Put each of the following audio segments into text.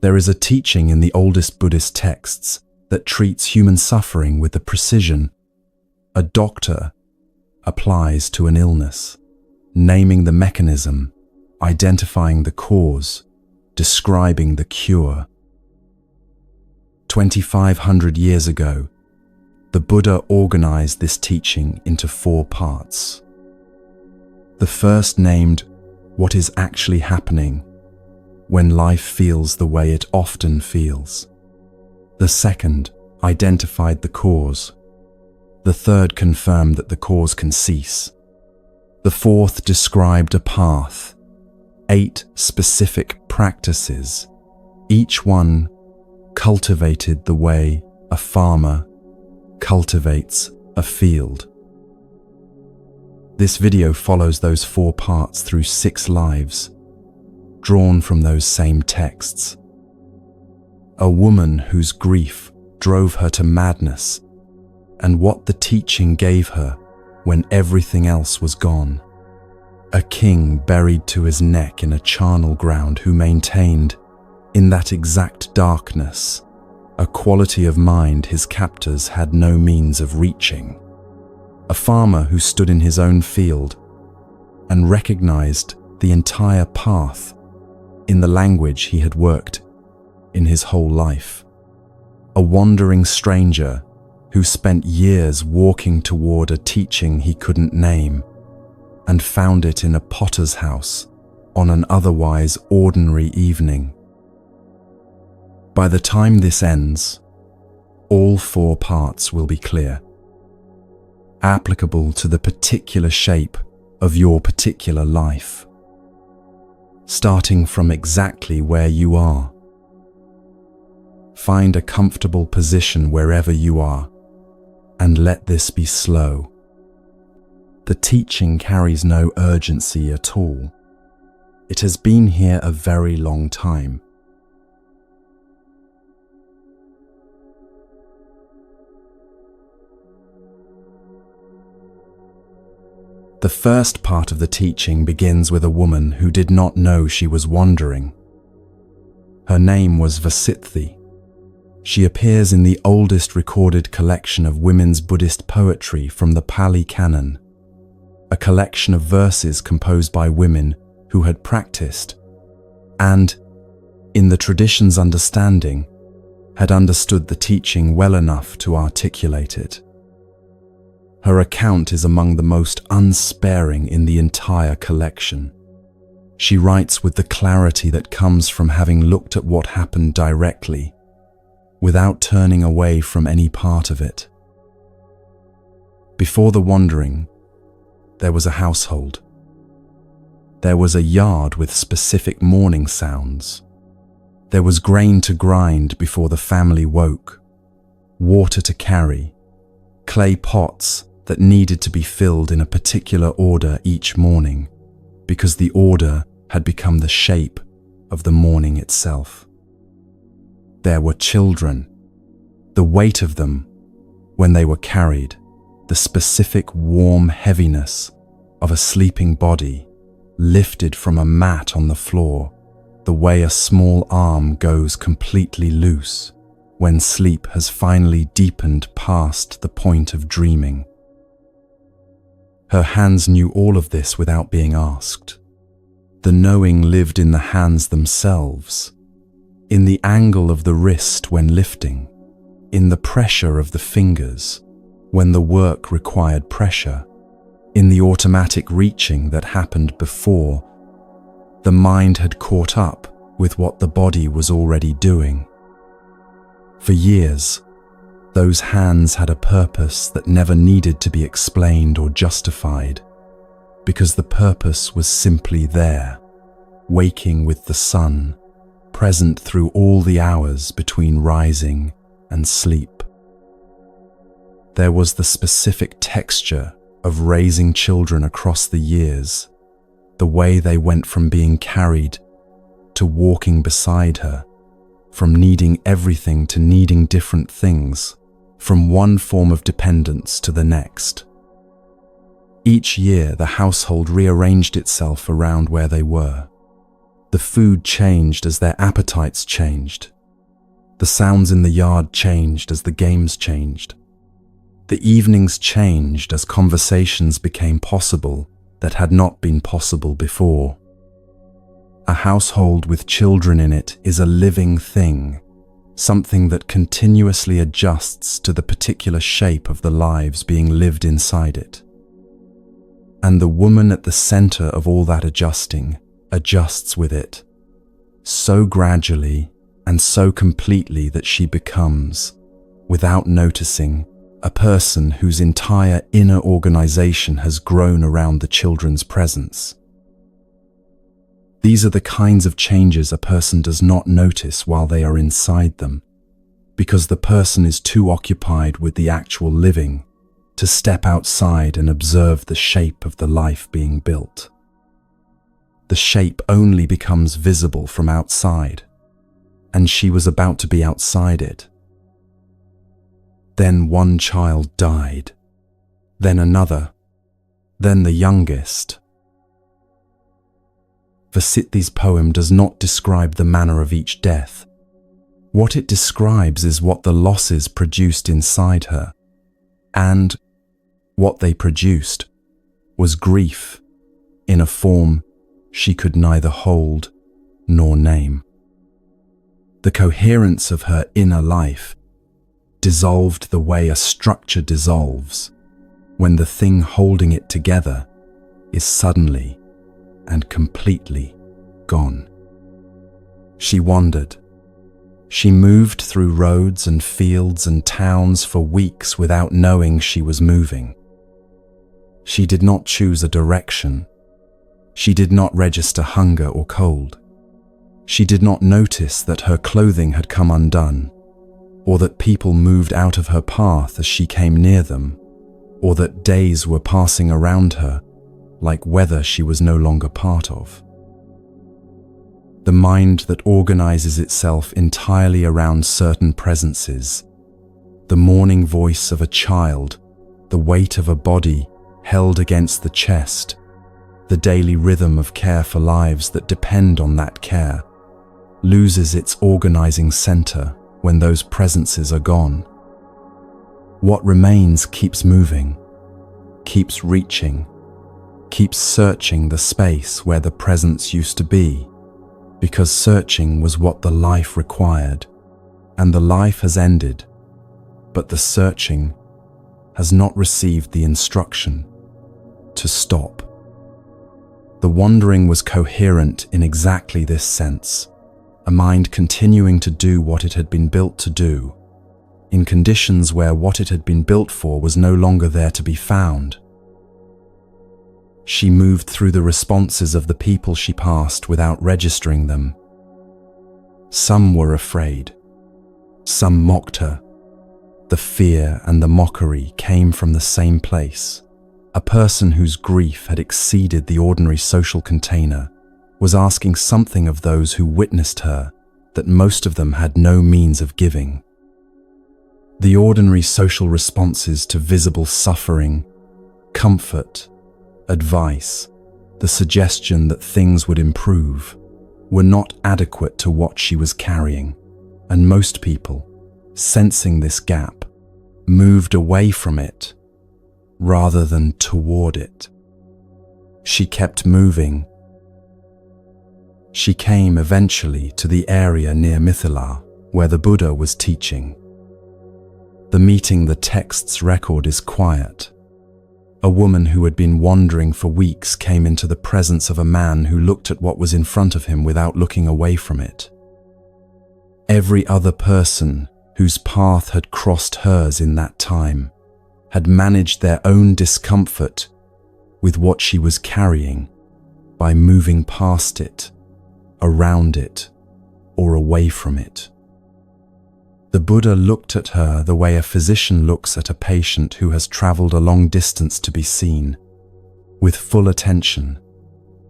There is a teaching in the oldest Buddhist texts that treats human suffering with the precision a doctor applies to an illness, naming the mechanism, identifying the cause, describing the cure. 2,500 years ago, the Buddha organized this teaching into 4 parts. The first named what is actually happening when life feels the way it often feels. The second identified the cause. The third confirmed that the cause can cease. The fourth described a path, 8 specific practices, each one cultivated the way a farmer cultivates a field. This video follows those 4 parts through 6 lives, drawn from those same texts. A woman whose grief drove her to madness, and what the teaching gave her when everything else was gone. A king buried to his neck in a charnel ground who maintained, in that exact darkness, a quality of mind his captors had no means of reaching. A farmer who stood in his own field and recognized the entire path in the language he had worked in his whole life. A wandering stranger who spent years walking toward a teaching he couldn't name and found it in a potter's house on an otherwise ordinary evening. By the time this ends, all 4 parts will be clear, applicable to the particular shape of your particular life, starting from exactly where you are. Find a comfortable position wherever you are, and let this be slow. The teaching carries no urgency at all. It has been here a very long time. The first part of the teaching begins with a woman who did not know she was wandering. Her name was Vasitthi. She appears in the oldest recorded collection of women's Buddhist poetry from the Pali Canon, a collection of verses composed by women who had practiced and, in the tradition's understanding, had understood the teaching well enough to articulate it. Her account is among the most unsparing in the entire collection. She writes with the clarity that comes from having looked at what happened directly, without turning away from any part of it. Before the wandering, there was a household. There was a yard with specific morning sounds. There was grain to grind before the family woke, water to carry, clay pots that needed to be filled in a particular order each morning, because the order had become the shape of the morning itself. There were children, the weight of them, when they were carried, the specific warm heaviness of a sleeping body lifted from a mat on the floor, the way a small arm goes completely loose when sleep has finally deepened past the point of dreaming. Her hands knew all of this without being asked. The knowing lived in the hands themselves, in the angle of the wrist when lifting, in the pressure of the fingers when the work required pressure, in the automatic reaching that happened before the mind had caught up with what the body was already doing. For years, those hands had a purpose that never needed to be explained or justified, because the purpose was simply there, waking with the sun, present through all the hours between rising and sleep. There was the specific texture of raising children across the years, the way they went from being carried to walking beside her, from needing everything to needing different things, from one form of dependence to the next. Each year, the household rearranged itself around where they were. The food changed as their appetites changed. The sounds in the yard changed as the games changed. The evenings changed as conversations became possible that had not been possible before. A household with children in it is a living thing, something that continuously adjusts to the particular shape of the lives being lived inside it. And the woman at the center of all that adjusting adjusts with it, so gradually and so completely that she becomes, without noticing, a person whose entire inner organization has grown around the children's presence. These are the kinds of changes a person does not notice while they are inside them, because the person is too occupied with the actual living to step outside and observe the shape of the life being built. The shape only becomes visible from outside, and she was about to be outside it. Then one child died, then another, then the youngest. Vasithi's poem does not describe the manner of each death. What it describes is what the losses produced inside her, and what they produced was grief in a form she could neither hold nor name. The coherence of her inner life dissolved the way a structure dissolves when the thing holding it together is suddenly and completely gone. She wandered. She moved through roads and fields and towns for weeks without knowing she was moving. She did not choose a direction. She did not register hunger or cold. She did not notice that her clothing had come undone, or that people moved out of her path as she came near them, or that days were passing around her like weather she was no longer part of. The mind that organizes itself entirely around certain presences, the morning voice of a child, the weight of a body held against the chest, the daily rhythm of care for lives that depend on that care, loses its organizing center when those presences are gone. What remains keeps moving, keeps reaching, keeps searching the space where the presence used to be, because searching was what the life required, and the life has ended, but the searching has not received the instruction to stop. The wandering was coherent in exactly this sense, a mind continuing to do what it had been built to do, in conditions where what it had been built for was no longer there to be found. She moved through the responses of the people she passed without registering them. Some were afraid. Some mocked her. The fear and the mockery came from the same place. A person whose grief had exceeded the ordinary social container was asking something of those who witnessed her that most of them had no means of giving. The ordinary social responses to visible suffering, comfort, advice, the suggestion that things would improve, were not adequate to what she was carrying, and most people, sensing this gap, moved away from it rather than toward it. She kept moving. She came eventually to the area near Mithila where the Buddha was teaching. The meeting the text's record is quiet. A woman who had been wandering for weeks came into the presence of a man who looked at what was in front of him without looking away from it. Every other person whose path had crossed hers in that time had managed their own discomfort with what she was carrying by moving past it, around it, or away from it. The Buddha looked at her the way a physician looks at a patient who has traveled a long distance to be seen, with full attention,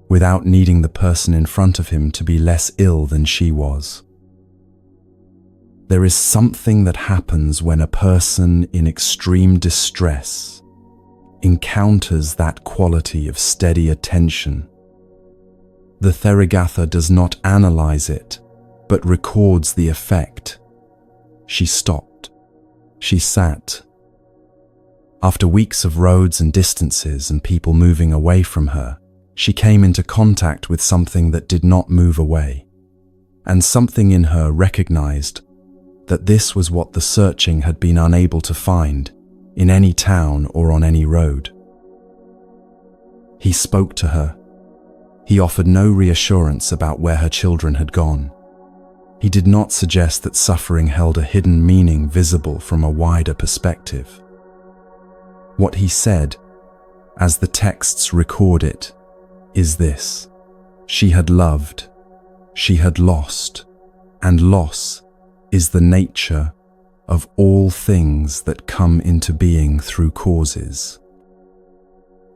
without needing the person in front of him to be less ill than she was. There is something that happens when a person in extreme distress encounters that quality of steady attention, The Therigatha does not analyze it, but records the effect. She stopped. She sat. After weeks of roads and distances and people moving away from her, she came into contact with something that did not move away, and something in her recognized that this was what the searching had been unable to find in any town or on any road. He spoke to her. He offered no reassurance about where her children had gone. He did not suggest that suffering held a hidden meaning visible from a wider perspective. What he said, as the texts record it, is this: she had loved, she had lost, and loss is the nature of all things that come into being through causes.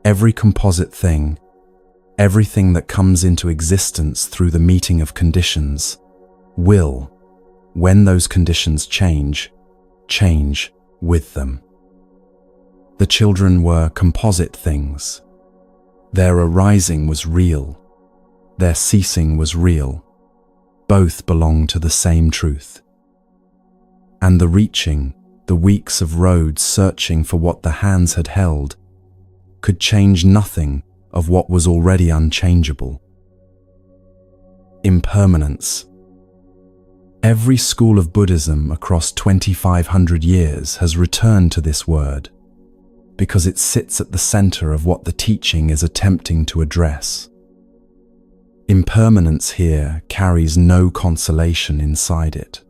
Every composite thing, everything that comes into existence through the meeting of conditions, will, when those conditions change with them. The children were composite things. Their arising was real. Their ceasing was real. Both belong to the same truth. And the reaching, the weeks of roads searching for what the hands had held, could change nothing of what was already unchangeable. Impermanence. Every school of Buddhism across 2,500 years has returned to this word, because it sits at the center of what the teaching is attempting to address. Impermanence here carries no consolation inside it.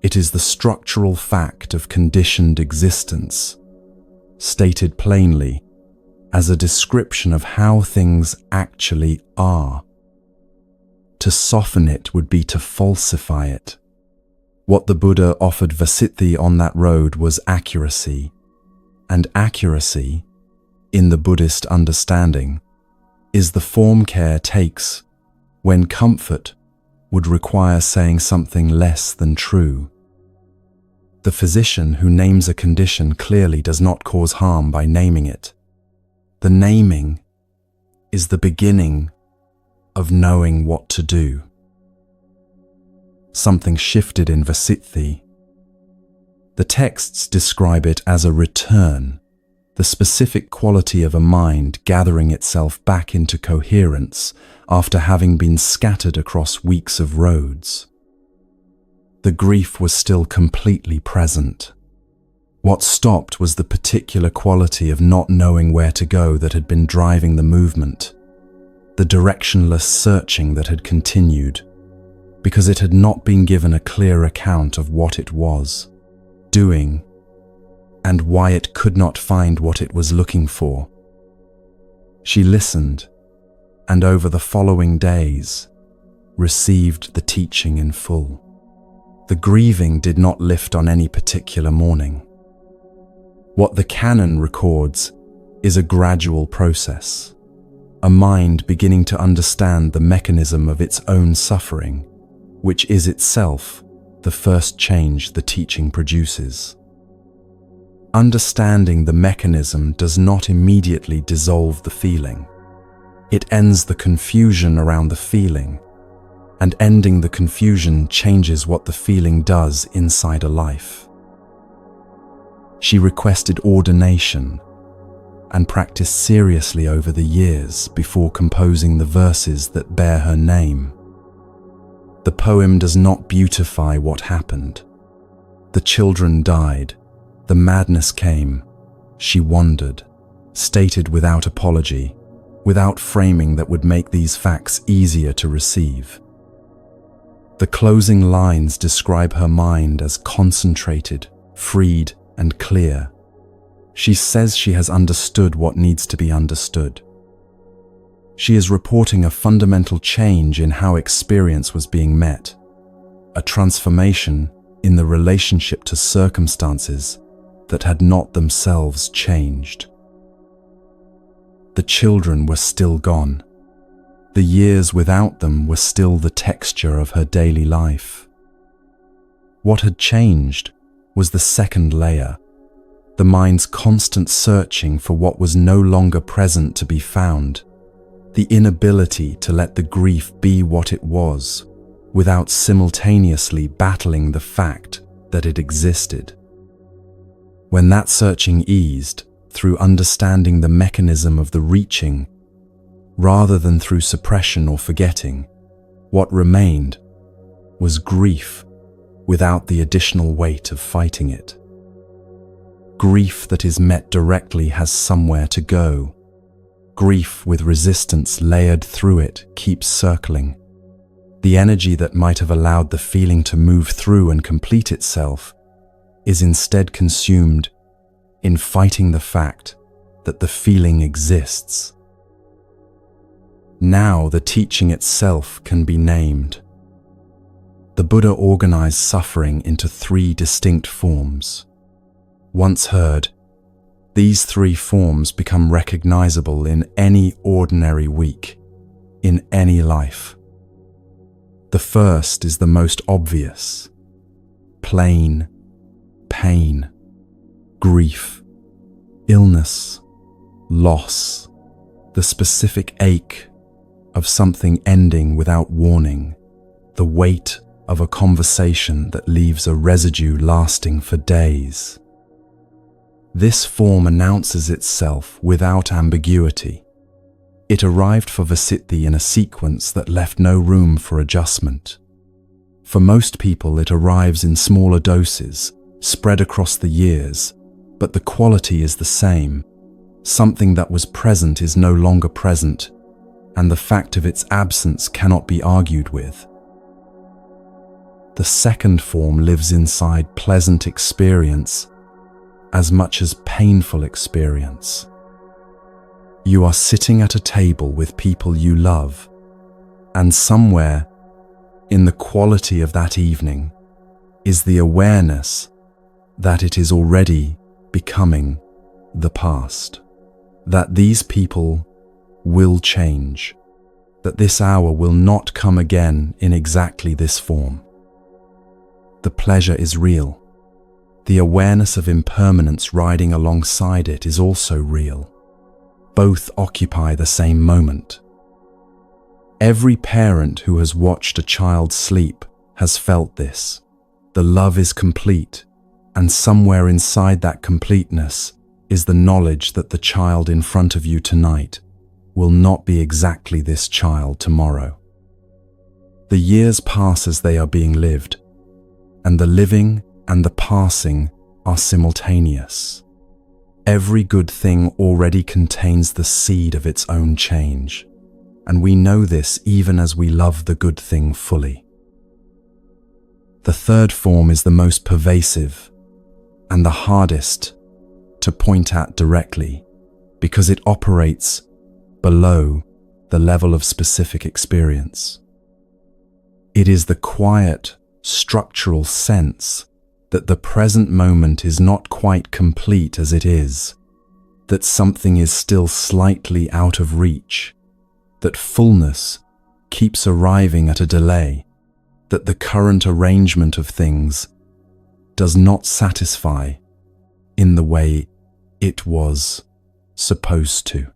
It is the structural fact of conditioned existence, stated plainly as a description of how things actually are. To soften it would be to falsify it. What the Buddha offered Vasitthi on that road was accuracy, and accuracy, in the Buddhist understanding, is the form care takes when comfort would require saying something less than true. The physician who names a condition clearly does not cause harm by naming it. The naming is the beginning of knowing what to do. Something shifted in Vasitthi. The texts describe it as a return, the specific quality of a mind gathering itself back into coherence after having been scattered across weeks of roads. The grief was still completely present. What stopped was the particular quality of not knowing where to go that had been driving the movement, the directionless searching that had continued, because it had not been given a clear account of what it was doing and why it could not find what it was looking for. She listened, and over the following days, received the teaching in full. The grieving did not lift on any particular morning. What the canon records is a gradual process, a mind beginning to understand the mechanism of its own suffering, which is itself the first change the teaching produces. Understanding the mechanism does not immediately dissolve the feeling. It ends the confusion around the feeling, and ending the confusion changes what the feeling does inside a life. She requested ordination and practiced seriously over the years before composing the verses that bear her name. The poem does not beautify what happened. The children died, the madness came, she wandered, stated without apology, without framing that would make these facts easier to receive. The closing lines describe her mind as concentrated, freed, and clear. She says she has understood what needs to be understood. She is reporting a fundamental change in how experience was being met, a transformation in the relationship to circumstances that had not themselves changed. The children were still gone. The years without them were still the texture of her daily life. What had changed was the second layer, the mind's constant searching for what was no longer present to be found, the inability to let the grief be what it was, without simultaneously battling the fact that it existed. When that searching eased through understanding the mechanism of the reaching, rather than through suppression or forgetting, what remained was grief without the additional weight of fighting it. Grief that is met directly has somewhere to go. Grief with resistance layered through it keeps circling. The energy that might have allowed the feeling to move through and complete itself is instead consumed in fighting the fact that the feeling exists. Now the teaching itself can be named. The Buddha organized suffering into 3 distinct forms. Once heard, these 3 forms become recognizable in any ordinary week, in any life. The first is the most obvious: plain pain, grief, illness, loss, the specific ache of something ending without warning, the weight of a conversation that leaves a residue lasting for days. This form announces itself without ambiguity. It arrived for Vasitthi in a sequence that left no room for adjustment. For most people, it arrives in smaller doses, spread across the years, but the quality is the same. Something that was present is no longer present, and the fact of its absence cannot be argued with. The second form lives inside pleasant experience as much as painful experience. You are sitting at a table with people you love, and somewhere in the quality of that evening is the awareness that it is already becoming the past, that these people will change, that this hour will not come again in exactly this form. The pleasure is real. The awareness of impermanence riding alongside it is also real. Both occupy the same moment. Every parent who has watched a child sleep has felt this. The love is complete, and somewhere inside that completeness is the knowledge that the child in front of you tonight will not be exactly this child tomorrow. The years pass as they are being lived, and the living and the passing are simultaneous. Every good thing already contains the seed of its own change, and we know this even as we love the good thing fully. The third form is the most pervasive and the hardest to point at directly because it operates below the level of specific experience. It is the quiet, structural sense that the present moment is not quite complete as it is, that something is still slightly out of reach, that fullness keeps arriving at a delay, that the current arrangement of things does not satisfy in the way it was supposed to.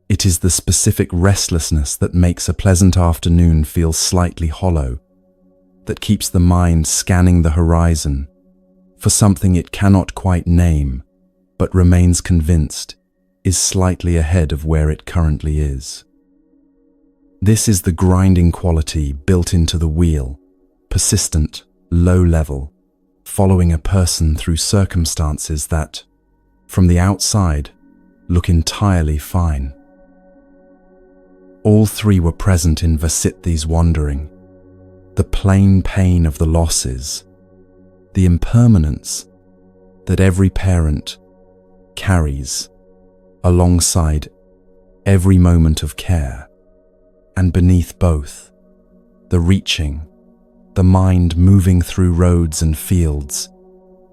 It is the specific restlessness that makes a pleasant afternoon feel slightly hollow, that keeps the mind scanning the horizon for something it cannot quite name, but remains convinced is slightly ahead of where it currently is. This is the grinding quality built into the wheel, persistent, low level, following a person through circumstances that, from the outside, look entirely fine. All 3 were present in Vasithi's wandering. The plain pain of the losses, the impermanence that every parent carries alongside every moment of care, and beneath both, the reaching, the mind moving through roads and fields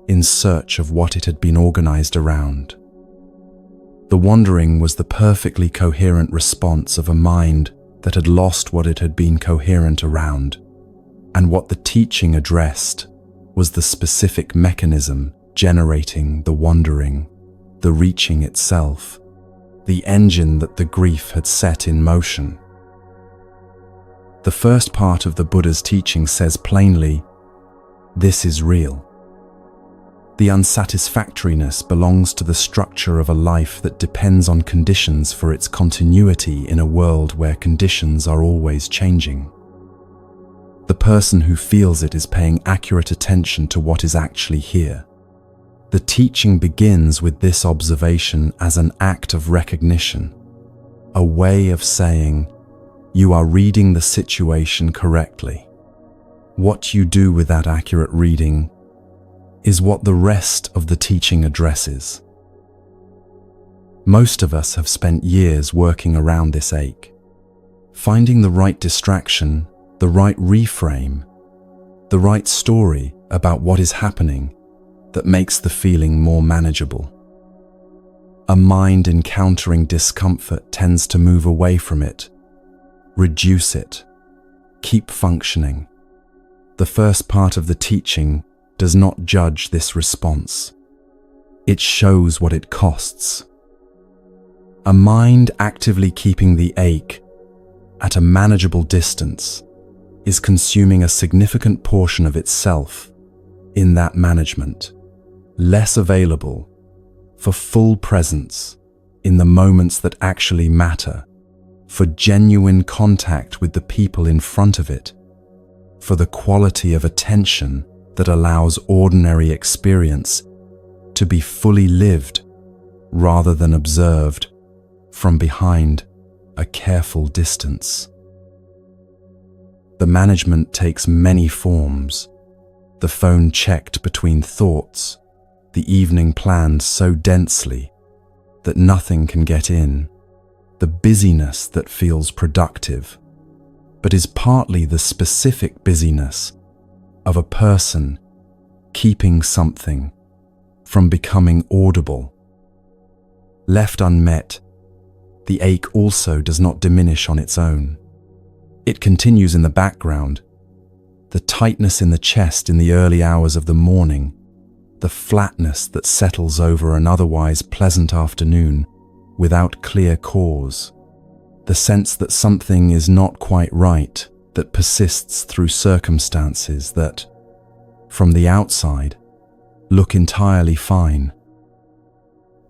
in search of what it had been organized around. The wandering was the perfectly coherent response of a mind that had lost what it had been coherent around. And what the teaching addressed was the specific mechanism generating the wandering, the reaching itself, the engine that the grief had set in motion. The first part of the Buddha's teaching says plainly, "This is real." The unsatisfactoriness belongs to the structure of a life that depends on conditions for its continuity in a world where conditions are always changing. The person who feels it is paying accurate attention to what is actually here. The teaching begins with this observation as an act of recognition, a way of saying, you are reading the situation correctly. What you do with that accurate reading is what the rest of the teaching addresses. Most of us have spent years working around this ache, finding the right distraction, the right reframe, the right story about what is happening that makes the feeling more manageable. A mind encountering discomfort tends to move away from it, reduce it, keep functioning. The first part of the teaching does not judge this response. It shows what it costs. A mind actively keeping the ache at a manageable distance is consuming a significant portion of itself in that management, less available for full presence in the moments that actually matter, for genuine contact with the people in front of it, for the quality of attention that allows ordinary experience to be fully lived rather than observed from behind a careful distance. The management takes many forms. The phone checked between thoughts, the evening planned so densely that nothing can get in, the busyness that feels productive, but is partly the specific busyness of a person keeping something from becoming audible. Left unmet, the ache also does not diminish on its own. It continues in the background, the tightness in the chest in the early hours of the morning, the flatness that settles over an otherwise pleasant afternoon without clear cause, the sense that something is not quite right that persists through circumstances that, from the outside, look entirely fine.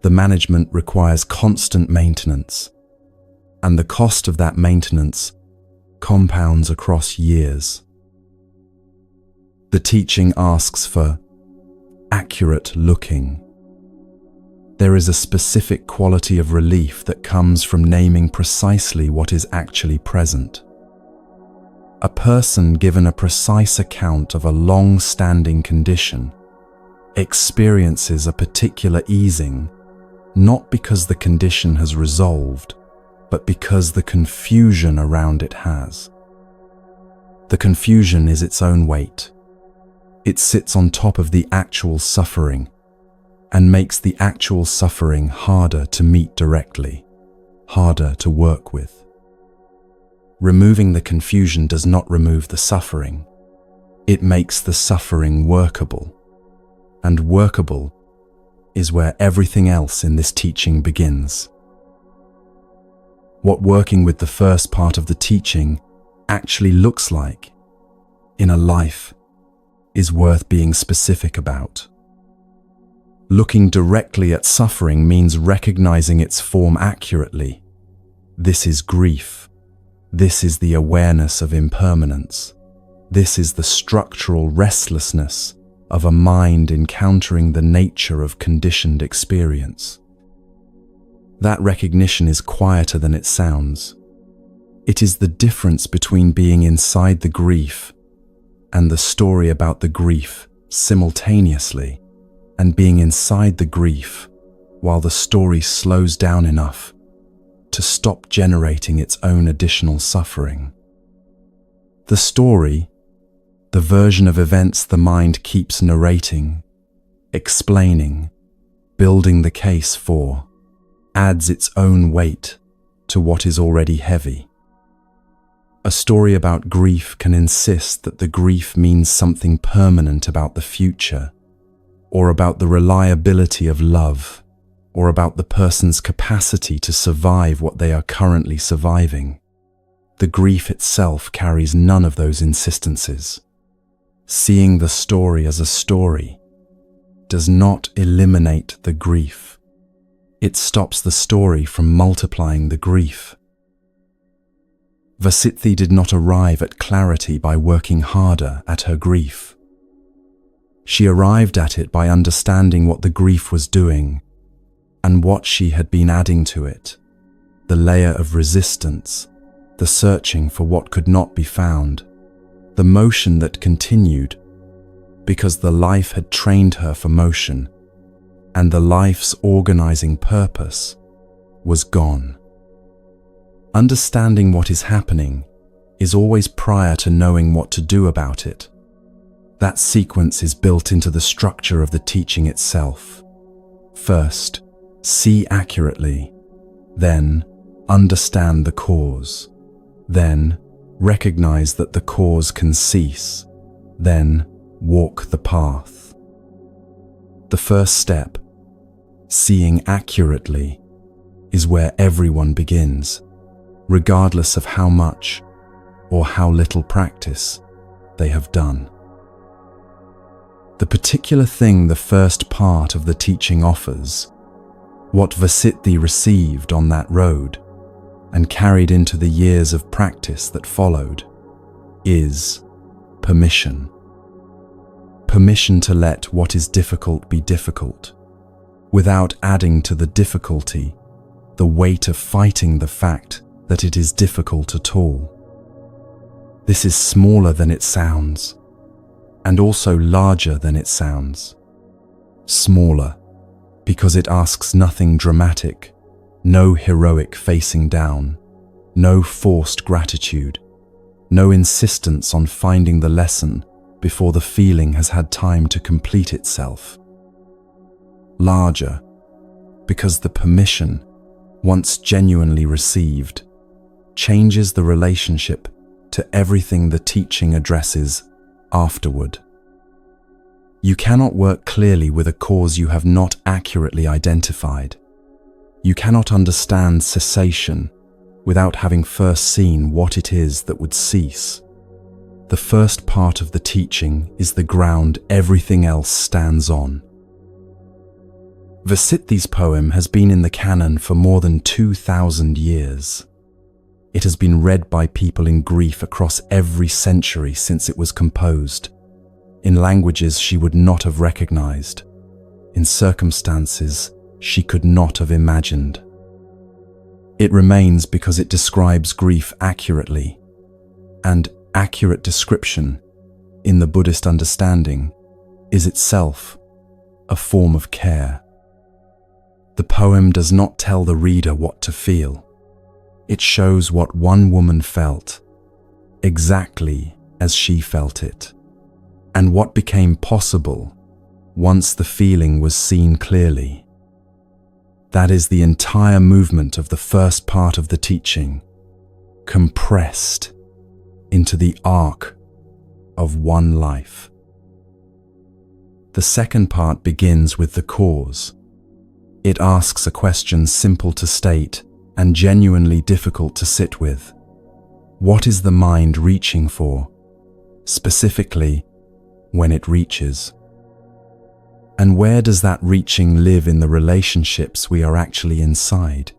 The management requires constant maintenance, and the cost of that maintenance compounds across years. The teaching asks for accurate looking. There is a specific quality of relief that comes from naming precisely what is actually present. A person given a precise account of a long-standing condition experiences a particular easing, not because the condition has resolved, but because the confusion around it has. The confusion is its own weight. It sits on top of the actual suffering and makes the actual suffering harder to meet directly, harder to work with. Removing the confusion does not remove the suffering. It makes the suffering workable. And workable is where everything else in this teaching begins. What working with the first part of the teaching actually looks like in a life is worth being specific about. Looking directly at suffering means recognizing its form accurately. This is grief. This is the awareness of impermanence. This is the structural restlessness of a mind encountering the nature of conditioned experience. That recognition is quieter than it sounds. It is the difference between being inside the grief and the story about the grief simultaneously, and being inside the grief while the story slows down enough to stop generating its own additional suffering. The story, the version of events the mind keeps narrating, explaining, building the case for, adds its own weight to what is already heavy. A story about grief can insist that the grief means something permanent about the future, or about the reliability of love, or about the person's capacity to survive what they are currently surviving. The grief itself carries none of those insistences. Seeing the story as a story does not eliminate the grief. It stops the story from multiplying the grief. Vasitthi did not arrive at clarity by working harder at her grief. She arrived at it by understanding what the grief was doing and what she had been adding to it, the layer of resistance, the searching for what could not be found, the motion that continued because the life had trained her for motion, and the life's organizing purpose was gone. Understanding what is happening is always prior to knowing what to do about it. That sequence is built into the structure of the teaching itself. First, see accurately, then understand the cause, then recognize that the cause can cease, then walk the path. The first step, seeing accurately, is where everyone begins, regardless of how much or how little practice they have done. The particular thing the first part of the teaching offers, what Vasitthi received on that road and carried into the years of practice that followed, is permission. Permission to let what is difficult be difficult, without adding to the difficulty the weight of fighting the fact that it is difficult at all. This is smaller than it sounds, and also larger than it sounds. Smaller, because it asks nothing dramatic, no heroic facing down, no forced gratitude, no insistence on finding the lesson before the feeling has had time to complete itself. Larger, because the permission, once genuinely received, changes the relationship to everything the teaching addresses afterward. You cannot work clearly with a cause you have not accurately identified. You cannot understand cessation without having first seen what it is that would cease. The first part of the teaching is the ground everything else stands on. Vasithi's poem has been in the canon for more than 2,000 years. It has been read by people in grief across every century since it was composed, in languages she would not have recognized, in circumstances she could not have imagined. It remains because it describes grief accurately, and accurate description, in the Buddhist understanding, is itself a form of care. The poem does not tell the reader what to feel. It shows what one woman felt, exactly as she felt it, and what became possible once the feeling was seen clearly. That is the entire movement of the first part of the teaching, compressed into the arc of one life. The second part begins with the cause. It asks a question simple to state and genuinely difficult to sit with. What is the mind reaching for, specifically when it reaches? And where does that reaching live in the relationships we are actually inside,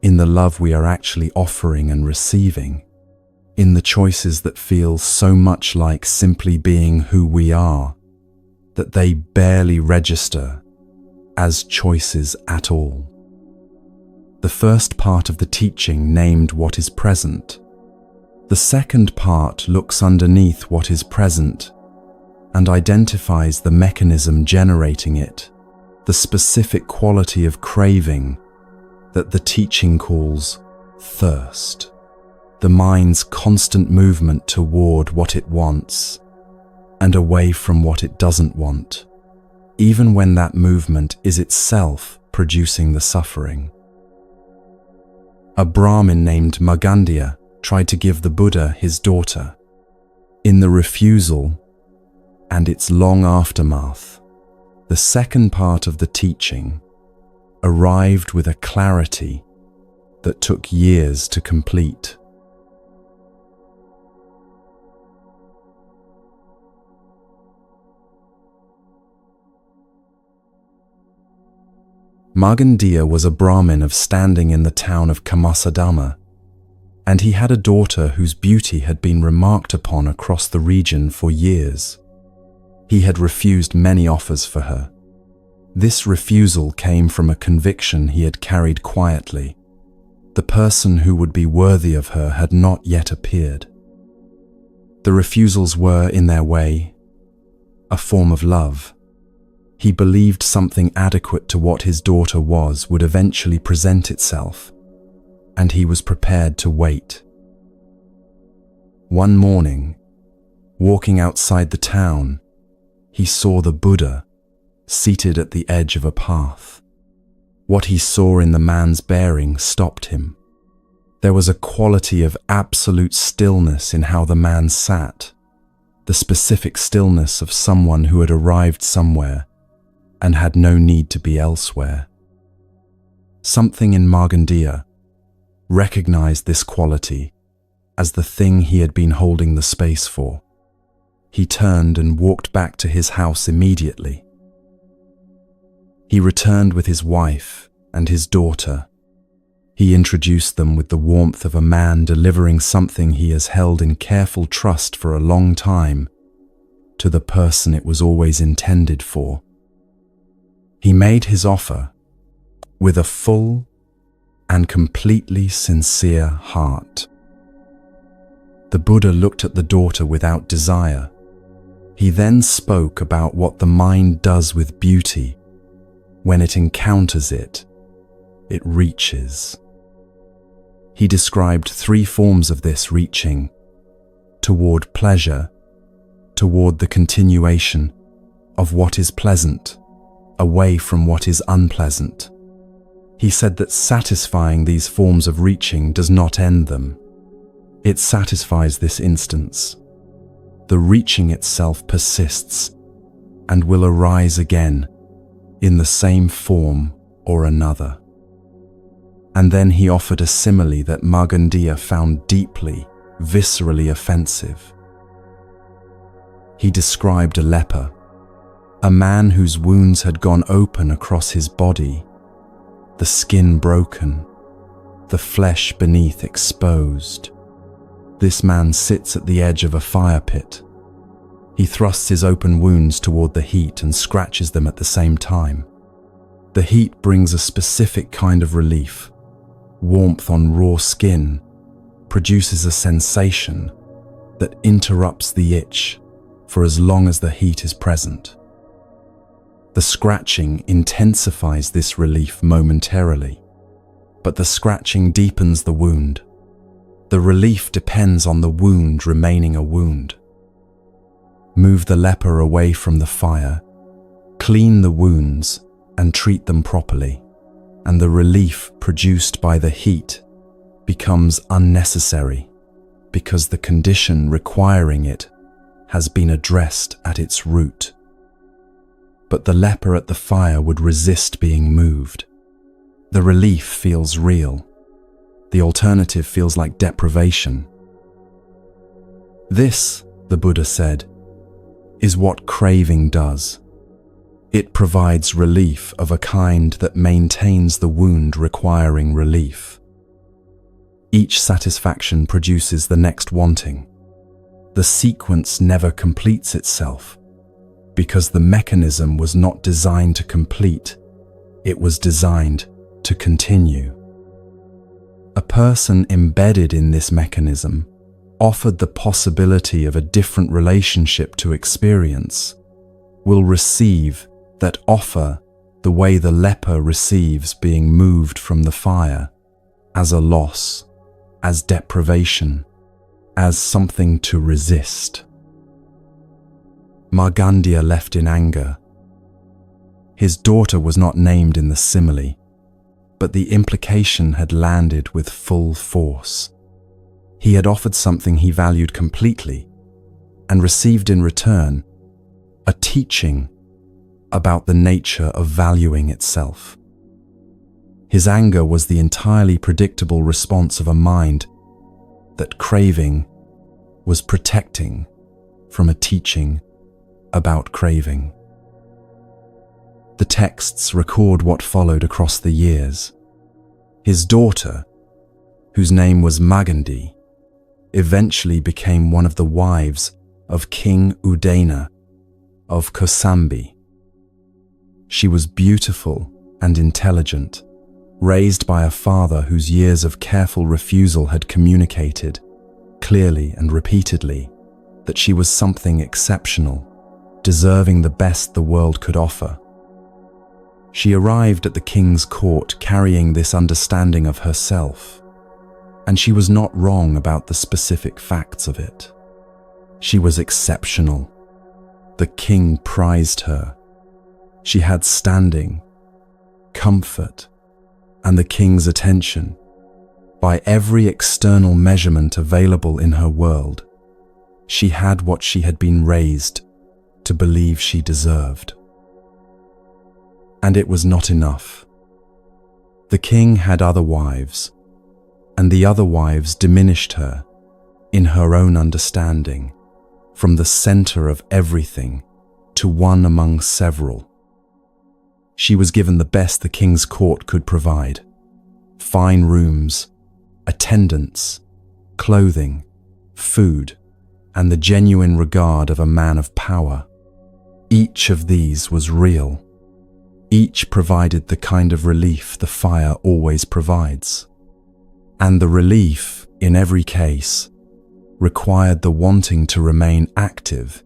in the love we are actually offering and receiving, in the choices that feel so much like simply being who we are, that they barely register as choices at all? The first part of the teaching named what is present. The second part looks underneath what is present and identifies the mechanism generating it, the specific quality of craving that the teaching calls thirst, the mind's constant movement toward what it wants and away from what it doesn't want, even when that movement is itself producing the suffering. A Brahmin named Magandhya tried to give the Buddha his daughter. In the refusal and its long aftermath, the second part of the teaching arrived with a clarity that took years to complete. Markandeya was a Brahmin of standing in the town of Kamasadama, and he had a daughter whose beauty had been remarked upon across the region for years. He had refused many offers for her. This refusal came from a conviction he had carried quietly. The person who would be worthy of her had not yet appeared. The refusals were, in their way, a form of love. He believed something adequate to what his daughter was would eventually present itself, and he was prepared to wait. One morning, walking outside the town, he saw the Buddha seated at the edge of a path. What he saw in the man's bearing stopped him. There was a quality of absolute stillness in how the man sat, the specific stillness of someone who had arrived somewhere and had no need to be elsewhere. Something in Markandeya recognized this quality as the thing he had been holding the space for. He turned and walked back to his house immediately. He returned with his wife and his daughter. He introduced them with the warmth of a man delivering something he has held in careful trust for a long time to the person it was always intended for. He made his offer with a full and completely sincere heart. The Buddha looked at the daughter without desire. He then spoke about what the mind does with beauty. When it encounters it, it reaches. He described 3 forms of this reaching: toward pleasure, toward the continuation of what is pleasant, away from what is unpleasant. He said that satisfying these forms of reaching does not end them. It satisfies this instance. The reaching itself persists and will arise again in the same form or another. And then he offered a simile that Markandeya found deeply, viscerally offensive. He described a leper, a man whose wounds had gone open across his body, the skin broken, the flesh beneath exposed. This man sits at the edge of a fire pit. He thrusts his open wounds toward the heat and scratches them at the same time. The heat brings a specific kind of relief. Warmth on raw skin produces a sensation that interrupts the itch for as long as the heat is present. The scratching intensifies this relief momentarily, but the scratching deepens the wound. The relief depends on the wound remaining a wound. Move the leper away from the fire, clean the wounds, and treat them properly, and the relief produced by the heat becomes unnecessary because the condition requiring it has been addressed at its root. But the leper at the fire would resist being moved. The relief feels real. The alternative feels like deprivation. This, the Buddha said, is what craving does. It provides relief of a kind that maintains the wound requiring relief. Each satisfaction produces the next wanting. The sequence never completes itself, because the mechanism was not designed to complete, it was designed to continue. A person embedded in this mechanism offered the possibility of a different relationship to experience, will receive that offer the way the leper receives being moved from the fire, as a loss, as deprivation, as something to resist. Markandeya left in anger. His daughter was not named in the simile, but the implication had landed with full force. He had offered something he valued completely and received in return a teaching about the nature of valuing itself. His anger was the entirely predictable response of a mind that craving was protecting from a teaching about craving. The texts record what followed across the years. His daughter, whose name was Magandi, eventually became one of the wives of King Udena of Kosambi. She was beautiful and intelligent, raised by a father whose years of careful refusal had communicated, clearly and repeatedly, that she was something exceptional, deserving the best the world could offer. She arrived at the king's court carrying this understanding of herself, and she was not wrong about the specific facts of it. She was exceptional. The king prized her. She had standing, comfort, and the king's attention. By every external measurement available in her world, she had what she had been raised to believe she deserved. And it was not enough. The king had other wives, and the other wives diminished her in her own understanding, from the center of everything to one among several. She was given the best the king's court could provide: fine rooms, attendants, clothing, food, and the genuine regard of a man of power. Each of these was real. Each provided the kind of relief the fire always provides. And the relief, in every case, required the wanting to remain active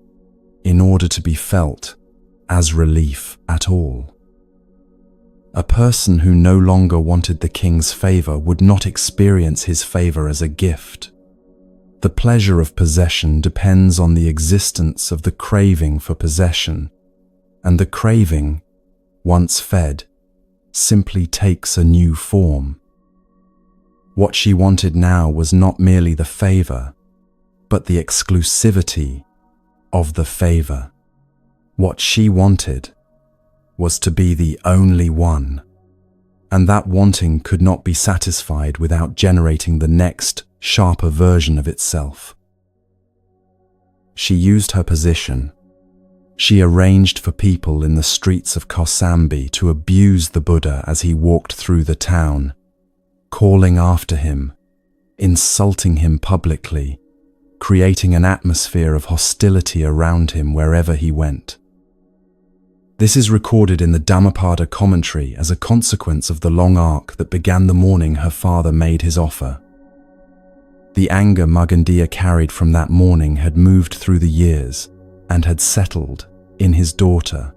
in order to be felt as relief at all. A person who no longer wanted the king's favor would not experience his favor as a gift. The pleasure of possession depends on the existence of the craving for possession, and the craving, once fed, simply takes a new form. What she wanted now was not merely the favor, but the exclusivity of the favor. What she wanted was to be the only one, and that wanting could not be satisfied without generating the next, sharper version of itself. She used her position. She arranged for people in the streets of Kosambi to abuse the Buddha as he walked through the town, calling after him, insulting him publicly, creating an atmosphere of hostility around him wherever he went. This is recorded in the Dhammapada commentary as a consequence of the long arc that began the morning her father made his offer. The anger Magandiya carried from that morning had moved through the years and had settled in his daughter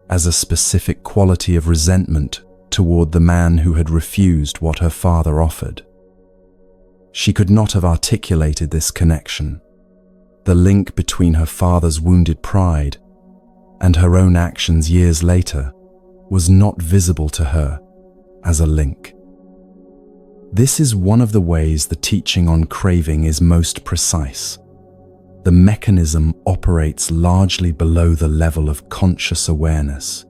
as a specific quality of resentment toward the man who had refused what her father offered. She could not have articulated this connection. The link between her father's wounded pride and her own actions years later was not visible to her as a link. This is one of the ways the teaching on craving is most precise. The mechanism operates largely below the level of conscious awareness,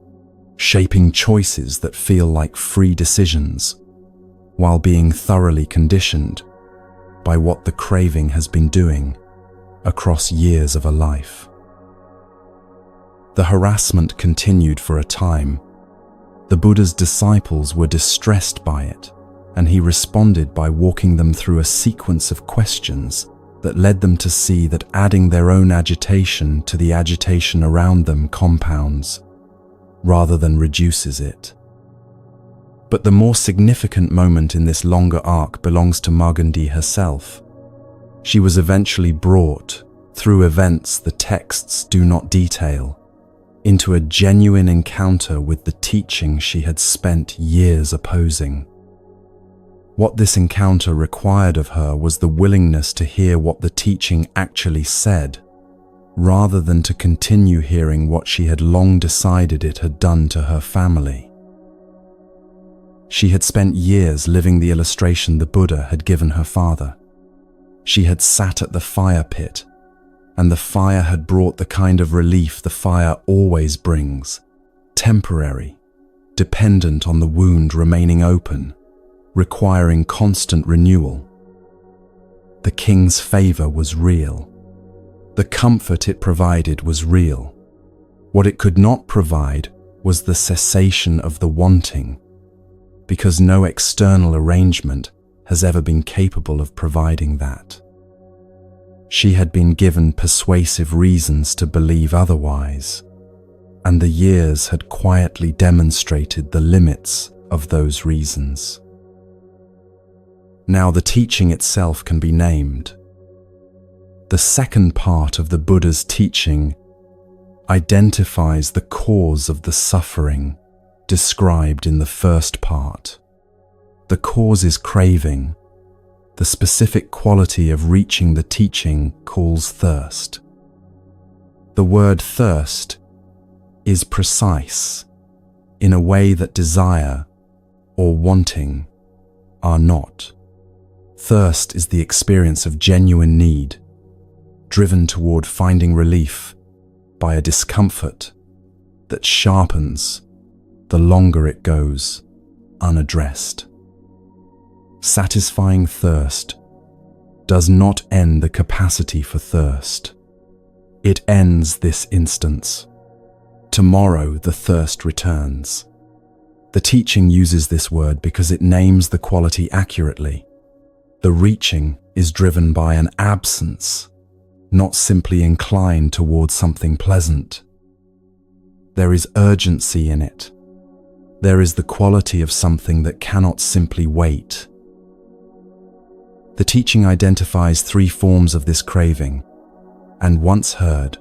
shaping choices that feel like free decisions, while being thoroughly conditioned by what the craving has been doing across years of a life. The harassment continued for a time. The Buddha's disciples were distressed by it, and he responded by walking them through a sequence of questions that led them to see that adding their own agitation to the agitation around them compounds, rather than reduces it. But the more significant moment in this longer arc belongs to Magandi herself. She was eventually brought, through events the texts do not detail, into a genuine encounter with the teaching she had spent years opposing. What this encounter required of her was the willingness to hear what the teaching actually said, rather than to continue hearing what she had long decided it had done to her family. She had spent years living the illustration the Buddha had given her father. She had sat at the fire pit, and the fire had brought the kind of relief the fire always brings, temporary, dependent on the wound remaining open, requiring constant renewal. The king's favor was real. The comfort it provided was real. What it could not provide was the cessation of the wanting, because no external arrangement has ever been capable of providing that. She had been given persuasive reasons to believe otherwise, and the years had quietly demonstrated the limits of those reasons. Now the teaching itself can be named. The second part of the Buddha's teaching identifies the cause of the suffering described in the first part. The cause is craving. The specific quality of reaching the teaching calls thirst. The word thirst is precise in a way that desire or wanting are not. Thirst is the experience of genuine need, driven toward finding relief by a discomfort that sharpens the longer it goes unaddressed. Satisfying thirst does not end the capacity for thirst. It ends this instance. Tomorrow the thirst returns. The teaching uses this word because it names the quality accurately. The reaching is driven by an absence, not simply inclined towards something pleasant. There is urgency in it. There is the quality of something that cannot simply wait. The teaching identifies 3 forms of this craving, and once heard,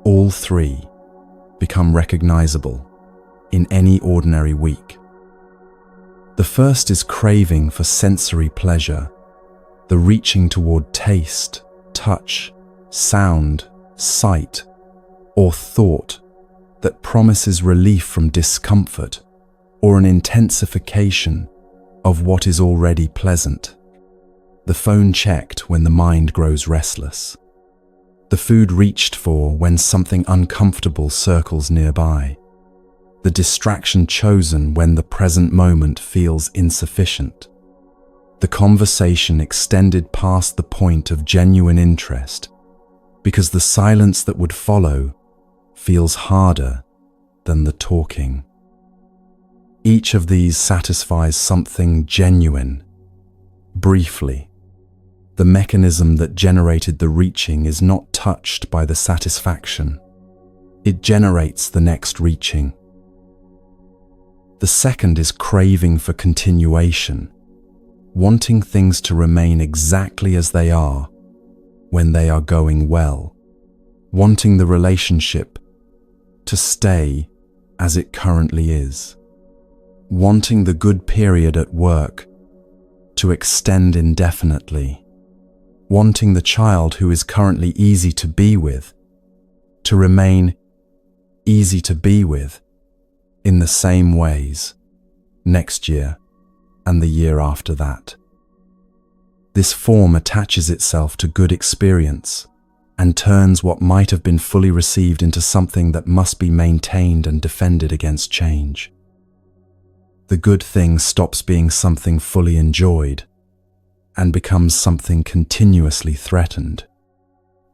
all 3 become recognizable in any ordinary week. The first is craving for sensory pleasure, the reaching toward taste, touch, sound, sight, or thought that promises relief from discomfort or an intensification of what is already pleasant. The phone checked when the mind grows restless. The food reached for when something uncomfortable circles nearby. The distraction chosen when the present moment feels insufficient. The conversation extended past the point of genuine interest because the silence that would follow feels harder than the talking. Each of these satisfies something genuine. Briefly, the mechanism that generated the reaching is not touched by the satisfaction. It generates the next reaching. The second is craving for continuation, wanting things to remain exactly as they are when they are going well, wanting the relationship to stay as it currently is, wanting the good period at work to extend indefinitely, wanting the child who is currently easy to be with to remain easy to be with in the same ways next year and the year after that. This form attaches itself to good experience and turns what might have been fully received into something that must be maintained and defended against change. The good thing stops being something fully enjoyed and becomes something continuously threatened.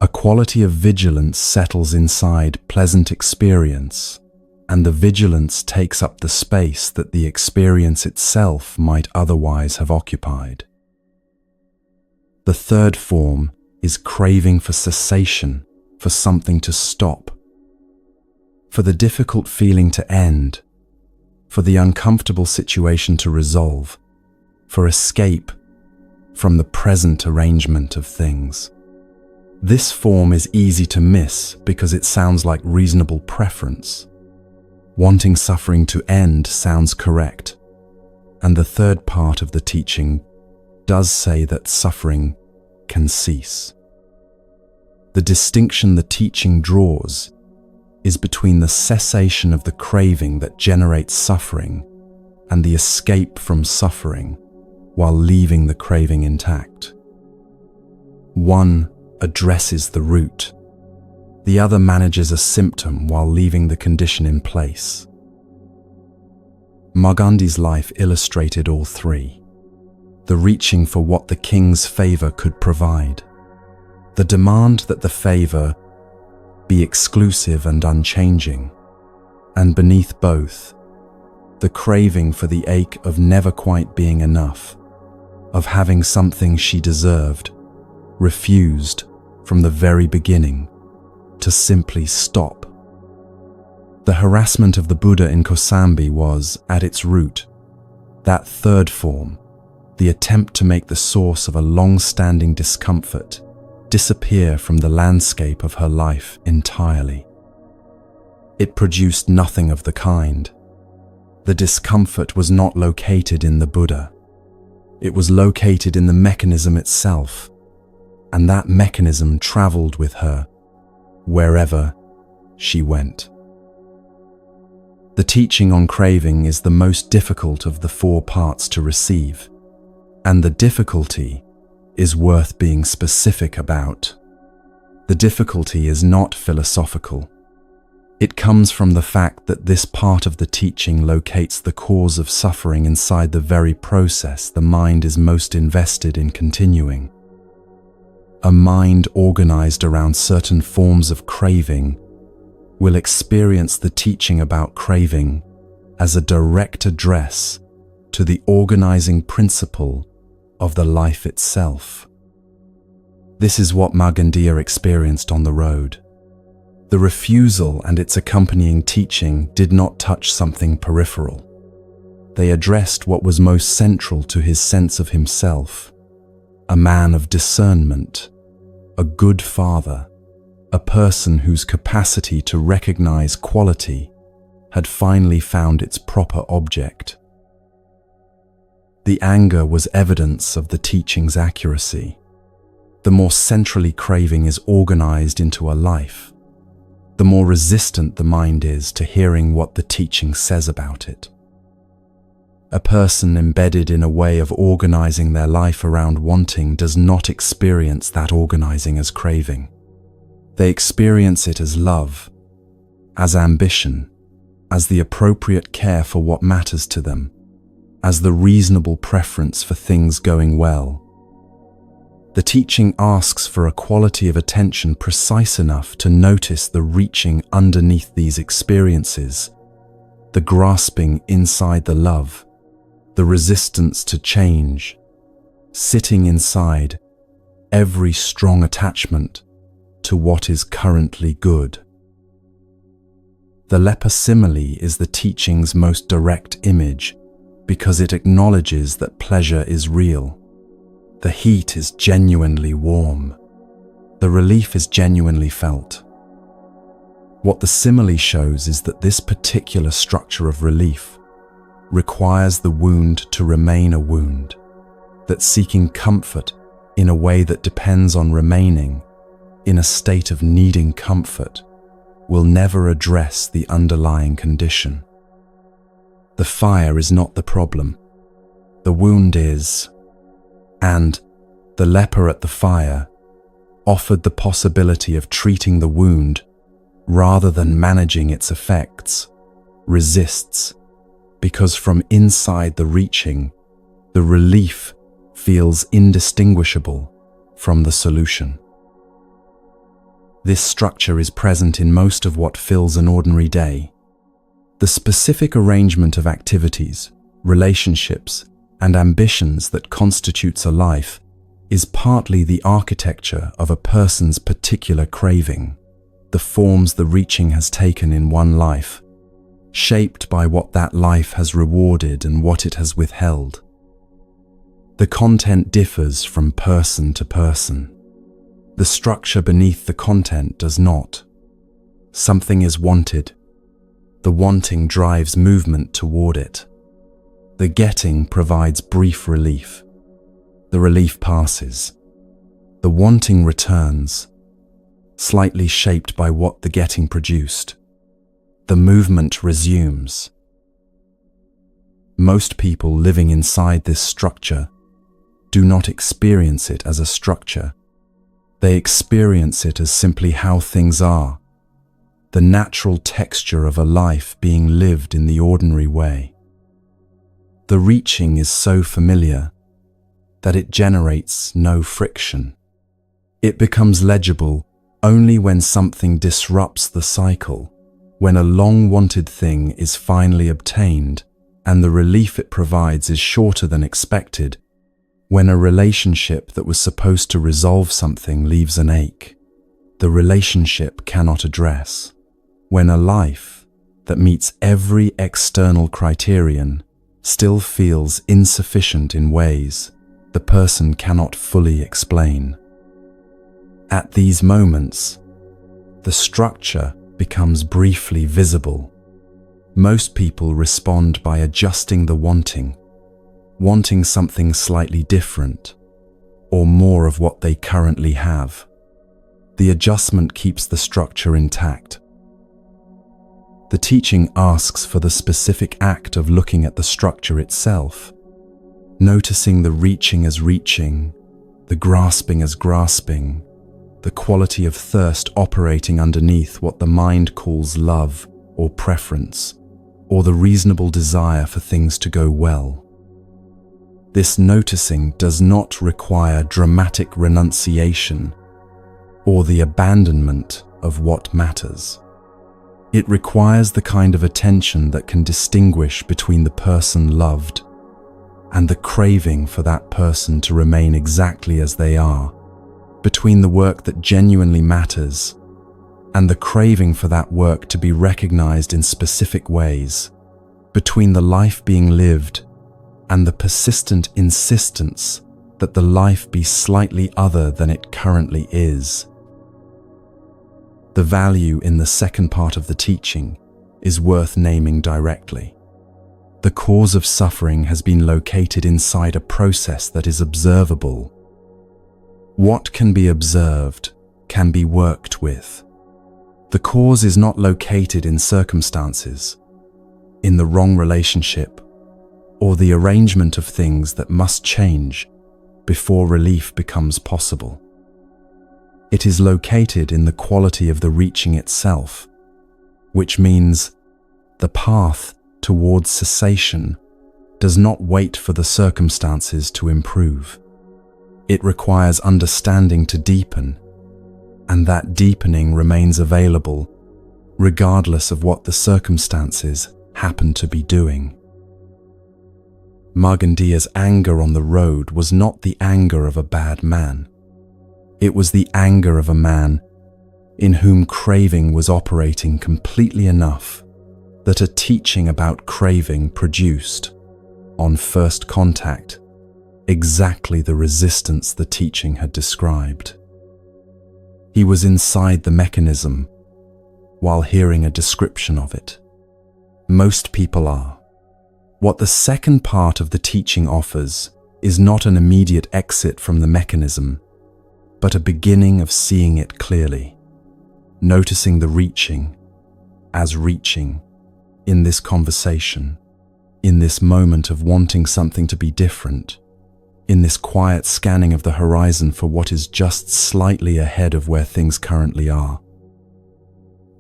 A quality of vigilance settles inside pleasant experience, and the vigilance takes up the space that the experience itself might otherwise have occupied. The third form is craving for cessation, for something to stop, for the difficult feeling to end, for the uncomfortable situation to resolve, for escape from the present arrangement of things. This form is easy to miss because it sounds like reasonable preference. Wanting suffering to end sounds correct, and the third part of the teaching does say that suffering can cease. The distinction the teaching draws is between the cessation of the craving that generates suffering and the escape from suffering while leaving the craving intact. One addresses the root. The other manages a symptom while leaving the condition in place. Gandhi's life illustrated all three. The reaching for what the king's favor could provide, the demand that the favor be exclusive and unchanging, and beneath both, the craving for the ache of never quite being enough, of having something she deserved, refused from the very beginning, to simply stop. The harassment of the Buddha in Kosambi was, at its root, that third form, the attempt to make the source of a long-standing discomfort disappear from the landscape of her life entirely. It produced nothing of the kind. The discomfort was not located in the Buddha. It was located in the mechanism itself, and that mechanism traveled with her wherever she went. The teaching on craving is the most difficult of the 4 parts to receive, and the difficulty is worth being specific about. The difficulty is not philosophical. It comes from the fact that this part of the teaching locates the cause of suffering inside the very process the mind is most invested in continuing. A mind organized around certain forms of craving will experience the teaching about craving as a direct address to the organizing principle of the life itself. This is what Magandia experienced on the road. The refusal and its accompanying teaching did not touch something peripheral. They addressed what was most central to his sense of himself, a man of discernment, a good father, a person whose capacity to recognize quality had finally found its proper object. The anger was evidence of the teaching's accuracy. The more centrally craving is organized into a life, the more resistant the mind is to hearing what the teaching says about it. A person embedded in a way of organizing their life around wanting does not experience that organizing as craving. They experience it as love, as ambition, as the appropriate care for what matters to them, as the reasonable preference for things going well. The teaching asks for a quality of attention precise enough to notice the reaching underneath these experiences, the grasping inside the love, the resistance to change, sitting inside every strong attachment to what is currently good. The leper simile is the teaching's most direct image because it acknowledges that pleasure is real. The heat is genuinely warm. The relief is genuinely felt. What the simile shows is that this particular structure of relief requires the wound to remain a wound, that seeking comfort in a way that depends on remaining in a state of needing comfort will never address the underlying condition. The fire is not the problem. The wound is, and the leper at the fire offered the possibility of treating the wound rather than managing its effects, resists, because from inside the reaching, the relief feels indistinguishable from the solution. This structure is present in most of what fills an ordinary day. The specific arrangement of activities, relationships, and ambitions that constitutes a life is partly the architecture of a person's particular craving, the forms the reaching has taken in one life, shaped by what that life has rewarded and what it has withheld. The content differs from person to person. The structure beneath the content does not. Something is wanted. The wanting drives movement toward it. The getting provides brief relief. The relief passes. The wanting returns, slightly shaped by what the getting produced. The movement resumes. Most people living inside this structure do not experience it as a structure. They experience it as simply how things are, the natural texture of a life being lived in the ordinary way. The reaching is so familiar that it generates no friction. It becomes legible only when something disrupts the cycle, when a long-wanted thing is finally obtained and the relief it provides is shorter than expected, when a relationship that was supposed to resolve something leaves an ache the relationship cannot address, when a life that meets every external criterion still feels insufficient in ways the person cannot fully explain. At these moments, the structure becomes briefly visible. Most people respond by adjusting the wanting something slightly different, or more of what they currently have. The adjustment keeps the structure intact. The teaching asks for the specific act of looking at the structure itself, noticing the reaching as reaching, the grasping as grasping, the quality of thirst operating underneath what the mind calls love or preference, or the reasonable desire for things to go well. This noticing does not require dramatic renunciation or the abandonment of what matters. It requires the kind of attention that can distinguish between the person loved and the craving for that person to remain exactly as they are, between the work that genuinely matters and the craving for that work to be recognized in specific ways, between the life being lived and the persistent insistence that the life be slightly other than it currently is. The value in the second part of the teaching is worth naming directly. The cause of suffering has been located inside a process that is observable. What can be observed can be worked with. The cause is not located in circumstances, in the wrong relationship, or the arrangement of things that must change before relief becomes possible. It is located in the quality of the reaching itself, which means the path towards cessation does not wait for the circumstances to improve. It requires understanding to deepen, and that deepening remains available regardless of what the circumstances happen to be doing. Markandeya's anger on the road was not the anger of a bad man. It was the anger of a man in whom craving was operating completely enough that a teaching about craving produced, on first contact, exactly the resistance the teaching had described. He was inside the mechanism while hearing a description of it. Most people are. What the second part of the teaching offers is not an immediate exit from the mechanism, but a beginning of seeing it clearly, noticing the reaching as reaching in this conversation, in this moment of wanting something to be different, in this quiet scanning of the horizon for what is just slightly ahead of where things currently are.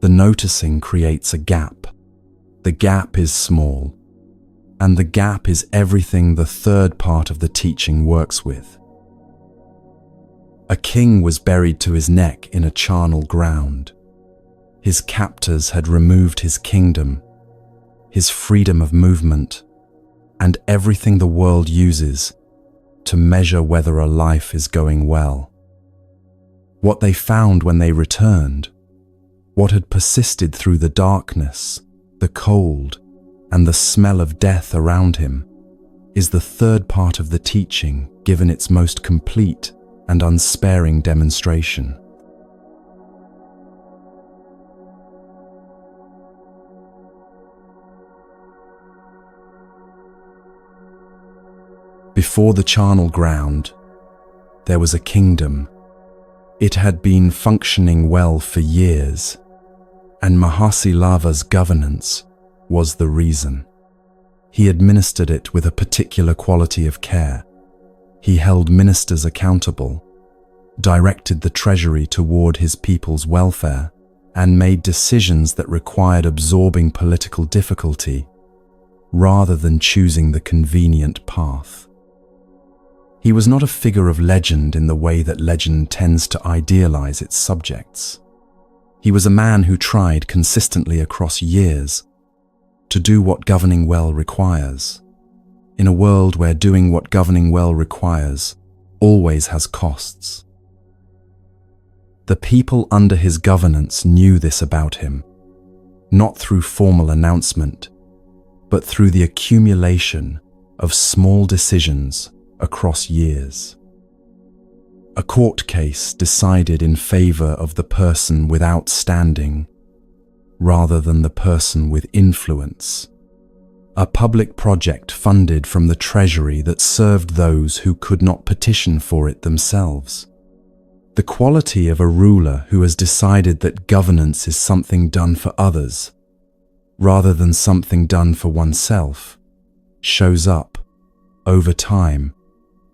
The noticing creates a gap. The gap is small, and the gap is everything the third part of the teaching works with. A king was buried to his neck in a charnel ground. His captors had removed his kingdom, his freedom of movement, and everything the world uses to measure whether a life is going well. What they found when they returned, what had persisted through the darkness, the cold, and the smell of death around him, is the third part of the teaching given its most complete and unsparing demonstration. Before the charnel ground, there was a kingdom. It had been functioning well for years, and Mahāsīlava's governance was the reason. He administered it with a particular quality of care. He held ministers accountable, directed the treasury toward his people's welfare, and made decisions that required absorbing political difficulty rather than choosing the convenient path. He was not a figure of legend in the way that legend tends to idealize its subjects. He was a man who tried consistently across years to do what governing well requires, in a world where doing what governing well requires always has costs. The people under his governance knew this about him, not through formal announcement, but through the accumulation of small decisions across years. A court case decided in favor of the person without standing, rather than the person with influence. A public project funded from the treasury that served those who could not petition for it themselves. The quality of a ruler who has decided that governance is something done for others, rather than something done for oneself, shows up, over time,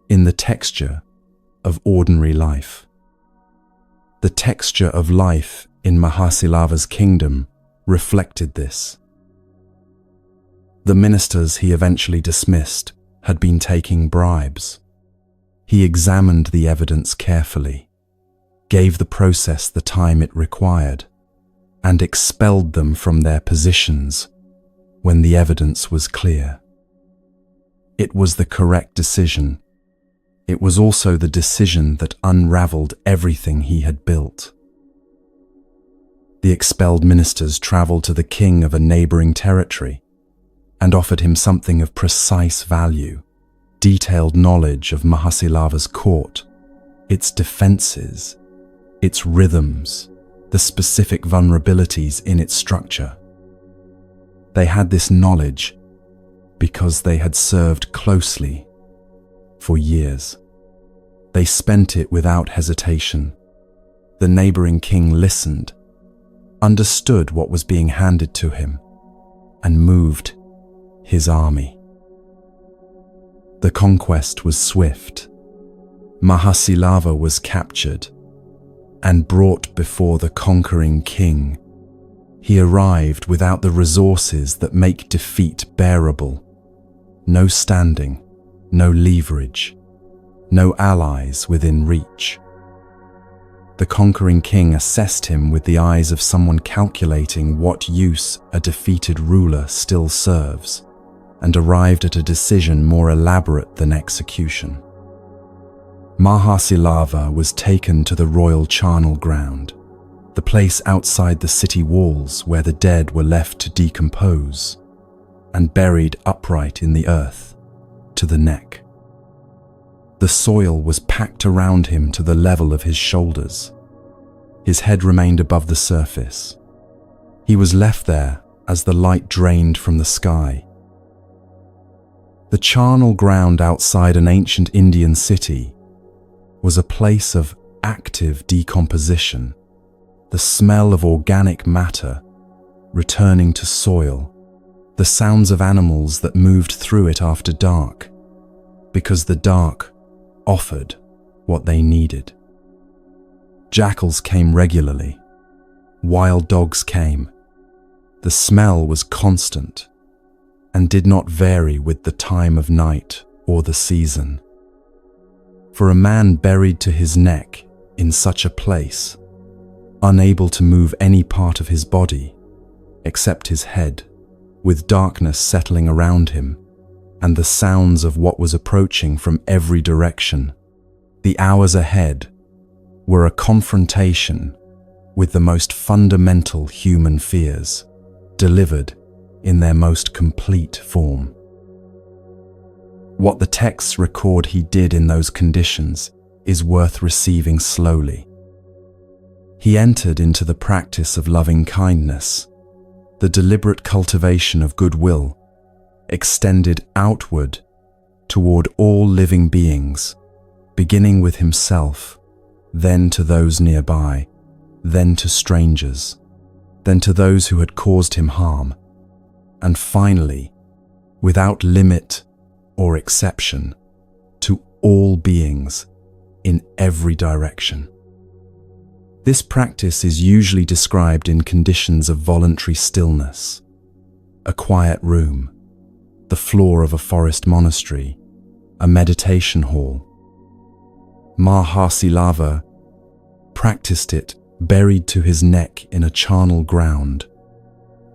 in the texture of ordinary life. The texture of life in Mahāsīlava's kingdom reflected this. The ministers he eventually dismissed had been taking bribes. He examined the evidence carefully, gave the process the time it required, and expelled them from their positions when the evidence was clear. It was the correct decision. It was also the decision that unraveled everything he had built. The expelled ministers traveled to the king of a neighboring territory and offered him something of precise value, detailed knowledge of Mahāsīlava's court, its defenses, its rhythms, the specific vulnerabilities in its structure. They had this knowledge because they had served closely for years. They spent it without hesitation. The neighboring king listened, understood what was being handed to him, and moved his army. The conquest was swift. Mahāsīlava was captured and brought before the conquering king. He arrived without the resources that make defeat bearable. No standing, no leverage, no allies within reach. The conquering king assessed him with the eyes of someone calculating what use a defeated ruler still serves, and arrived at a decision more elaborate than execution. Mahāsīlava was taken to the royal Charnel ground, the place outside the city walls where the dead were left to decompose, and buried upright in the earth, to the neck. The soil was packed around him to the level of his shoulders. His head remained above the surface. He was left there as the light drained from the sky. The charnel ground outside an ancient Indian city was a place of active decomposition, the smell of organic matter returning to soil, the sounds of animals that moved through it after dark, because the dark offered what they needed. Jackals came regularly. Wild dogs came. The smell was constant and did not vary with the time of night or the season. For a man buried to his neck in such a place, unable to move any part of his body except his head, with darkness settling around him and the sounds of what was approaching from every direction, the hours ahead were a confrontation with the most fundamental human fears, delivered in their most complete form. What the texts record he did in those conditions is worth receiving slowly. He entered into the practice of loving kindness, the deliberate cultivation of goodwill, extended outward toward all living beings, beginning with himself, then to those nearby, then to strangers, then to those who had caused him harm, and finally, without limit or exception, to all beings in every direction. This practice is usually described in conditions of voluntary stillness, a quiet room, the floor of a forest monastery, a meditation hall. Mahāsīlava practiced it buried to his neck in a charnel ground.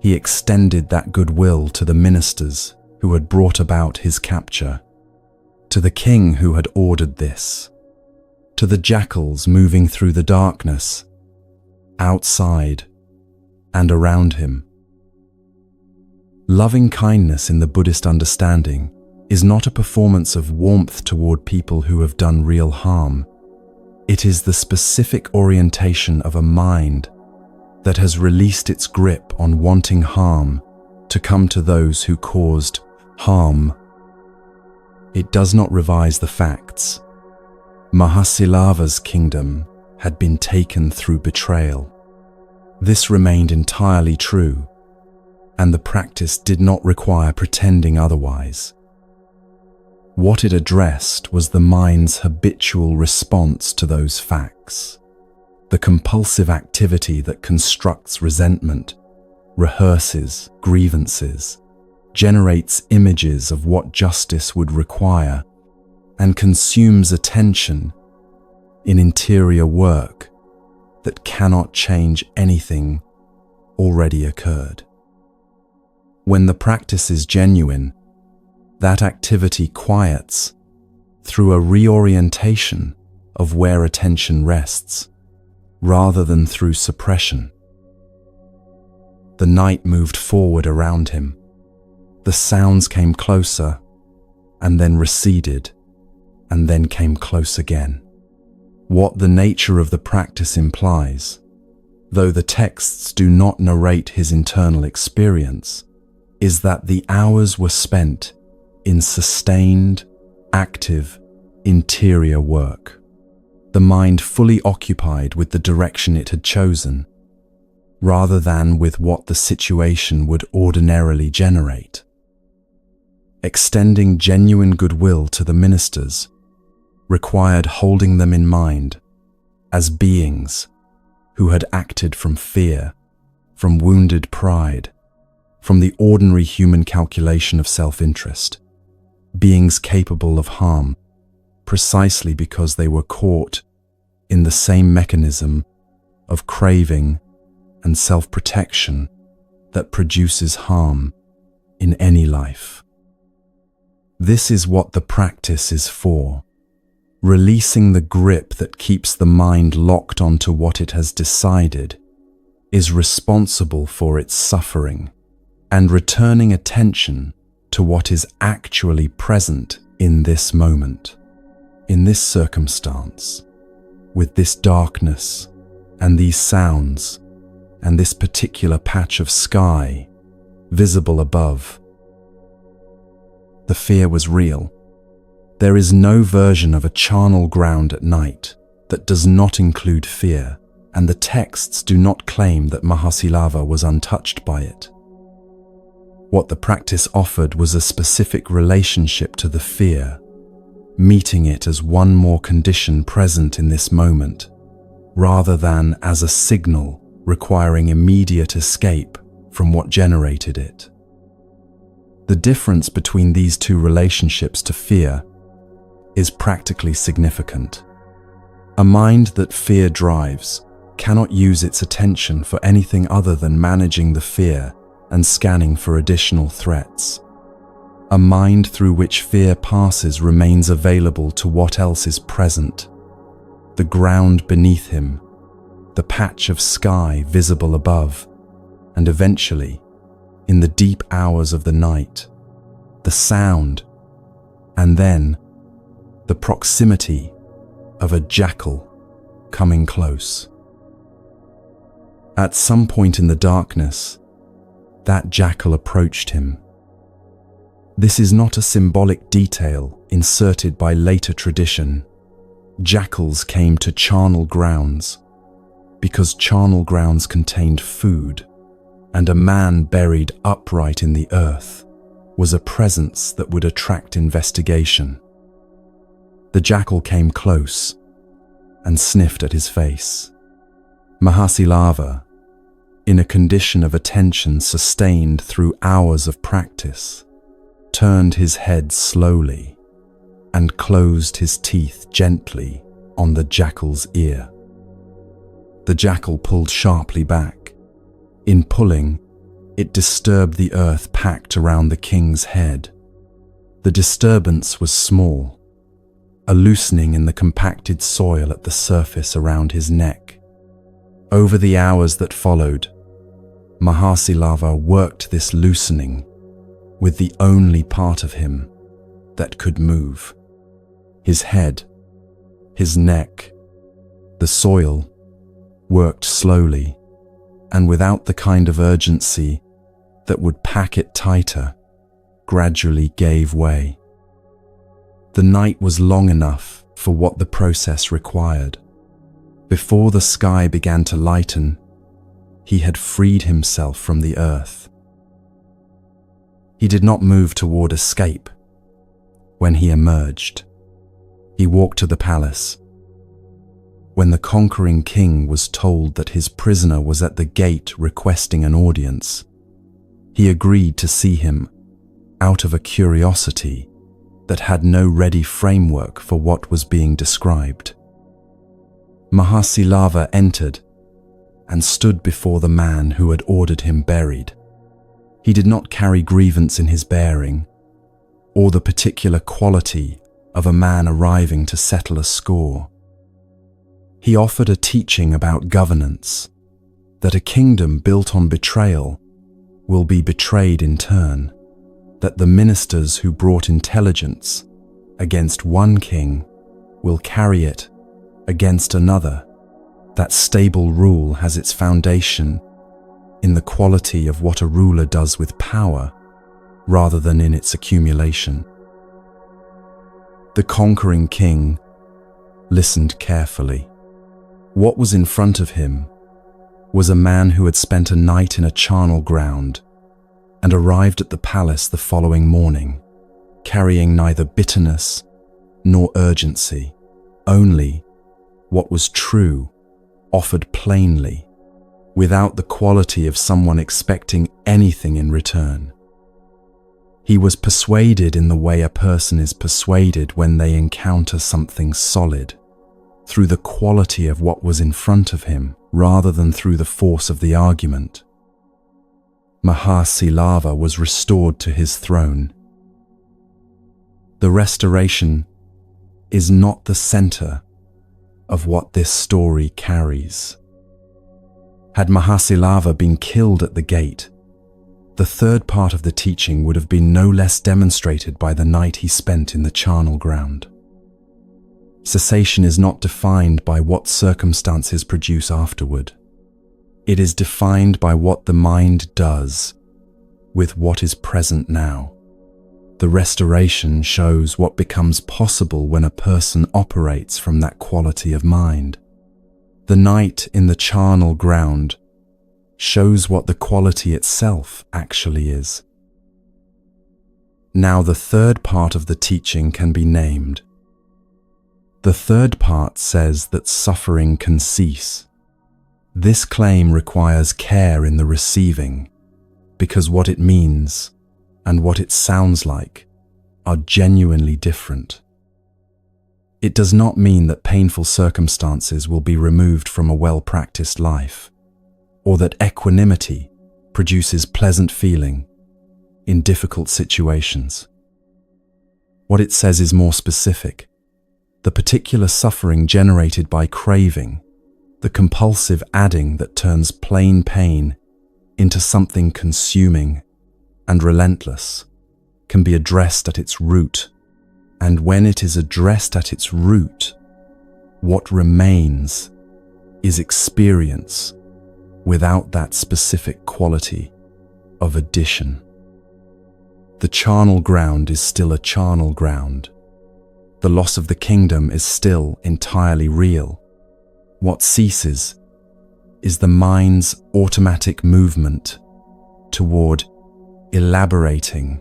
He extended that goodwill to the ministers who had brought about his capture, to the king who had ordered this, to the jackals moving through the darkness, outside and around him. Loving kindness in the Buddhist understanding is not a performance of warmth toward people who have done real harm. It is the specific orientation of a mind that has released its grip on wanting harm to come to those who caused harm. It does not revise the facts. Mahāsīlava's kingdom had been taken through betrayal. This remained entirely true, and the practice did not require pretending otherwise. What it addressed was the mind's habitual response to those facts, the compulsive activity that constructs resentment, rehearses grievances, generates images of what justice would require, and consumes attention in interior work that cannot change anything already occurred. When the practice is genuine, that activity quiets through a reorientation of where attention rests, rather than through suppression. The night moved forward around him. The sounds came closer, and then receded, and then came close again. What the nature of the practice implies, though the texts do not narrate his internal experience, is that the hours were spent in sustained, active, interior work, the mind fully occupied with the direction it had chosen, rather than with what the situation would ordinarily generate. Extending genuine goodwill to the ministers required holding them in mind as beings who had acted from fear, from wounded pride, from the ordinary human calculation of self-interest, beings capable of harm precisely because they were caught in the same mechanism of craving and self-protection that produces harm in any life. This is what the practice is for. Releasing the grip that keeps the mind locked onto what it has decided is responsible for its suffering, and returning attention to what is actually present in this moment, in this circumstance, with this darkness and these sounds and this particular patch of sky visible above. The fear was real. There is no version of a charnel ground at night that does not include fear, and the texts do not claim that Mahāsīlava was untouched by it. What the practice offered was a specific relationship to the fear, meeting it as one more condition present in this moment, rather than as a signal requiring immediate escape from what generated it. The difference between these two relationships to fear is practically significant. A mind that fear drives cannot use its attention for anything other than managing the fear and scanning for additional threats. A mind through which fear passes remains available to what else is present: the ground beneath him, the patch of sky visible above, and eventually, in the deep hours of the night, the sound, and then the proximity of a jackal coming close. At some point in the darkness, that jackal approached him. This is not a symbolic detail inserted by later tradition. Jackals came to charnel grounds because charnel grounds contained food, and a man buried upright in the earth was a presence that would attract investigation. The jackal came close and sniffed at his face. Mahāsīlava, in a condition of attention sustained through hours of practice, turned his head slowly and closed his teeth gently on the jackal's ear. The jackal pulled sharply back. In pulling, it disturbed the earth packed around the king's head. The disturbance was small, a loosening in the compacted soil at the surface around his neck. Over the hours that followed, Mahāsīlava worked this loosening with the only part of him that could move. His head, his neck, the soil worked slowly and without the kind of urgency that would pack it tighter, gradually gave way. The night was long enough for what the process required. Before the sky began to lighten, he had freed himself from the earth. He did not move toward escape. When he emerged, he walked to the palace. When the conquering king was told that his prisoner was at the gate requesting an audience, he agreed to see him out of a curiosity that had no ready framework for what was being described. Mahāsīlava entered and stood before the man who had ordered him buried. He did not carry grievance in his bearing, or the particular quality of a man arriving to settle a score. He offered a teaching about governance, that a kingdom built on betrayal will be betrayed in turn, that the ministers who brought intelligence against one king will carry it against another, that stable rule has its foundation in the quality of what a ruler does with power rather than in its accumulation. The conquering king listened carefully. What was in front of him was a man who had spent a night in a charnel ground and arrived at the palace the following morning, carrying neither bitterness nor urgency, only what was true, offered plainly, without the quality of someone expecting anything in return. He was persuaded in the way a person is persuaded when they encounter something solid, through the quality of what was in front of him, rather than through the force of the argument. Mahāsīlava was restored to his throne. The restoration is not the center of what this story carries. Had Mahāsīlava been killed at the gate, the third part of the teaching would have been no less demonstrated by the night he spent in the charnel ground. Cessation is not defined by what circumstances produce afterward. It is defined by what the mind does with what is present now. The restoration shows what becomes possible when a person operates from that quality of mind. The night in the charnel ground shows what the quality itself actually is. Now the third part of the teaching can be named. The third part says that suffering can cease. This claim requires care in the receiving, because what it means and what it sounds like are genuinely different. It does not mean that painful circumstances will be removed from a well-practiced life, or that equanimity produces pleasant feeling in difficult situations. What it says is more specific. The particular suffering generated by craving, the compulsive adding that turns plain pain into something consuming and relentless, can be addressed at its root. And when it is addressed at its root, what remains is experience without that specific quality of addition. The charnel ground is still a charnel ground. The loss of the kingdom is still entirely real. What ceases is the mind's automatic movement toward elaborating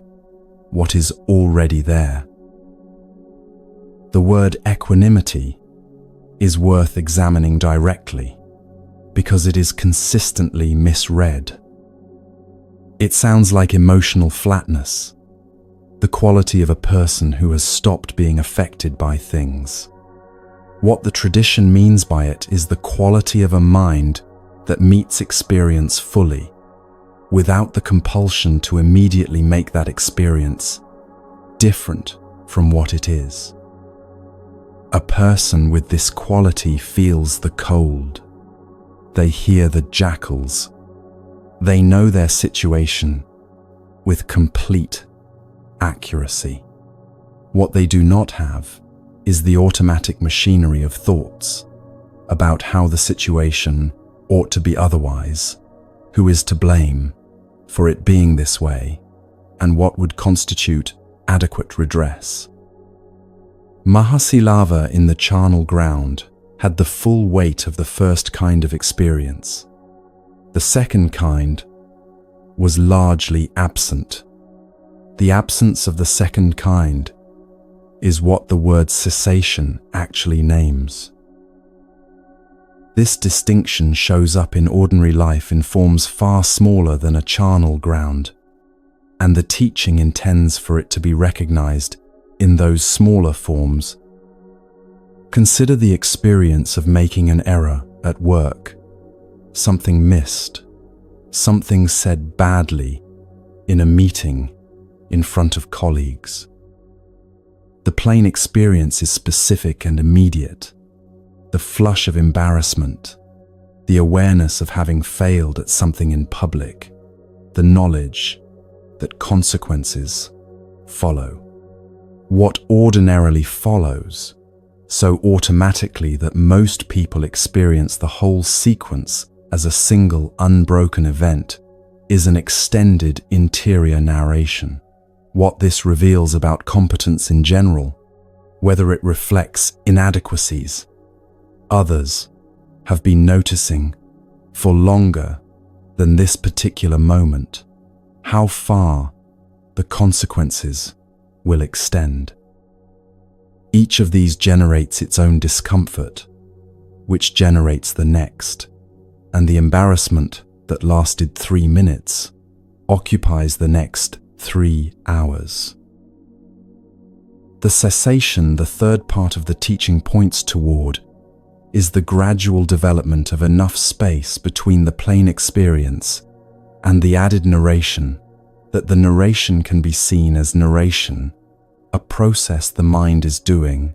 what is already there. The word equanimity is worth examining directly because it is consistently misread. It sounds like emotional flatness, the quality of a person who has stopped being affected by things. What the tradition means by it is the quality of a mind that meets experience fully, without the compulsion to immediately make that experience different from what it is. A person with this quality feels the cold. They hear the jackals. They know their situation with complete accuracy. What they do not have is the automatic machinery of thoughts about how the situation ought to be otherwise, who is to blame for it being this way, and what would constitute adequate redress. Mahāsīlava in the charnel ground had the full weight of the first kind of experience. The second kind was largely absent. The absence of the second kind is what the word cessation actually names. This distinction shows up in ordinary life in forms far smaller than a charnel ground, and the teaching intends for it to be recognized in those smaller forms. Consider the experience of making an error at work, something missed, something said badly in a meeting in front of colleagues. The plain experience is specific and immediate. The flush of embarrassment, the awareness of having failed at something in public, the knowledge that consequences follow. What ordinarily follows, so automatically that most people experience the whole sequence as a single unbroken event, is an extended interior narration. What this reveals about competence in general, whether it reflects inadequacies others have been noticing for longer than this particular moment, how far the consequences will extend. Each of these generates its own discomfort, which generates the next, and the embarrassment that lasted 3 minutes occupies the next 3 hours. The cessation the third part of the teaching points toward is the gradual development of enough space between the plain experience and the added narration that the narration can be seen as narration, a process the mind is doing,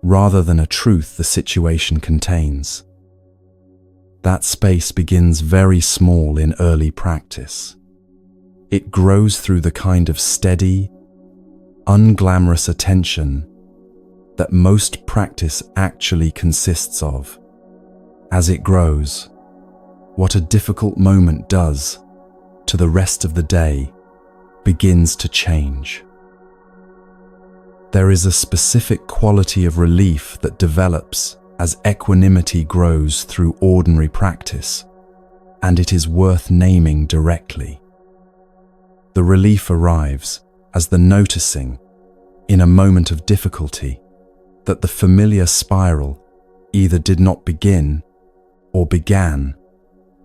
rather than a truth the situation contains. That space begins very small in early practice. It grows through the kind of steady, unglamorous attention that most practice actually consists of. As it grows, what a difficult moment does to the rest of the day begins to change. There is a specific quality of relief that develops as equanimity grows through ordinary practice, and it is worth naming directly. The relief arrives as the noticing, in a moment of difficulty, that the familiar spiral either did not begin or began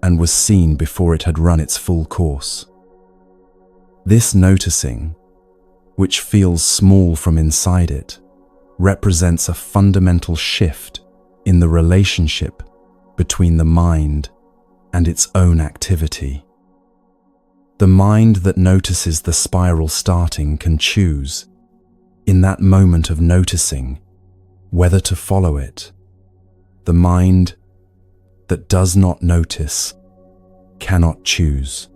and was seen before it had run its full course. This noticing, which feels small from inside it, represents a fundamental shift in the relationship between the mind and its own activity. The mind that notices the spiral starting can choose, in that moment of noticing, whether to follow it. The mind that does not notice cannot choose.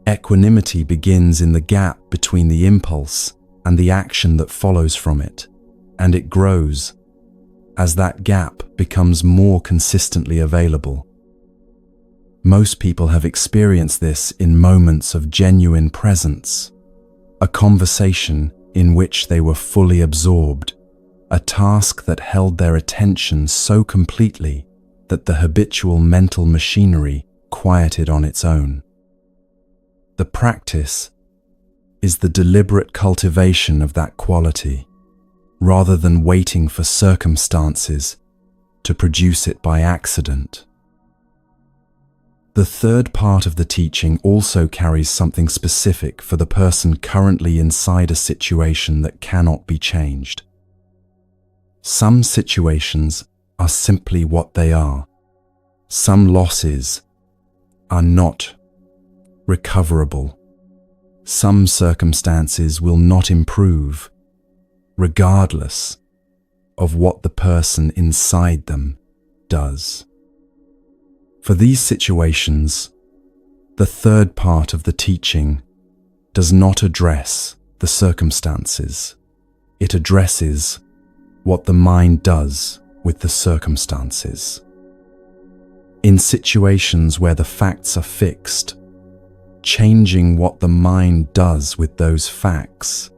Equanimity begins in the gap between the impulse and the action that follows from it, and it grows as that gap becomes more consistently available. Most people have experienced this in moments of genuine presence, a conversation in which they were fully absorbed, a task that held their attention so completely that the habitual mental machinery quieted on its own. The practice is the deliberate cultivation of that quality, rather than waiting for circumstances to produce it by accident. The third part of the teaching also carries something specific for the person currently inside a situation that cannot be changed. Some situations are simply what they are. Some losses are not recoverable. Some circumstances will not improve, regardless of what the person inside them does. For these situations, the third part of the teaching does not address the circumstances. It addresses what the mind does with the circumstances. In situations where the facts are fixed, changing what the mind does with those facts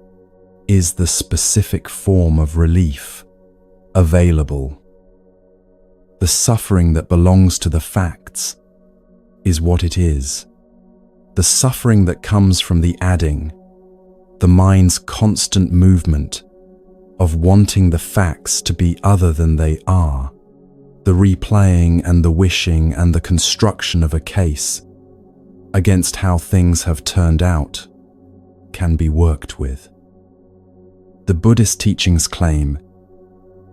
is the specific form of relief available. The suffering that belongs to the facts is what it is. The suffering that comes from the adding, the mind's constant movement of wanting the facts to be other than they are, the replaying and the wishing and the construction of a case against how things have turned out, can be worked with. The Buddhist teachings claim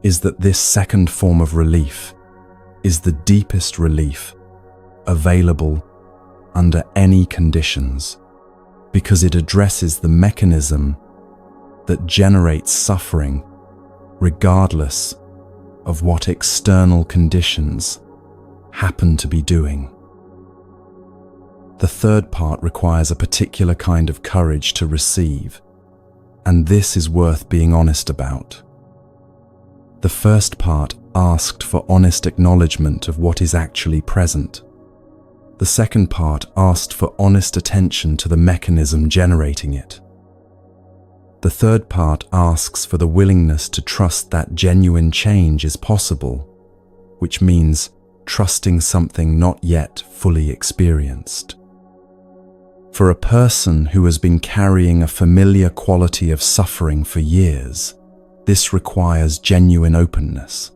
is that this second form of relief is the deepest relief available under any conditions, because it addresses the mechanism that generates suffering regardless of what external conditions happen to be doing. The third part requires a particular kind of courage to receive, and this is worth being honest about. The first part asked for honest acknowledgement of what is actually present. The second part asked for honest attention to the mechanism generating it. The third part asks for the willingness to trust that genuine change is possible, which means trusting something not yet fully experienced. For a person who has been carrying a familiar quality of suffering for years, this requires genuine openness,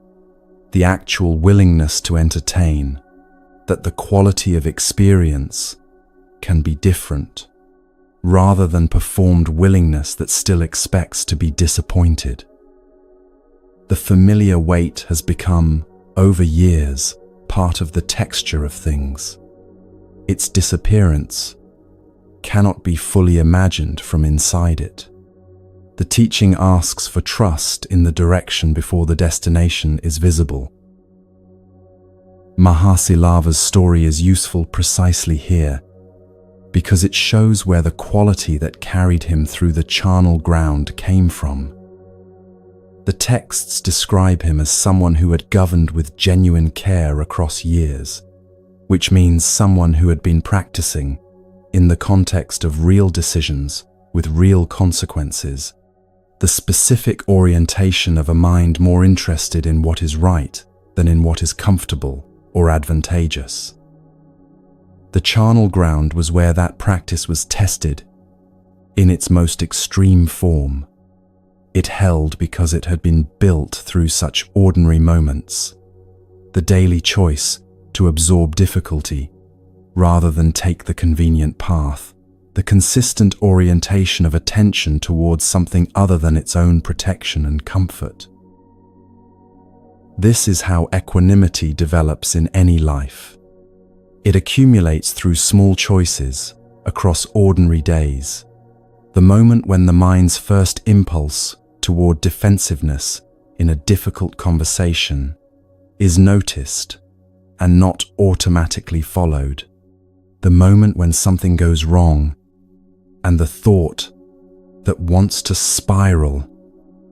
the actual willingness to entertain that the quality of experience can be different, rather than performed willingness that still expects to be disappointed. The familiar weight has become, over years, part of the texture of things. Its disappearance cannot be fully imagined from inside it. The teaching asks for trust in the direction before the destination is visible. Mahāsīlava's story is useful precisely here, because it shows where the quality that carried him through the charnel ground came from. The texts describe him as someone who had governed with genuine care across years, which means someone who had been practicing in the context of real decisions with real consequences, the specific orientation of a mind more interested in what is right than in what is comfortable or advantageous. The charnel ground was where that practice was tested in its most extreme form. It held because it had been built through such ordinary moments, the daily choice to absorb difficulty rather than take the convenient path, the consistent orientation of attention towards something other than its own protection and comfort. This is how equanimity develops in any life. It accumulates through small choices across ordinary days. The moment when the mind's first impulse toward defensiveness in a difficult conversation is noticed and not automatically followed. The moment when something goes wrong and the thought that wants to spiral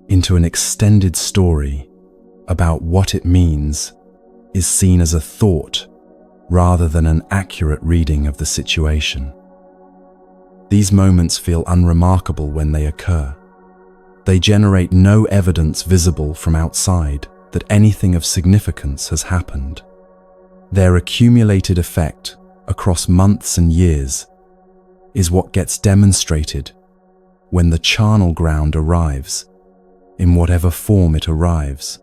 into an extended story about what it means is seen as a thought rather than an accurate reading of the situation. These moments feel unremarkable when they occur. They generate no evidence visible from outside that anything of significance has happened. Their accumulated effect across months and years is what gets demonstrated when the charnel ground arrives, in whatever form it arrives.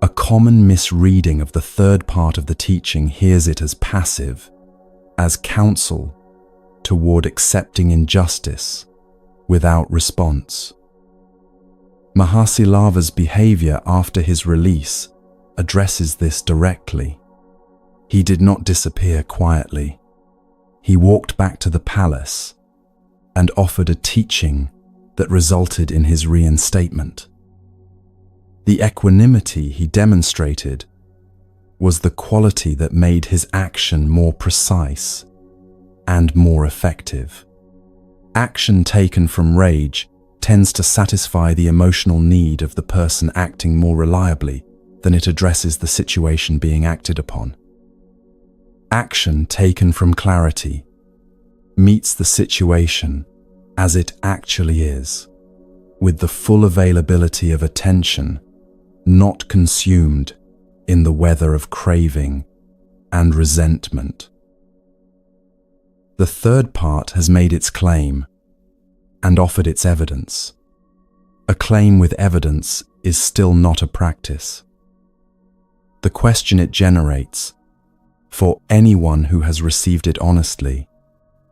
A common misreading of the third part of the teaching hears it as passive, as counsel toward accepting injustice without response. Mahāsīlava's behavior after his release addresses this directly. He did not disappear quietly. He walked back to the palace and offered a teaching that resulted in his reinstatement. The equanimity he demonstrated was the quality that made his action more precise and more effective. Action taken from rage tends to satisfy the emotional need of the person acting more reliably than it addresses the situation being acted upon. Action taken from clarity meets the situation as it actually is, with the full availability of attention, not consumed in the weather of craving and resentment. The third part has made its claim and offered its evidence. A claim with evidence is still not a practice. The question it generates, for anyone who has received it honestly,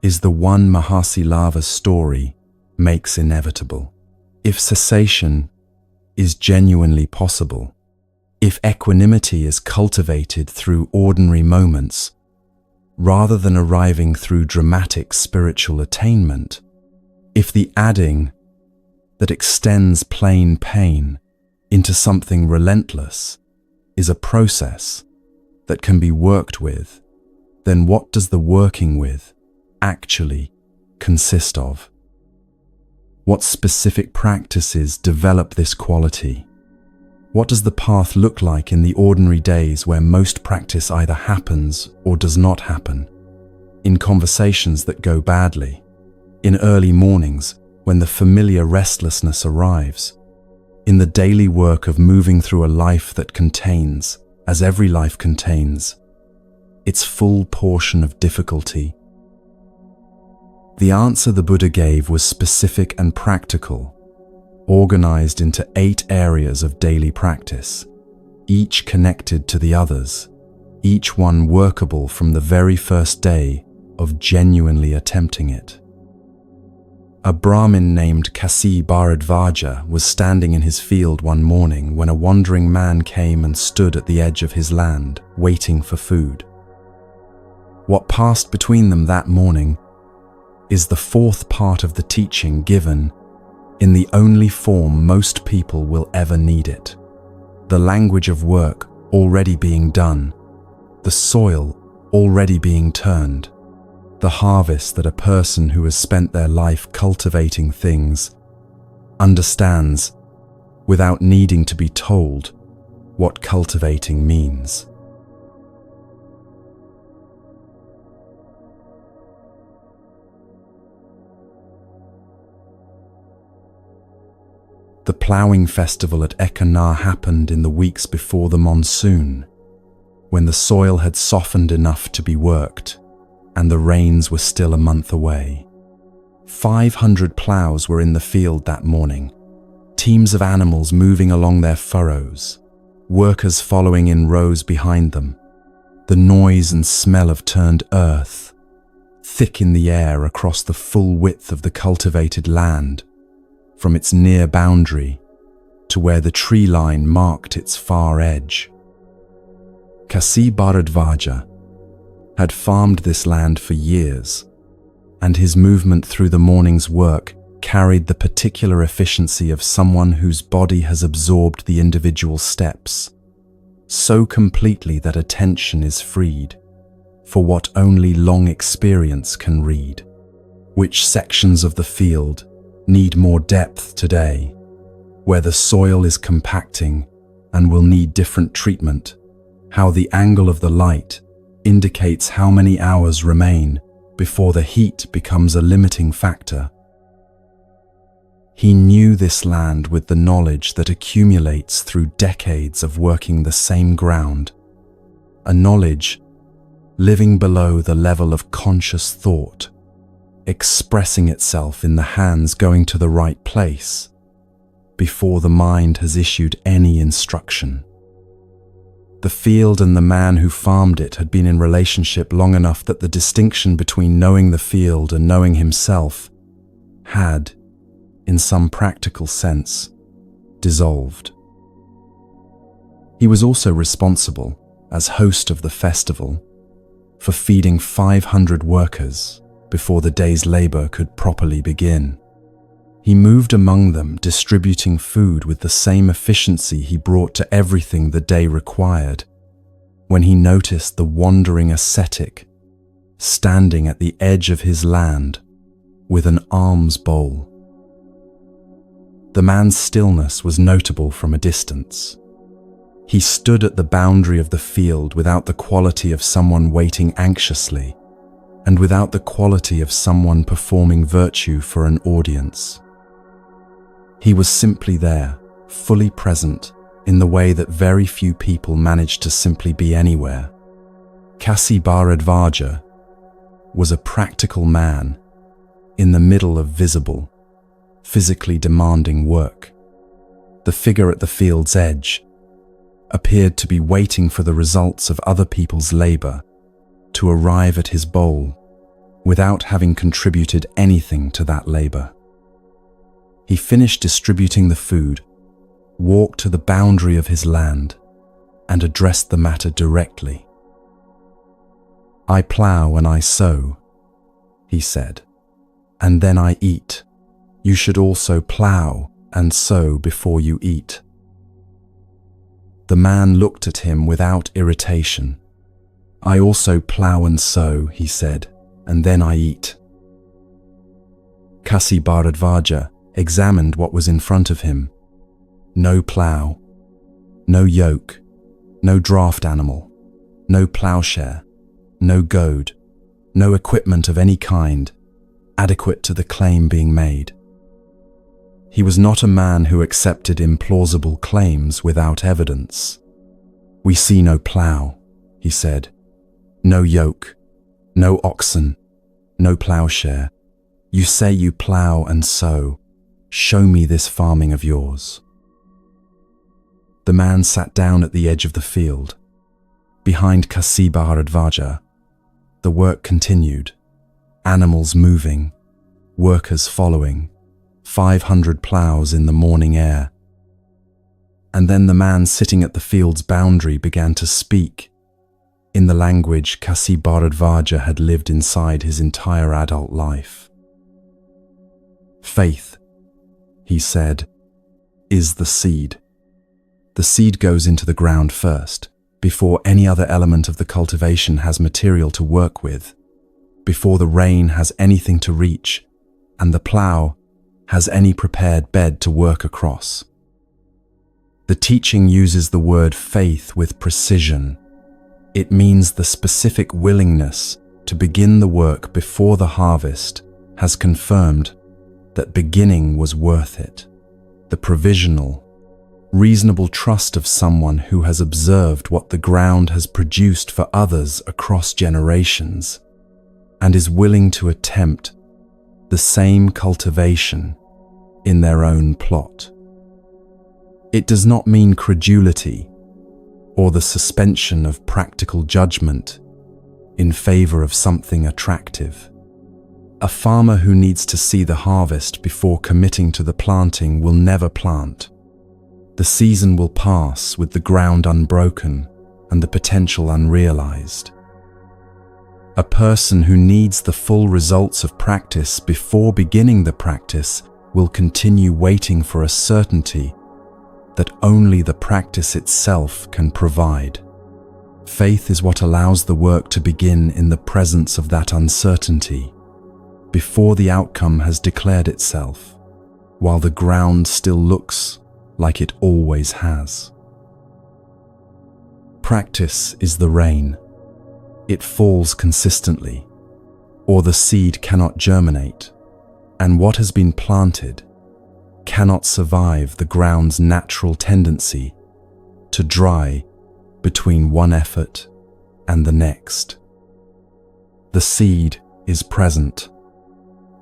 is the one Mahāsīlava's story makes inevitable. If cessation is genuinely possible, if equanimity is cultivated through ordinary moments, rather than arriving through dramatic spiritual attainment, if the adding that extends plain pain into something relentless is a process that can be worked with, then what does the working with actually consist of? What specific practices develop this quality? What does the path look like in the ordinary days where most practice either happens or does not happen? In conversations that go badly, in early mornings when the familiar restlessness arrives, in the daily work of moving through a life that contains, as every life contains, its full portion of difficulty. The answer the Buddha gave was specific and practical, organized into 8 areas of daily practice, each connected to the others, each one workable from the very first day of genuinely attempting it. A Brahmin named Kasi Bharadvaja was standing in his field one morning when a wandering man came and stood at the edge of his land, waiting for food. What passed between them that morning is the 4th part of the teaching given in the only form most people will ever need it. The language of work already being done, the soil already being turned, the harvest that a person who has spent their life cultivating things understands without needing to be told what cultivating means. The ploughing festival at Ekanar happened in the weeks before the monsoon, when the soil had softened enough to be worked, and the rains were still a month away. 500 ploughs were in the field that morning, teams of animals moving along their furrows, workers following in rows behind them, the noise and smell of turned earth, thick in the air across the full width of the cultivated land, from its near boundary to where the tree line marked its far edge. Kasi Bharadvaja had farmed this land for years, and his movement through the morning's work carried the particular efficiency of someone whose body has absorbed the individual steps so completely that attention is freed for what only long experience can read. Which sections of the field need more depth today, where the soil is compacting and will need different treatment, how the angle of the light indicates how many hours remain before the heat becomes a limiting factor. He knew this land with the knowledge that accumulates through decades of working the same ground, a knowledge living below the level of conscious thought, expressing itself in the hands going to the right place before the mind has issued any instruction. The field and the man who farmed it had been in relationship long enough that the distinction between knowing the field and knowing himself had, in some practical sense, dissolved. He was also responsible, as host of the festival, for feeding 500 workers before the day's labor could properly begin. He moved among them, distributing food with the same efficiency he brought to everything the day required, when he noticed the wandering ascetic standing at the edge of his land with an alms bowl. The man's stillness was notable from a distance. He stood at the boundary of the field without the quality of someone waiting anxiously, and without the quality of someone performing virtue for an audience. He was simply there, fully present, in the way that very few people manage to simply be anywhere. Kasi Bharadvaja was a practical man in the middle of visible, physically demanding work. The figure at the field's edge appeared to be waiting for the results of other people's labor to arrive at his bowl without having contributed anything to that labor. He finished distributing the food, walked to the boundary of his land, and addressed the matter directly. "I plow and I sow," he said, "and then I eat. You should also plow and sow before you eat." The man looked at him without irritation. "I also plow and sow," he said, "and then I eat." Kasi Bharadvaja examined what was in front of him. No plough, no yoke, no draft animal, no ploughshare, no goad, no equipment of any kind, adequate to the claim being made. He was not a man who accepted implausible claims without evidence. "We see no plough," he said, "no yoke, no oxen, no ploughshare. You say you plough and sow. Show me this farming of yours." The man sat down at the edge of the field. Behind Kasi Bharadvaja, the work continued, animals moving, workers following, 500 ploughs in the morning air. And then the man sitting at the field's boundary began to speak in the language Kasi Bharadvaja had lived inside his entire adult life. "Faith," he said, "is the seed. The seed goes into the ground first, before any other element of the cultivation has material to work with, before the rain has anything to reach, and the plough has any prepared bed to work across." The teaching uses the word faith with precision. It means the specific willingness to begin the work before the harvest has confirmed that beginning was worth it. The provisional, reasonable trust of someone who has observed what the ground has produced for others across generations and is willing to attempt the same cultivation in their own plot. It does not mean credulity or the suspension of practical judgment in favor of something attractive. A farmer who needs to see the harvest before committing to the planting will never plant. The season will pass with the ground unbroken and the potential unrealized. A person who needs the full results of practice before beginning the practice will continue waiting for a certainty that only the practice itself can provide. Faith is what allows the work to begin in the presence of that uncertainty, before the outcome has declared itself, while the ground still looks like it always has. Practice is the rain. It falls consistently, or the seed cannot germinate, and what has been planted cannot survive the ground's natural tendency to dry between one effort and the next. The seed is present.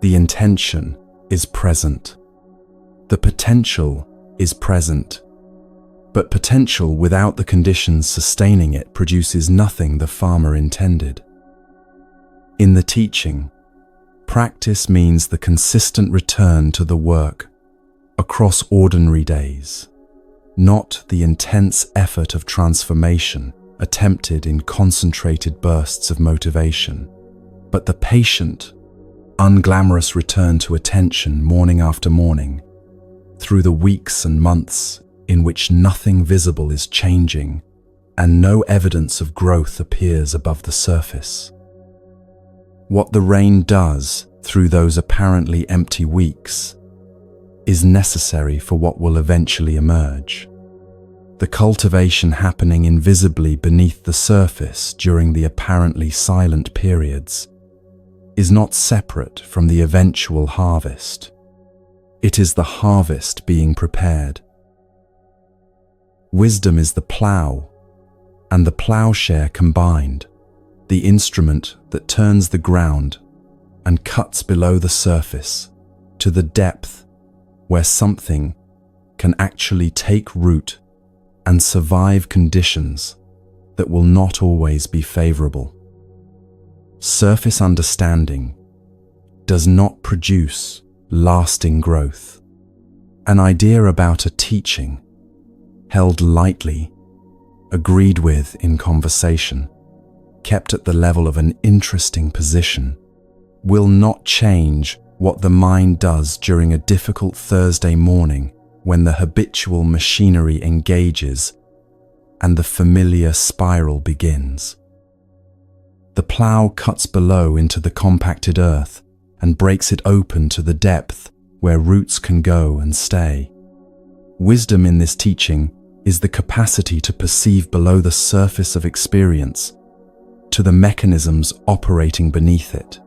The intention is present. The potential is present. But potential without the conditions sustaining it produces nothing the farmer intended. In the teaching, practice means the consistent return to the work across ordinary days, not the intense effort of transformation attempted in concentrated bursts of motivation, but the patient, unglamorous return to attention morning after morning, through the weeks and months in which nothing visible is changing and no evidence of growth appears above the surface. What the rain does through those apparently empty weeks is necessary for what will eventually emerge. The cultivation happening invisibly beneath the surface during the apparently silent periods is not separate from the eventual harvest. It is the harvest being prepared. Wisdom is the plough and the ploughshare combined, the instrument that turns the ground and cuts below the surface to the depth where something can actually take root and survive conditions that will not always be favorable. Surface understanding does not produce lasting growth. An idea about a teaching, held lightly, agreed with in conversation, kept at the level of an interesting position, will not change what the mind does during a difficult Thursday morning when the habitual machinery engages and the familiar spiral begins. The plough cuts below into the compacted earth and breaks it open to the depth where roots can go and stay. Wisdom in this teaching is the capacity to perceive below the surface of experience, to the mechanisms operating beneath it,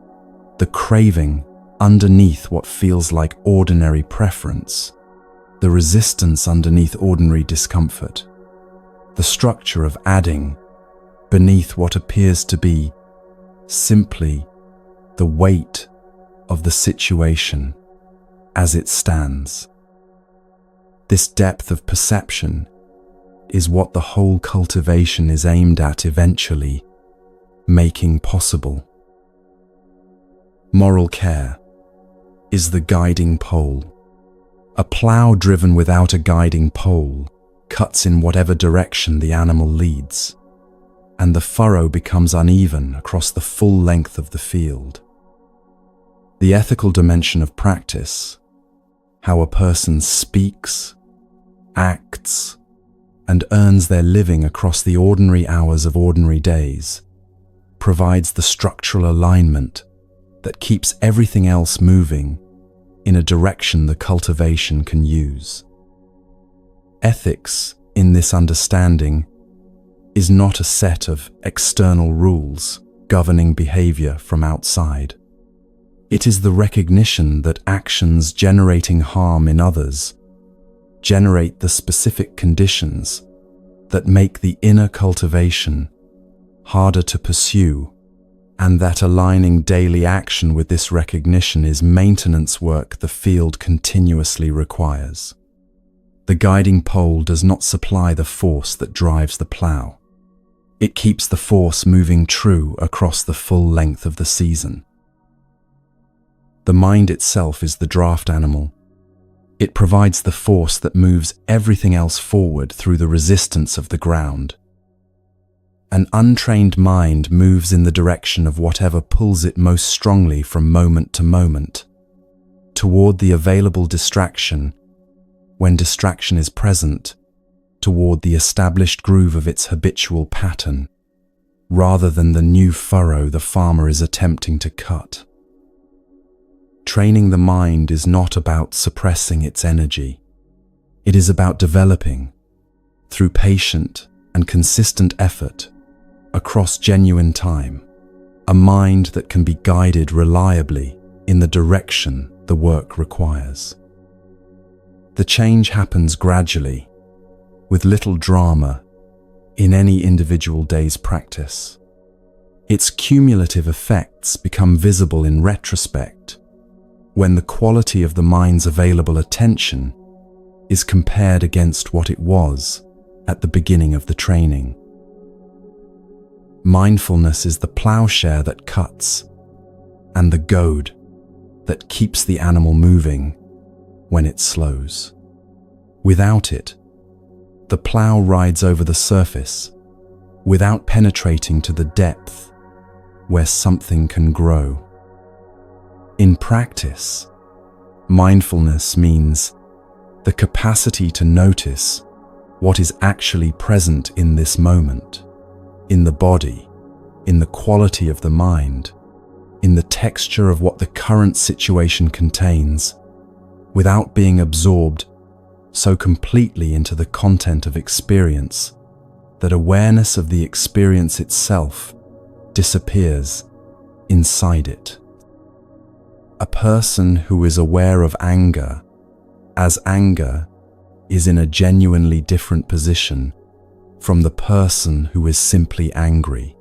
the craving underneath what feels like ordinary preference, the resistance underneath ordinary discomfort, the structure of adding beneath what appears to be simply the weight of the situation as it stands. This depth of perception is what the whole cultivation is aimed at eventually making possible. Moral care is the guiding pole. A plough driven without a guiding pole cuts in whatever direction the animal leads, and the furrow becomes uneven across the full length of the field. The ethical dimension of practice, how a person speaks, acts, and earns their living across the ordinary hours of ordinary days, provides the structural alignment that keeps everything else moving in a direction the cultivation can use. Ethics, in this understanding, is not a set of external rules governing behavior from outside. It is the recognition that actions generating harm in others generate the specific conditions that make the inner cultivation harder to pursue, and that aligning daily action with this recognition is maintenance work the field continuously requires. The guiding pole does not supply the force that drives the plough. It keeps the force moving true across the full length of the season. The mind itself is the draft animal. It provides the force that moves everything else forward through the resistance of the ground. An untrained mind moves in the direction of whatever pulls it most strongly from moment to moment, toward the available distraction, when distraction is present, toward the established groove of its habitual pattern, rather than the new furrow the farmer is attempting to cut. Training the mind is not about suppressing its energy. It is about developing, through patient and consistent effort, across genuine time, a mind that can be guided reliably in the direction the work requires. The change happens gradually, with little drama, in any individual day's practice. Its cumulative effects become visible in retrospect, when the quality of the mind's available attention is compared against what it was at the beginning of the training. Mindfulness is the plowshare that cuts and the goad that keeps the animal moving when it slows. Without it, the plow rides over the surface without penetrating to the depth where something can grow. In practice, mindfulness means the capacity to notice what is actually present in this moment, in the body, in the quality of the mind, in the texture of what the current situation contains, without being absorbed so completely into the content of experience that awareness of the experience itself disappears inside it. A person who is aware of anger, as anger, is in a genuinely different position from the person who is simply angry,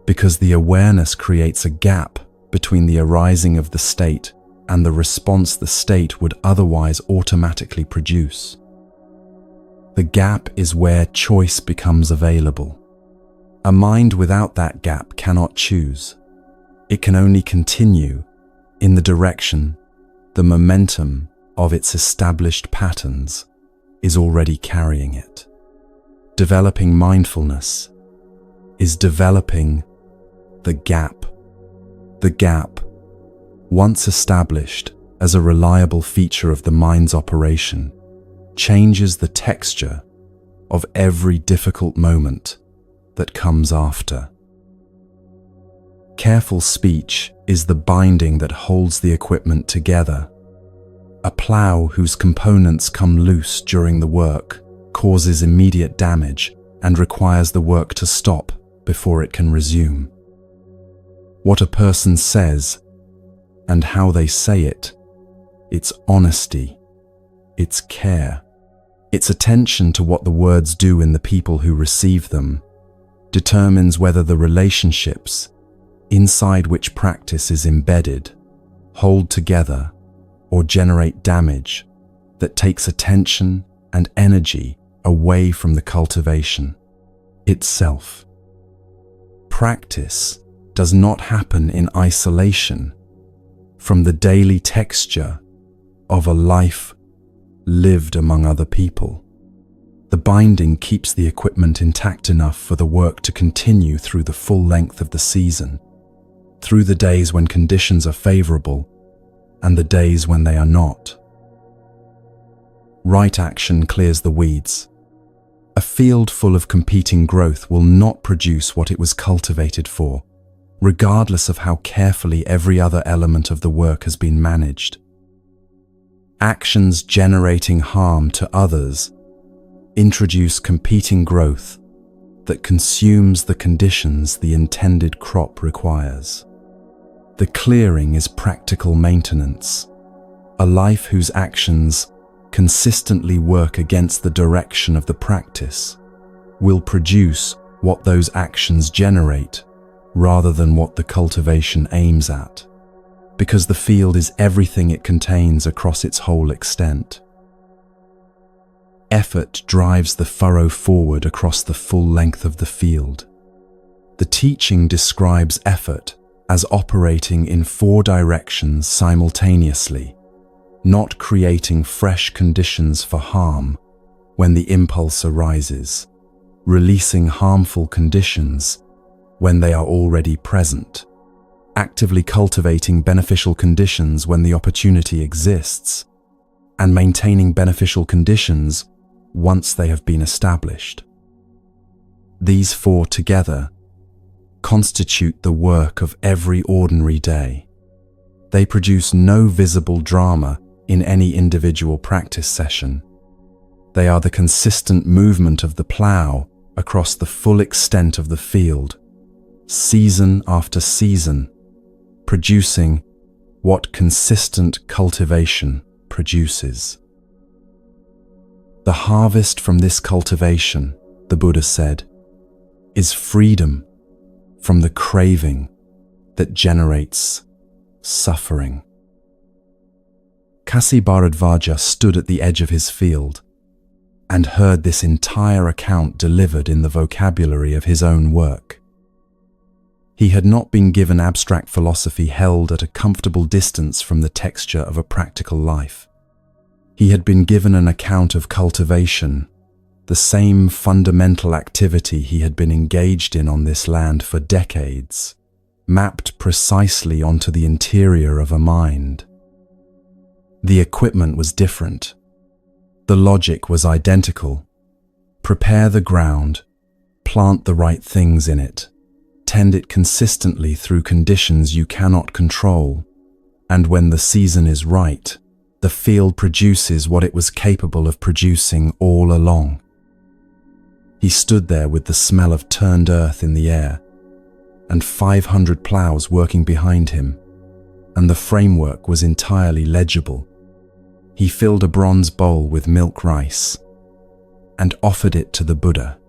because the awareness creates a gap between the arising of the state and the response the state would otherwise automatically produce. The gap is where choice becomes available. A mind without that gap cannot choose. It can only continue in the direction the momentum of its established patterns is already carrying it. Developing mindfulness is developing the gap. The gap, once established as a reliable feature of the mind's operation, changes the texture of every difficult moment that comes after. Careful speech is the binding that holds the equipment together. A plow whose components come loose during the work causes immediate damage and requires the work to stop before it can resume. What a person says and how they say it, its honesty, its care, its attention to what the words do in the people who receive them, determines whether the relationships inside which practice is embedded hold together or generate damage that takes attention and energy away from the cultivation itself. Practice does not happen in isolation from the daily texture of a life lived among other people. The binding keeps the equipment intact enough for the work to continue through the full length of the season, through the days when conditions are favorable and the days when they are not. Right action clears the weeds. A field full of competing growth will not produce what it was cultivated for, regardless of how carefully every other element of the work has been managed. Actions generating harm to others introduce competing growth that consumes the conditions the intended crop requires. The clearing is practical maintenance, a life whose actions consistently work against the direction of the practice will produce what those actions generate rather than what the cultivation aims at, because the field is everything it contains across its whole extent. Effort drives the furrow forward across the full length of the field. The teaching describes effort as operating in 4 directions simultaneously, not creating fresh conditions for harm when the impulse arises, releasing harmful conditions when they are already present, actively cultivating beneficial conditions when the opportunity exists, and maintaining beneficial conditions once they have been established. These 4 together constitute the work of every ordinary day. They produce no visible drama in any individual practice session. They are the consistent movement of the plow across the full extent of the field, season after season, producing what consistent cultivation produces. The harvest from this cultivation, the Buddha said, is freedom from the craving that generates suffering. Kasi Bharadvaja stood at the edge of his field and heard this entire account delivered in the vocabulary of his own work. He had not been given abstract philosophy held at a comfortable distance from the texture of a practical life. He had been given an account of cultivation, the same fundamental activity he had been engaged in on this land for decades, mapped precisely onto the interior of a mind. The equipment was different. The logic was identical. Prepare the ground, plant the right things in it, tend it consistently through conditions you cannot control, and when the season is right, the field produces what it was capable of producing all along. He stood there with the smell of turned earth in the air, and 500 plows working behind him, and the framework was entirely legible. He filled a bronze bowl with milk rice and offered it to the Buddha.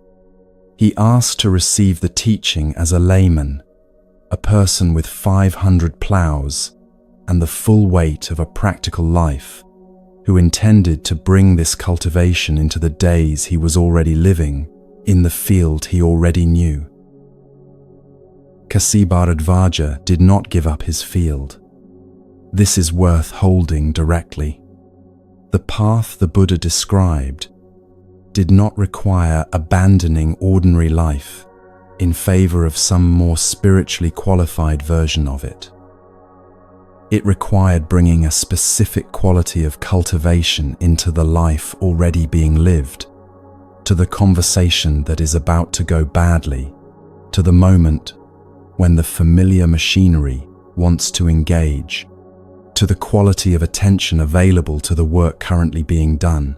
He asked to receive the teaching as a layman, a person with 500 plows and the full weight of a practical life, who intended to bring this cultivation into the days he was already living in the field he already knew. Bharadvaja did not give up his field. This is worth holding directly. The path the Buddha described did not require abandoning ordinary life in favor of some more spiritually qualified version of it. It required bringing a specific quality of cultivation into the life already being lived, to the conversation that is about to go badly, to the moment when the familiar machinery wants to engage, to the quality of attention available to the work currently being done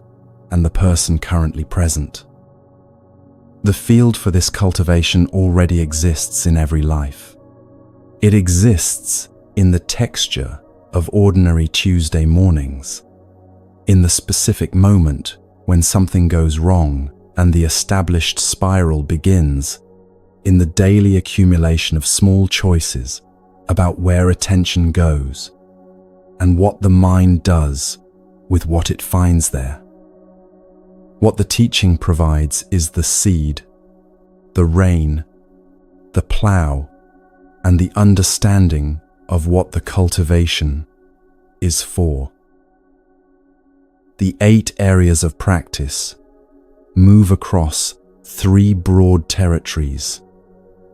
and the person currently present. The field for this cultivation already exists in every life. It exists in the texture of ordinary Tuesday mornings, in the specific moment when something goes wrong and the established spiral begins, in the daily accumulation of small choices about where attention goes and what the mind does with what it finds there. What the teaching provides is the seed, the rain, the plow, and the understanding of what the cultivation is for. The 8 areas of practice move across 3 broad territories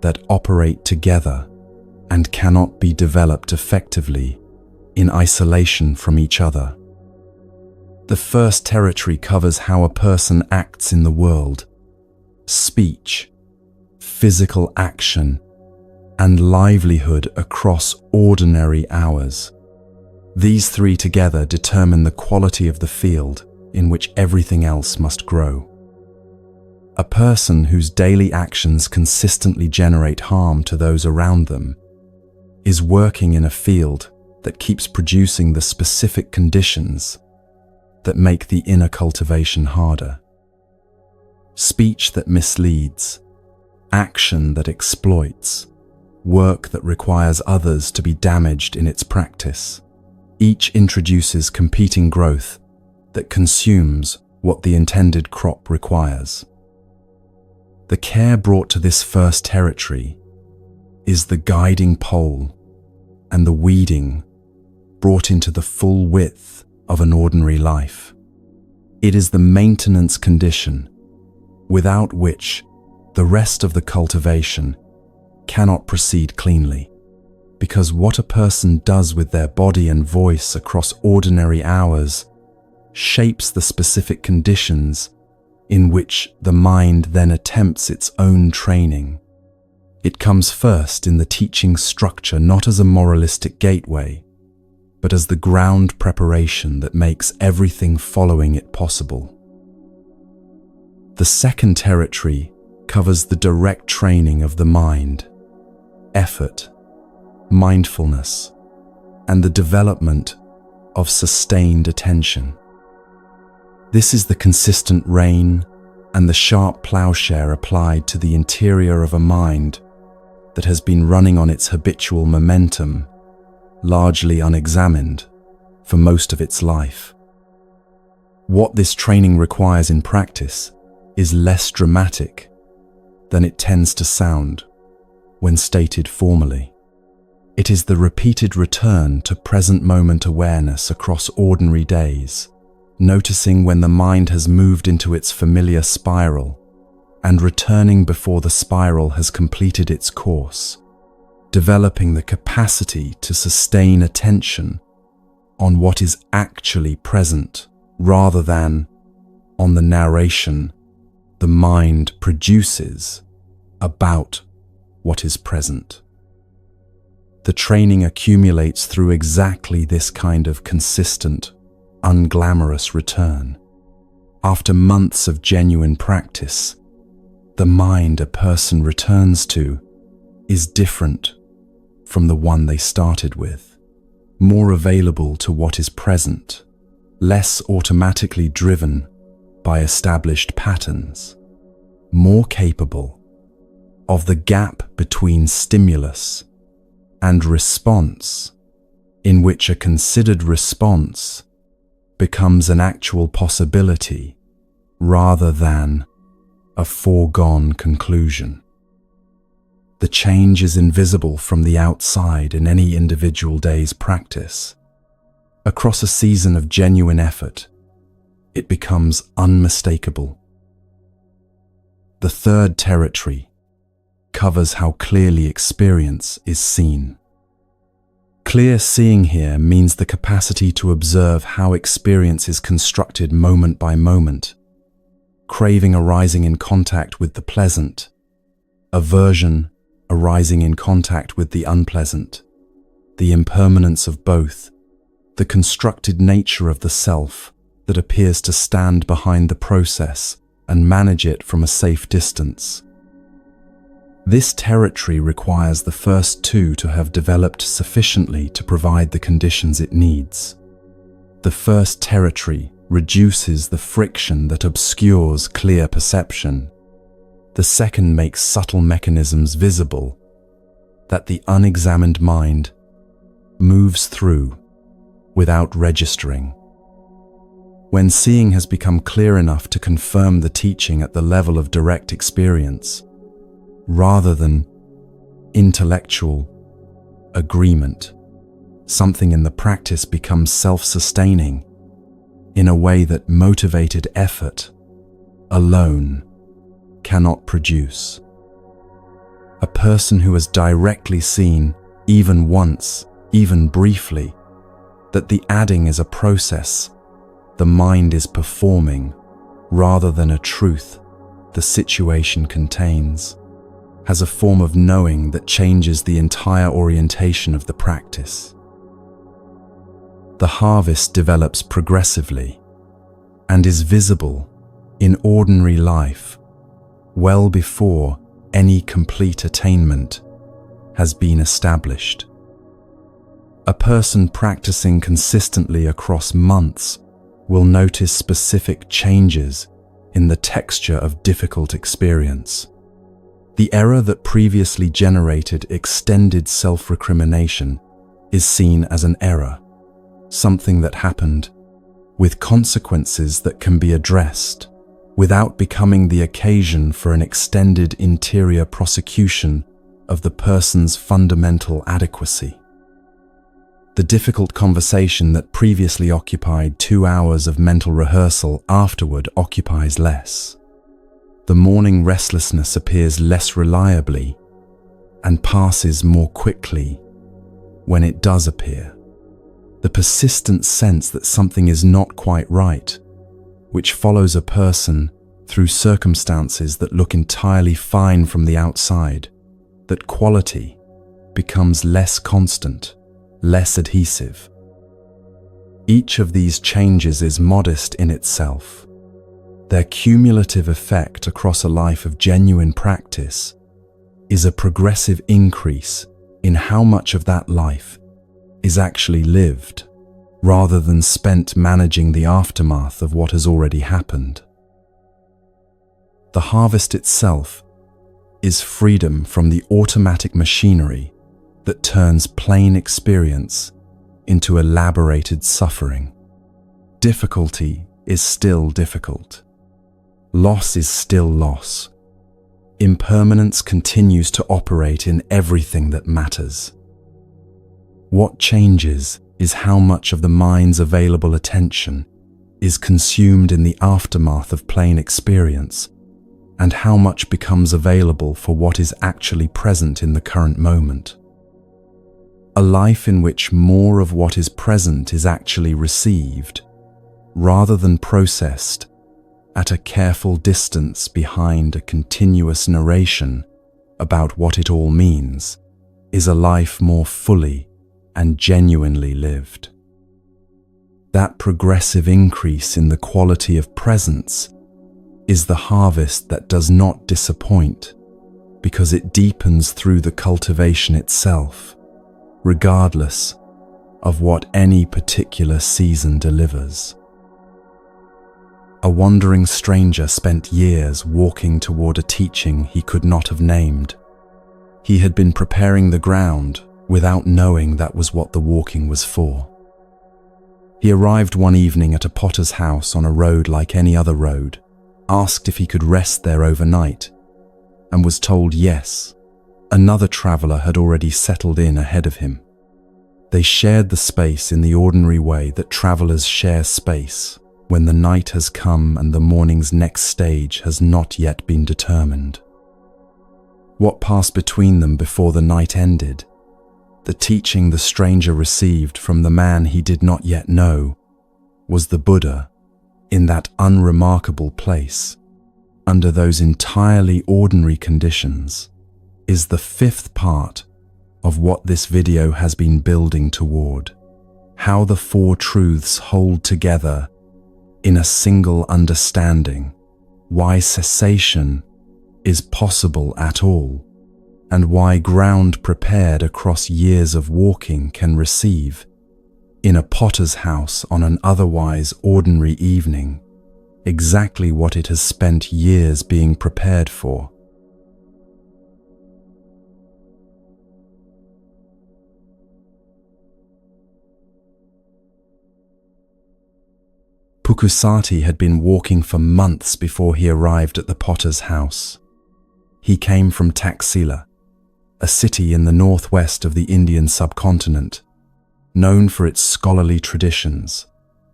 that operate together and cannot be developed effectively in isolation from each other. The first territory covers how a person acts in the world: speech, physical action, and livelihood across ordinary hours. These 3 together determine the quality of the field in which everything else must grow. A person whose daily actions consistently generate harm to those around them is working in a field that keeps producing the specific conditions that make the inner cultivation harder. Speech that misleads, action that exploits, work that requires others to be damaged in its practice. Each introduces competing growth that consumes what the intended crop requires. The care brought to this first territory is the guiding pole, and the weeding brought into the full width of an ordinary life. It is the maintenance condition without which the rest of the cultivation cannot proceed cleanly, because what a person does with their body and voice across ordinary hours shapes the specific conditions in which the mind then attempts its own training. It comes first in the teaching structure, not as a moralistic gateway, but as the ground preparation that makes everything following it possible. The second territory covers the direct training of the mind, effort, mindfulness, and the development of sustained attention. This is the consistent rain and the sharp plowshare applied to the interior of a mind that has been running on its habitual momentum, largely unexamined, for most of its life. What this training requires in practice is less dramatic than it tends to sound when stated formally. It is the repeated return to present moment awareness across ordinary days, noticing when the mind has moved into its familiar spiral and returning before the spiral has completed its course, developing the capacity to sustain attention on what is actually present rather than on the narration the mind produces about what is present. The training accumulates through exactly this kind of consistent, unglamorous return. After months of genuine practice, the mind a person returns to is different from the one they started with, more available to what is present, less automatically driven by established patterns, more capable of the gap between stimulus and response, in which a considered response becomes an actual possibility rather than a foregone conclusion. The change is invisible from the outside in any individual day's practice. Across a season of genuine effort, it becomes unmistakable. The third territory covers how clearly experience is seen. Clear seeing here means the capacity to observe how experience is constructed moment by moment, craving arising in contact with the pleasant, aversion arising in contact with the unpleasant, the impermanence of both, the constructed nature of the self that appears to stand behind the process and manage it from a safe distance. This territory requires the first two to have developed sufficiently to provide the conditions it needs. The first territory reduces the friction that obscures clear perception. The second makes subtle mechanisms visible that the unexamined mind moves through without registering. When seeing has become clear enough to confirm the teaching at the level of direct experience, rather than intellectual agreement, something in the practice becomes self-sustaining in a way that motivated effort alone cannot produce. A person who has directly seen, even once, even briefly, that the adding is a process the mind is performing rather than a truth the situation contains, has a form of knowing that changes the entire orientation of the practice. The harvest develops progressively and is visible in ordinary life well before any complete attainment has been established. A person practicing consistently across months will notice specific changes in the texture of difficult experience. The error that previously generated extended self-recrimination is seen as an error, something that happened, with consequences that can be addressed, without becoming the occasion for an extended interior prosecution of the person's fundamental adequacy. The difficult conversation that previously occupied 2 hours of mental rehearsal afterward occupies less. The morning restlessness appears less reliably and passes more quickly when it does appear. The persistent sense that something is not quite right, which follows a person through circumstances that look entirely fine from the outside, that quality becomes less constant, less adhesive. Each of these changes is modest in itself. Their cumulative effect across a life of genuine practice is a progressive increase in how much of that life is actually lived, rather than spent managing the aftermath of what has already happened. The harvest itself is freedom from the automatic machinery that turns plain experience into elaborated suffering. Difficulty is still difficult. Loss is still loss. Impermanence continues to operate in everything that matters. What changes is how much of the mind's available attention is consumed in the aftermath of plain experience, and how much becomes available for what is actually present in the current moment. A life in which more of what is present is actually received, rather than processed, at a careful distance behind a continuous narration about what it all means, is a life more fully and genuinely lived. That progressive increase in the quality of presence is the harvest that does not disappoint, because it deepens through the cultivation itself, regardless of what any particular season delivers. A wandering stranger spent years walking toward a teaching he could not have named. He had been preparing the ground without knowing that was what the walking was for. He arrived one evening at a potter's house on a road like any other road, asked if he could rest there overnight, and was told yes. Another traveler had already settled in ahead of him. They shared the space in the ordinary way that travelers share space when the night has come and the morning's next stage has not yet been determined. What passed between them before the night ended, the teaching the stranger received from the man he did not yet know, was the Buddha in that unremarkable place, under those entirely ordinary conditions, is the fifth part of what this video has been building toward: how the four truths hold together in a single understanding, why cessation is possible at all, and why ground prepared across years of walking can receive, in a potter's house on an otherwise ordinary evening, exactly what it has spent years being prepared for. Pukusati had been walking for months before he arrived at the potter's house. He came from Taxila, a city in the northwest of the Indian subcontinent, known for its scholarly traditions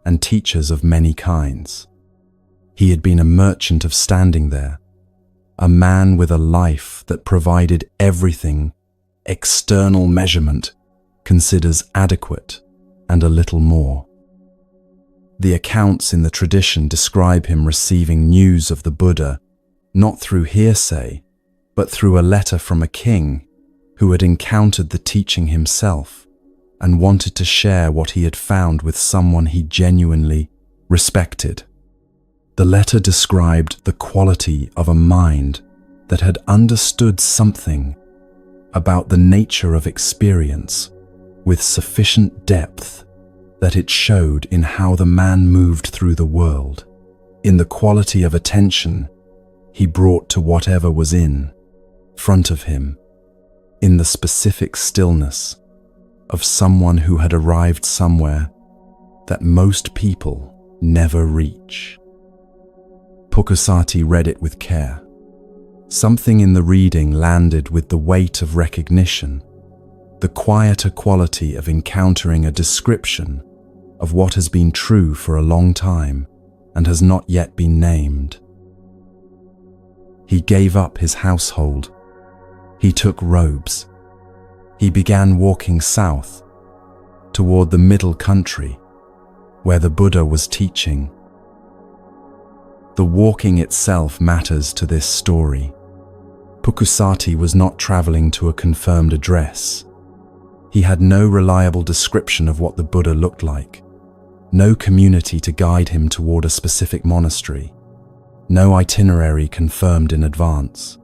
and teachers of many kinds. He had been a merchant of standing there, a man with a life that provided everything external measurement considers adequate and a little more. The accounts in the tradition describe him receiving news of the Buddha not through hearsay, but through a letter from a king who had encountered the teaching himself and wanted to share what he had found with someone he genuinely respected. The letter described the quality of a mind that had understood something about the nature of experience with sufficient depth that it showed in how the man moved through the world, in the quality of attention he brought to whatever was in front of him, in the specific stillness of someone who had arrived somewhere that most people never reach. Pukusati read it with care. Something in the reading landed with the weight of recognition, the quieter quality of encountering a description of what has been true for a long time and has not yet been named. He gave up his household. He took robes. He began walking south toward the middle country where the Buddha was teaching. The walking itself matters to this story. Pukusati was not traveling to a confirmed address. He had no reliable description of what the Buddha looked like, no community to guide him toward a specific monastery, no itinerary confirmed in advance.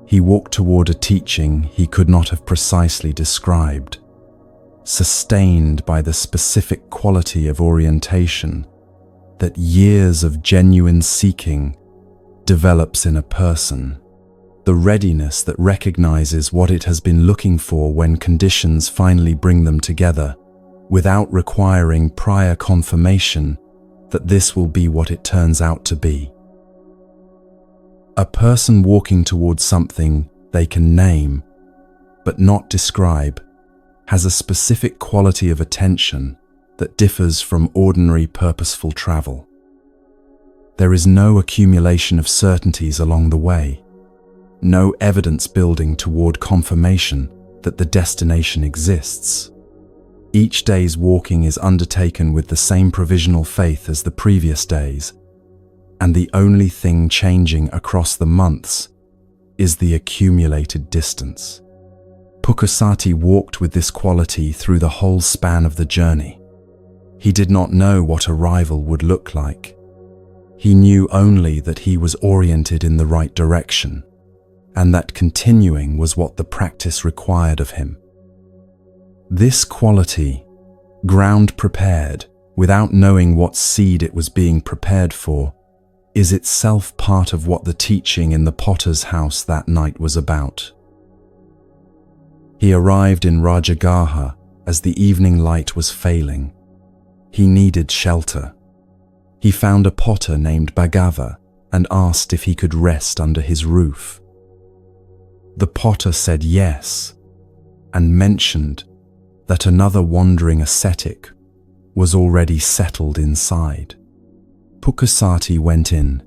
He walked toward a teaching he could not have precisely described, sustained by the specific quality of orientation that years of genuine seeking develops in a person, the readiness that recognizes what it has been looking for when conditions finally bring them together, without requiring prior confirmation that this will be what it turns out to be. A person walking towards something they can name, but not describe, has a specific quality of attention that differs from ordinary purposeful travel. There is no accumulation of certainties along the way, no evidence building toward confirmation that the destination exists. Each day's walking is undertaken with the same provisional faith as the previous days, and the only thing changing across the months is the accumulated distance. Pukkasati walked with this quality through the whole span of the journey. He did not know what arrival would look like. He knew only that he was oriented in the right direction, and that continuing was what the practice required of him. This quality, ground prepared, without knowing what seed it was being prepared for, is itself part of what the teaching in the potter's house that night was about. He arrived in Rajagaha as the evening light was failing. He needed shelter. He found a potter named Bhagava and asked if he could rest under his roof. The potter said yes, and mentioned that another wandering ascetic was already settled inside. Pukkasati went in,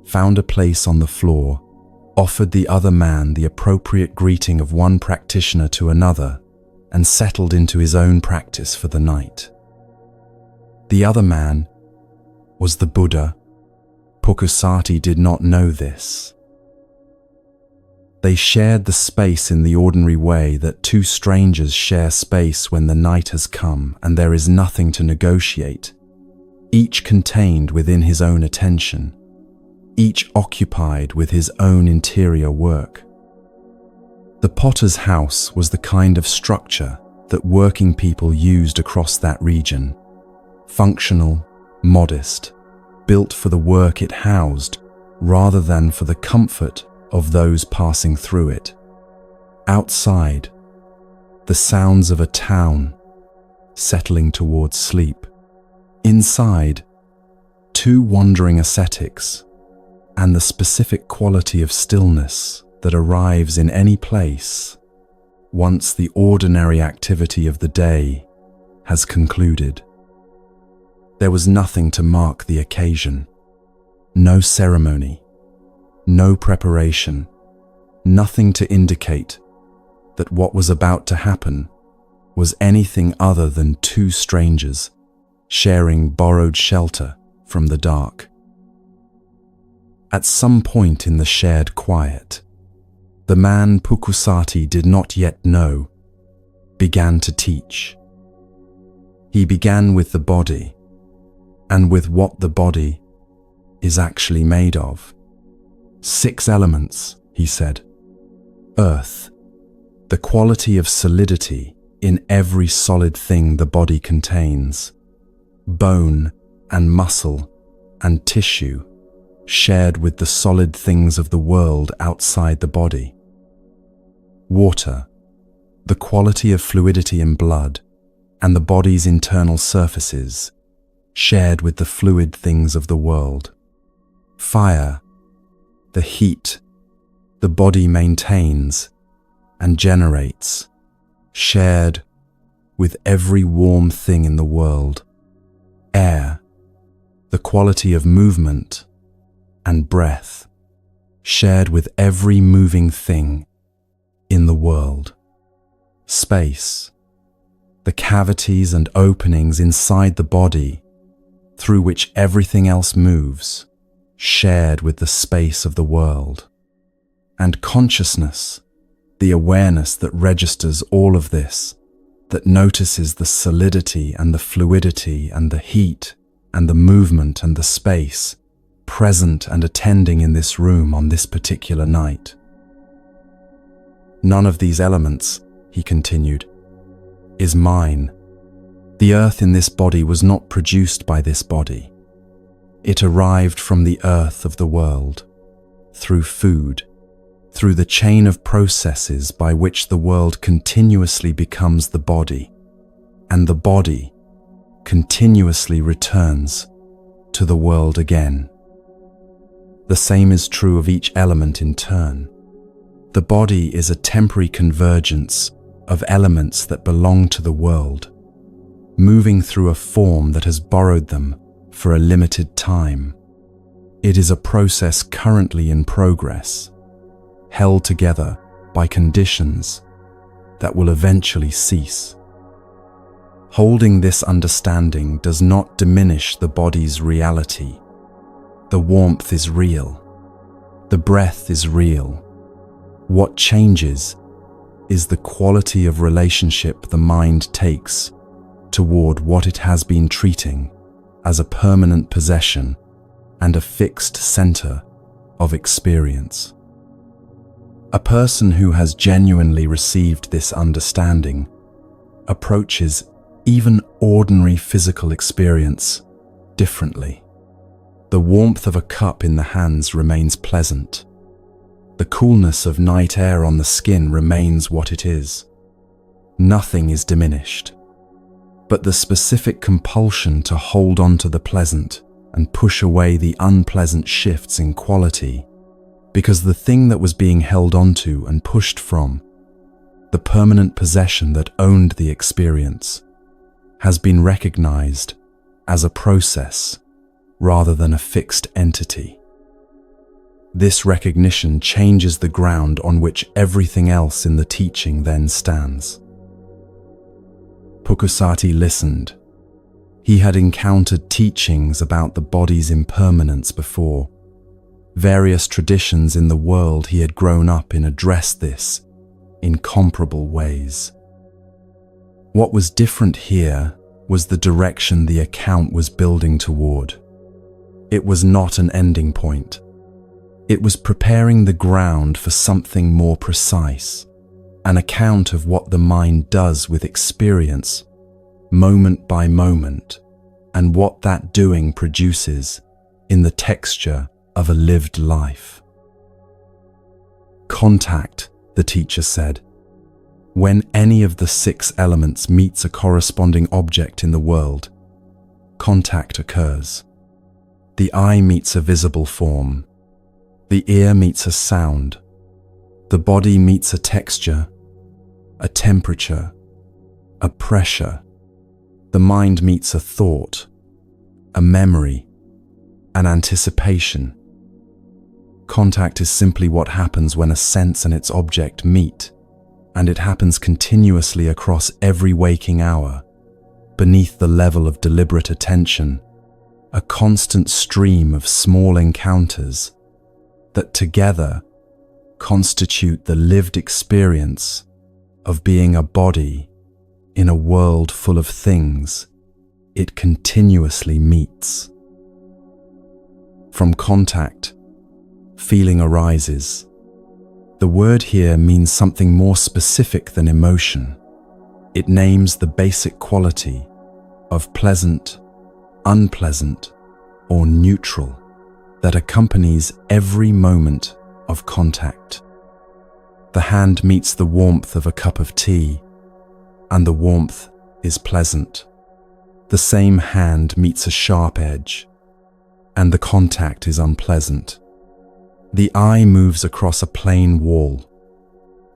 found a place on the floor, offered the other man the appropriate greeting of one practitioner to another, and settled into his own practice for the night. The other man was the Buddha. Pukkasati did not know this. They shared the space in the ordinary way that two strangers share space when the night has come and there is nothing to negotiate, each contained within his own attention, each occupied with his own interior work. The potter's house was the kind of structure that working people used across that region, functional, modest, built for the work it housed rather than for the comfort of those passing through it. Outside, the sounds of a town settling towards sleep. Inside, two wandering ascetics and the specific quality of stillness that arrives in any place once the ordinary activity of the day has concluded. There was nothing to mark the occasion, no ceremony, no preparation, nothing to indicate that what was about to happen was anything other than two strangers sharing borrowed shelter from the dark. At some point in the shared quiet, the man Pukkasati did not yet know began to teach. He began with the body, and with what the body is actually made of. 6 elements, he said. Earth, the quality of solidity in every solid thing the body contains. Bone and muscle and tissue shared with the solid things of the world outside the body. Water, the quality of fluidity in blood and the body's internal surfaces, shared with the fluid things of the world. Fire, the heat the body maintains and generates, shared with every warm thing in the world. Air, the quality of movement and breath, shared with every moving thing in the world. Space, the cavities and openings inside the body through which everything else moves, shared with the space of the world. And consciousness, the awareness that registers all of this, that notices the solidity and the fluidity and the heat and the movement and the space present and attending in this room on this particular night. None of these elements, he continued, is mine. The earth in this body was not produced by this body. It arrived from the earth of the world, through food, through the chain of processes by which the world continuously becomes the body, and the body continuously returns to the world again. The same is true of each element in turn. The body is a temporary convergence of elements that belong to the world, moving through a form that has borrowed them for a limited time. It is a process currently in progress, held together by conditions that will eventually cease. Holding this understanding does not diminish the body's reality. The warmth is real. The breath is real. What changes is the quality of relationship the mind takes toward what it has been treating as a permanent possession and a fixed center of experience. A person who has genuinely received this understanding approaches even ordinary physical experience differently. The warmth of a cup in the hands remains pleasant. The coolness of night air on the skin remains what it is. Nothing is diminished. But the specific compulsion to hold on to the pleasant and push away the unpleasant shifts in quality, because the thing that was being held onto and pushed from, the permanent possession that owned the experience, has been recognized as a process rather than a fixed entity. This recognition changes the ground on which everything else in the teaching then stands. Pukusati listened. He had encountered teachings about the body's impermanence before. Various traditions in the world he had grown up in addressed this in comparable ways. What was different here was the direction the account was building toward. It was not an ending point. It was preparing the ground for something more precise, an account of what the mind does with experience, moment by moment, and what that doing produces in the texture of a lived life. Contact, the teacher said. When any of the 6 elements meets a corresponding object in the world, contact occurs. The eye meets a visible form. The ear meets a sound. The body meets a texture, a temperature, a pressure. The mind meets a thought, a memory, an anticipation. Contact is simply what happens when a sense and its object meet, and it happens continuously across every waking hour, beneath the level of deliberate attention, a constant stream of small encounters that together constitute the lived experience of being a body in a world full of things it continuously meets. From contact, feeling arises. The word here means something more specific than emotion. It names the basic quality of pleasant, unpleasant, or neutral that accompanies every moment of contact. The hand meets the warmth of a cup of tea, and the warmth is pleasant. The same hand meets a sharp edge, and the contact is unpleasant. The eye moves across a plain wall,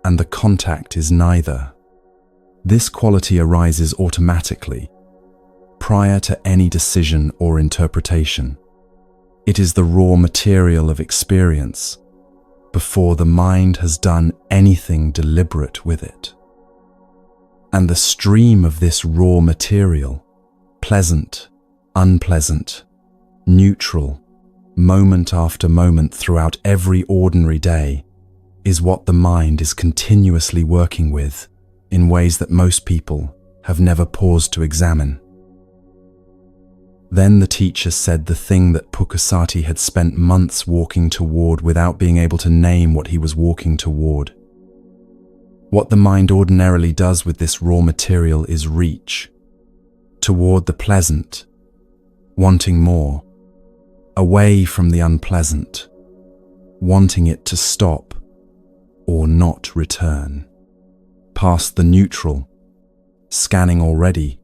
and the contact is neither. This quality arises automatically, prior to any decision or interpretation. It is the raw material of experience, before the mind has done anything deliberate with it. And the stream of this raw material, pleasant, unpleasant, neutral, moment after moment throughout every ordinary day, is what the mind is continuously working with in ways that most people have never paused to examine. Then the teacher said the thing that Pukusati had spent months walking toward without being able to name what he was walking toward. What the mind ordinarily does with this raw material is reach toward the pleasant, wanting more, away from the unpleasant, wanting it to stop or not return, past the neutral, scanning already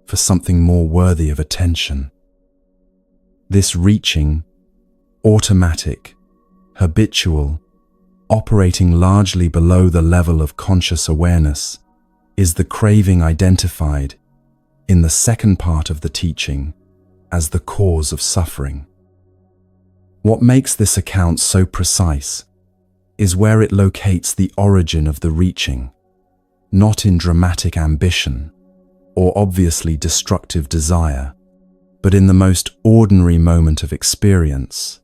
for something more worthy of attention. This reaching, automatic, habitual, operating largely below the level of conscious awareness, is the craving identified in the second part of the teaching as the cause of suffering. What makes this account so precise is where it locates the origin of the reaching, not in dramatic ambition or obviously destructive desire, but in the most ordinary moment of experience,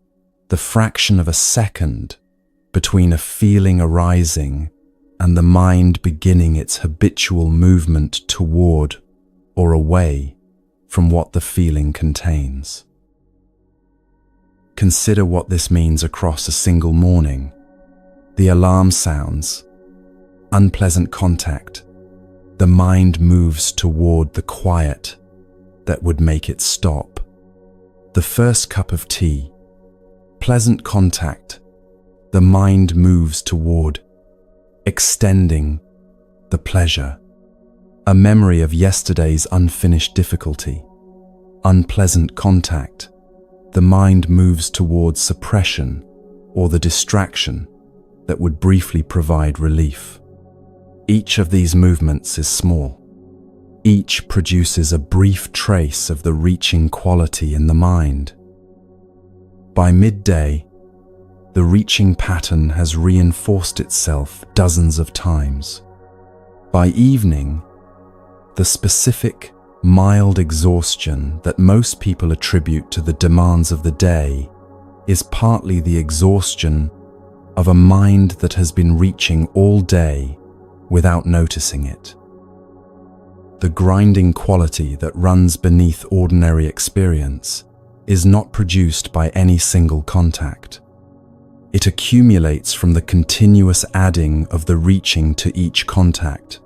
the fraction of a second between a feeling arising and the mind beginning its habitual movement toward or away from what the feeling contains. Consider what this means across a single morning. The alarm sounds, unpleasant contact. The mind moves toward the quiet that would make it stop. The first cup of tea, pleasant contact. The mind moves toward extending the pleasure. A memory of yesterday's unfinished difficulty, unpleasant contact. The mind moves towards suppression or the distraction that would briefly provide relief. Each of these movements is small. Each produces a brief trace of the reaching quality in the mind. By midday, the reaching pattern has reinforced itself dozens of times. By evening, the specific, mild exhaustion that most people attribute to the demands of the day is partly the exhaustion of a mind that has been reaching all day without noticing it. The grinding quality that runs beneath ordinary experience is not produced by any single contact. It accumulates from the continuous adding of the reaching to each contact,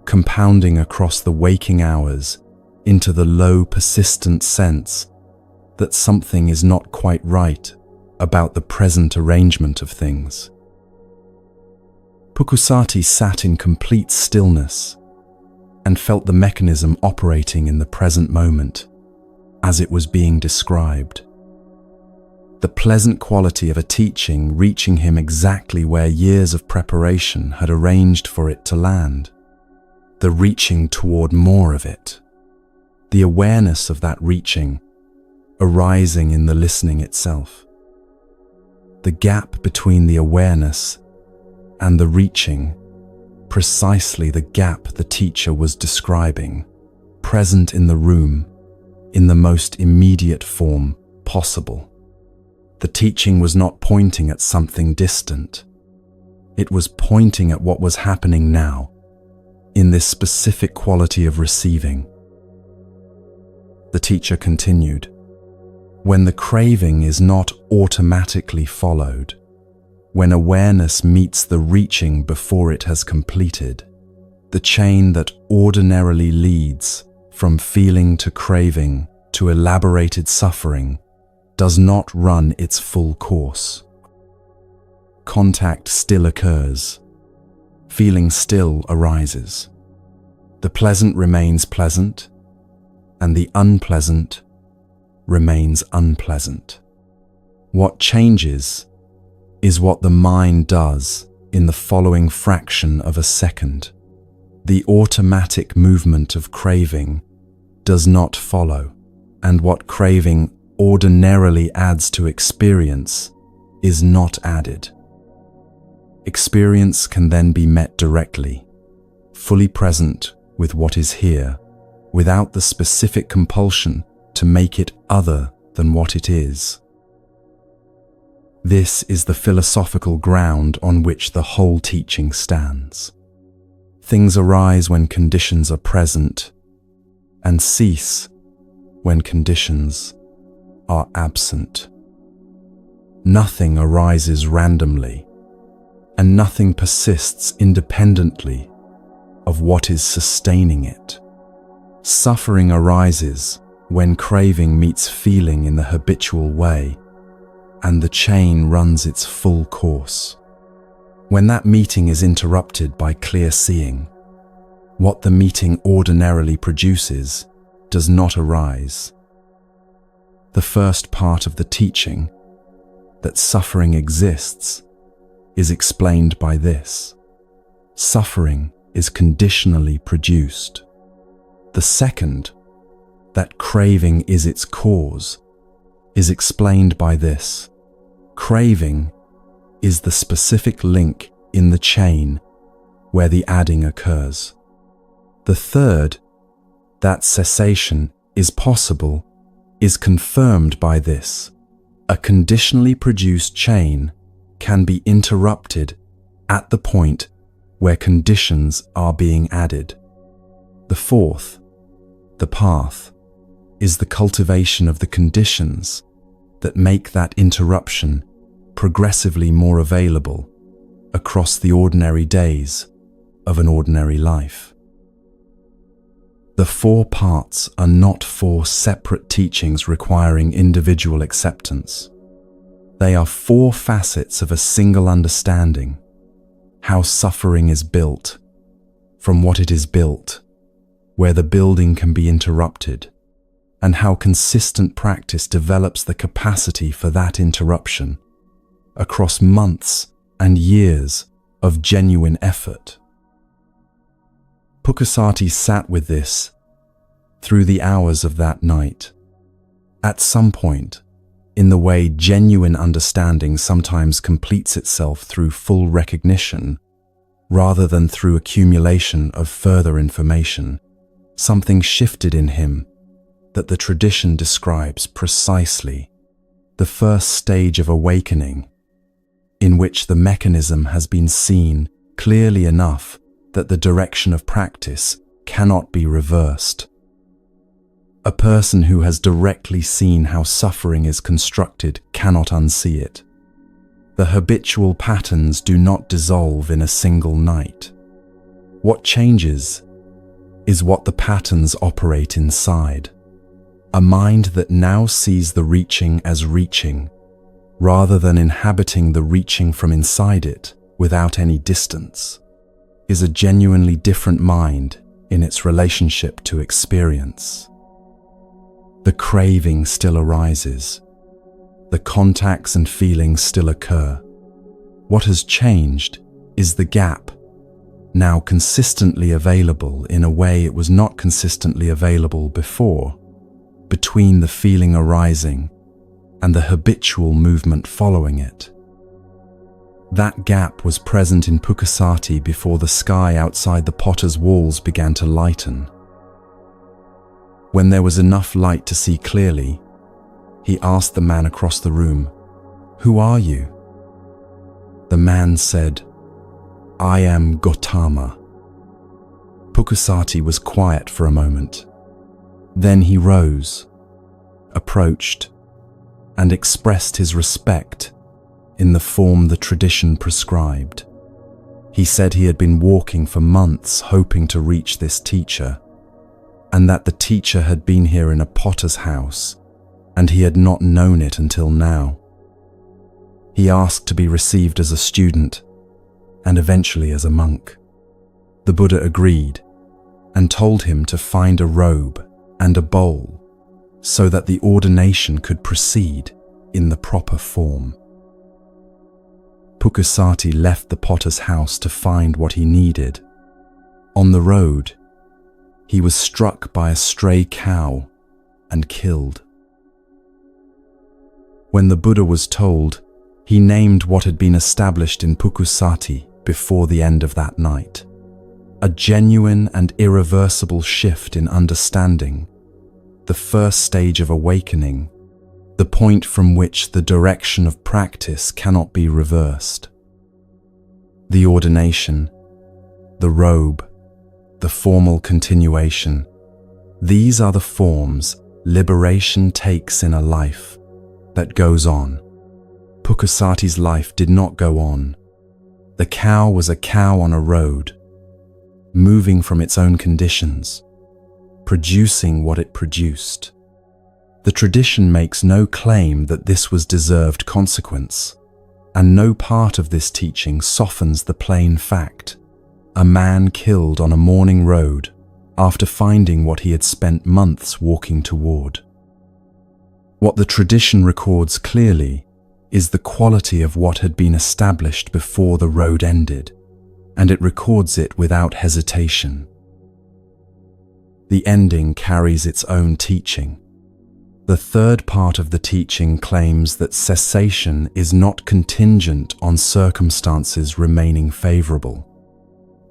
compounding across the waking hours into the low, persistent sense that something is not quite right about the present arrangement of things. Pukusati sat in complete stillness and felt the mechanism operating in the present moment as it was being described. The pleasant quality of a teaching reaching him exactly where years of preparation had arranged for it to land. The reaching toward more of it. The awareness of that reaching arising in the listening itself. The gap between the awareness and the reaching, precisely the gap the teacher was describing, present in the room in the most immediate form possible. The teaching was not pointing at something distant. It was pointing at what was happening now, in this specific quality of receiving. The teacher continued, when the craving is not automatically followed, when awareness meets the reaching before it has completed, the chain that ordinarily leads from feeling to craving to elaborated suffering does not run its full course. Contact still occurs. Feeling still arises. The pleasant remains pleasant, and the unpleasant remains unpleasant. What changes is what the mind does in the following fraction of a second. The automatic movement of craving does not follow, and what craving ordinarily adds to experience is not added. Experience can then be met directly, fully present with what is here, without the specific compulsion to make it other than what it is. This is the philosophical ground on which the whole teaching stands. Things arise when conditions are present, and cease when conditions are absent. Nothing arises randomly, and nothing persists independently of what is sustaining it. Suffering arises when craving meets feeling in the habitual way, and the chain runs its full course. When that meeting is interrupted by clear seeing, what the meeting ordinarily produces does not arise. The first part of the teaching, that suffering exists, is explained by this. Suffering is conditionally produced. The second, that craving is its cause, is explained by this. Craving is the specific link in the chain where the adding occurs. The third, that cessation is possible, is confirmed by this. A conditionally produced chain can be interrupted at the point where conditions are being added. The fourth, the path, is the cultivation of the conditions that make that interruption progressively more available across the ordinary days of an ordinary life. The 4 parts are not 4 separate teachings requiring individual acceptance. They are 4 facets of a single understanding: how suffering is built, from what it is built, where the building can be interrupted, and how consistent practice develops the capacity for that interruption across months and years of genuine effort. Pukkasati sat with this through the hours of that night. At some point, in the way genuine understanding sometimes completes itself through full recognition, rather than through accumulation of further information, something shifted in him that the tradition describes precisely: the first stage of awakening, in which the mechanism has been seen clearly enough that the direction of practice cannot be reversed. A person who has directly seen how suffering is constructed cannot unsee it. The habitual patterns do not dissolve in a single night. What changes is what the patterns operate inside. A mind that now sees the reaching as reaching, rather than inhabiting the reaching from inside it without any distance, is a genuinely different mind in its relationship to experience. The craving still arises. The contacts and feelings still occur. What has changed is the gap, now consistently available in a way it was not consistently available before, between the feeling arising and the habitual movement following it. That gap was present in Pukkasati before the sky outside the potter's walls began to lighten. When there was enough light to see clearly, he asked the man across the room, "Who are you?" The man said, "I am Gautama." Pukkasati was quiet for a moment. Then he rose, approached, and expressed his respect in the form the tradition prescribed. He said he had been walking for months hoping to reach this teacher, and that the teacher had been here in a potter's house, and he had not known it until now. He asked to be received as a student, and eventually as a monk. The Buddha agreed, and told him to find a robe and a bowl, so that the ordination could proceed in the proper form. Pukkasati left the potter's house to find what he needed. On the road, he was struck by a stray cow and killed. When the Buddha was told, he named what had been established in Pukkasati before the end of that night: a genuine and irreversible shift in understanding, the first stage of awakening, the point from which the direction of practice cannot be reversed. The ordination, the robe, the formal continuation, these are the forms liberation takes in a life that goes on. Pukkasati's life did not go on. The cow was a cow on a road, moving from its own conditions, producing what it produced. The tradition makes no claim that this was deserved consequence, and no part of this teaching softens the plain fact: a man killed on a morning road after finding what he had spent months walking toward. What the tradition records clearly is the quality of what had been established before the road ended, and it records it without hesitation. The ending carries its own teaching. The third part of the teaching claims that cessation is not contingent on circumstances remaining favorable.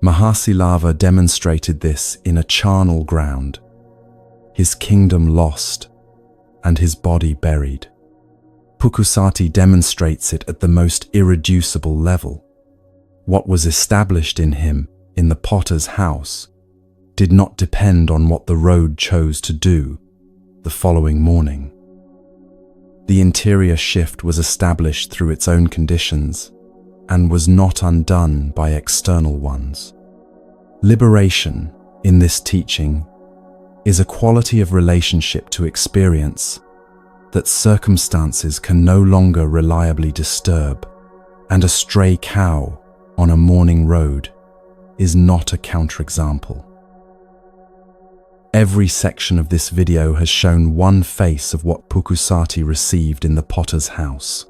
Mahāsīlava demonstrated this in a charnel ground, his kingdom lost and his body buried. Pukusati demonstrates it at the most irreducible level. What was established in him in the potter's house did not depend on what the road chose to do the following morning. The interior shift was established through its own conditions and was not undone by external ones. Liberation, in this teaching, is a quality of relationship to experience that circumstances can no longer reliably disturb, and a stray cow on a morning road is not a counterexample. Every section of this video has shown one face of what Pukusati received in the potter's house.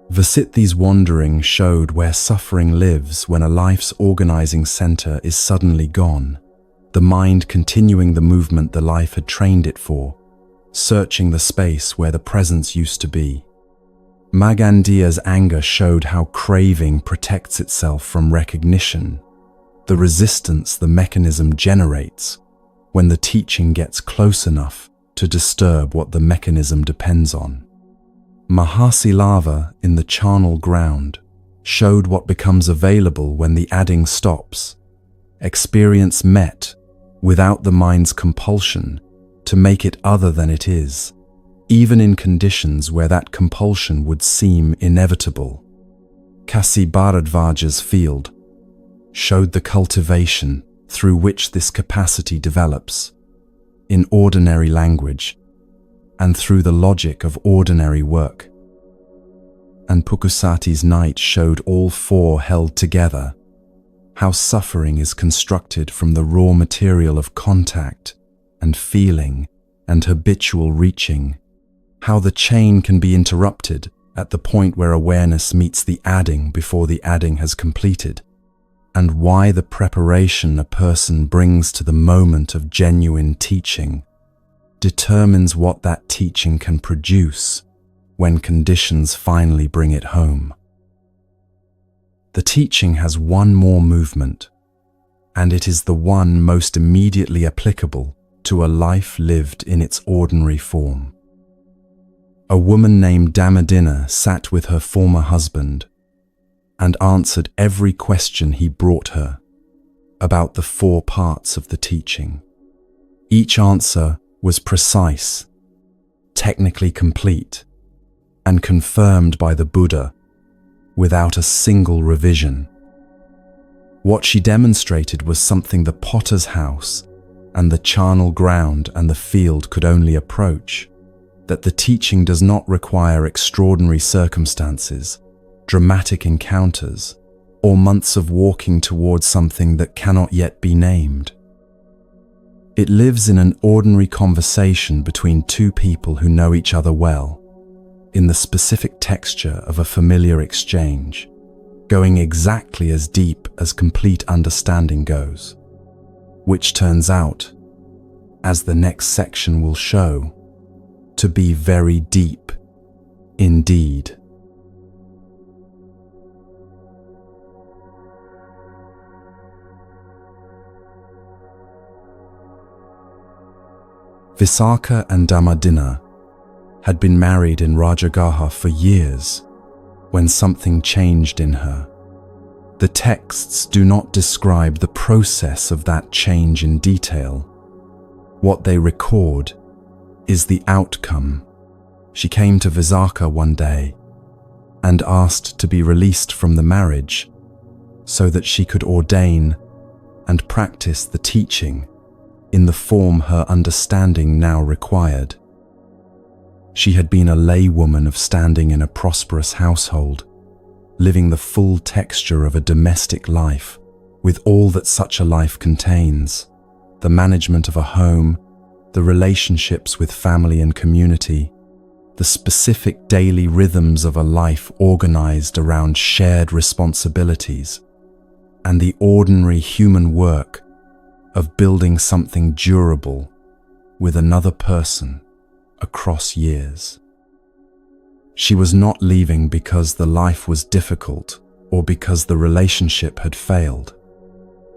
Vasithi's wandering showed where suffering lives when a life's organizing center is suddenly gone, the mind continuing the movement the life had trained it for, searching the space where the presence used to be. Magandia's anger showed how craving protects itself from recognition, the resistance the mechanism generates when the teaching gets close enough to disturb what the mechanism depends on. Mahāsīlava in the charnel ground showed what becomes available when the adding stops, experience met without the mind's compulsion to make it other than it is, even in conditions where that compulsion would seem inevitable. Kasi Bharadvaja's field showed the cultivation through which this capacity develops, in ordinary language, and through the logic of ordinary work. And Pukusati's night showed all four held together, how suffering is constructed from the raw material of contact and feeling and habitual reaching, how the chain can be interrupted at the point where awareness meets the adding before the adding has completed, and why the preparation a person brings to the moment of genuine teaching determines what that teaching can produce when conditions finally bring it home. The teaching has one more movement, and it is the one most immediately applicable to a life lived in its ordinary form. A woman named Damadina sat with her former husband and answered every question he brought her about the four parts of the teaching. Each answer was precise, technically complete, and confirmed by the Buddha without a single revision. What she demonstrated was something the potter's house and the charnel ground and the field could only approach, that the teaching does not require extraordinary circumstances, dramatic encounters, or months of walking towards something that cannot yet be named. It lives in an ordinary conversation between two people who know each other well, in the specific texture of a familiar exchange, going exactly as deep as complete understanding goes, which turns out, as the next section will show, to be very deep indeed. Visakha and Damadina had been married in Rajagaha for years when something changed in her. The texts do not describe the process of that change in detail. What they record is the outcome. She came to Visakha one day and asked to be released from the marriage so that she could ordain and practice the teaching in the form her understanding now required. She had been a laywoman of standing in a prosperous household, living the full texture of a domestic life with all that such a life contains, the management of a home, the relationships with family and community, the specific daily rhythms of a life organized around shared responsibilities, and the ordinary human work of building something durable with another person across years. She was not leaving because the life was difficult or because the relationship had failed.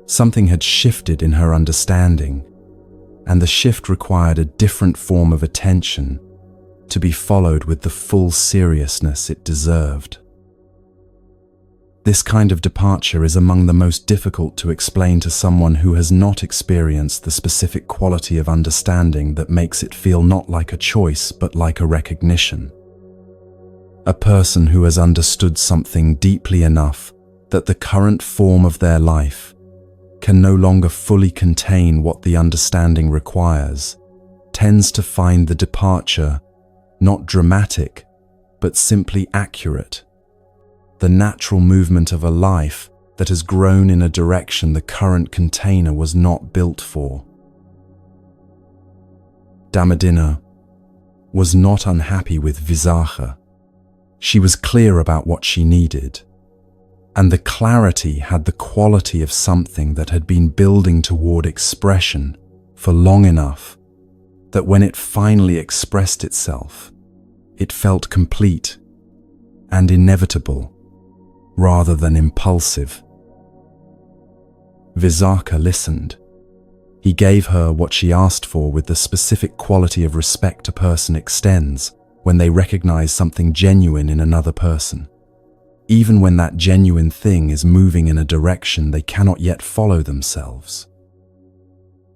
Something had shifted in her understanding, and the shift required a different form of attention to be followed with the full seriousness it deserved. This kind of departure is among the most difficult to explain to someone who has not experienced the specific quality of understanding that makes it feel not like a choice but like a recognition. A person who has understood something deeply enough that the current form of their life can no longer fully contain what the understanding requires, tends to find the departure not dramatic, but simply accurate. The natural movement of a life that has grown in a direction the current container was not built for. Dhammadinna was not unhappy with Visakha. She was clear about what she needed, and the clarity had the quality of something that had been building toward expression for long enough that when it finally expressed itself, it felt complete and inevitable rather than impulsive. Visakha listened. He gave her what she asked for with the specific quality of respect a person extends when they recognize something genuine in another person, even when that genuine thing is moving in a direction they cannot yet follow themselves.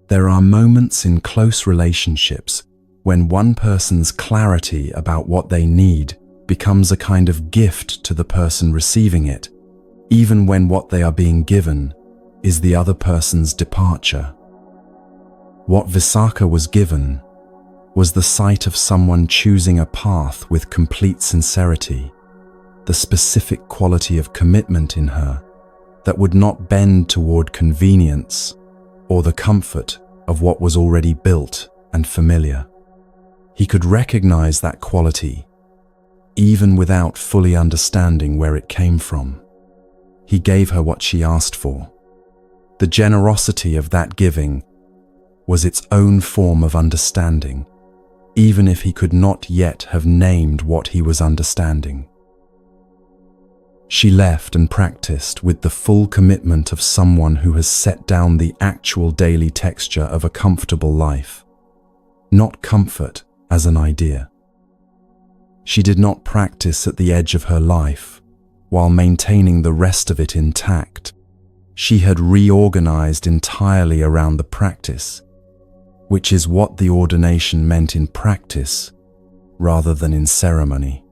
There are moments in close relationships when one person's clarity about what they need becomes a kind of gift to the person receiving it, even when what they are being given is the other person's departure. What Visakha was given was the sight of someone choosing a path with complete sincerity, the specific quality of commitment in her that would not bend toward convenience or the comfort of what was already built and familiar. He could recognize that quality even without fully understanding where it came from. He gave her what she asked for. The generosity of that giving was its own form of understanding, even if he could not yet have named what he was understanding. She left and practiced with the full commitment of someone who has set down the actual daily texture of a comfortable life, not comfort as an idea. She did not practice at the edge of her life while maintaining the rest of it intact. She had reorganized entirely around the practice, which is what the ordination meant in practice rather than in ceremony.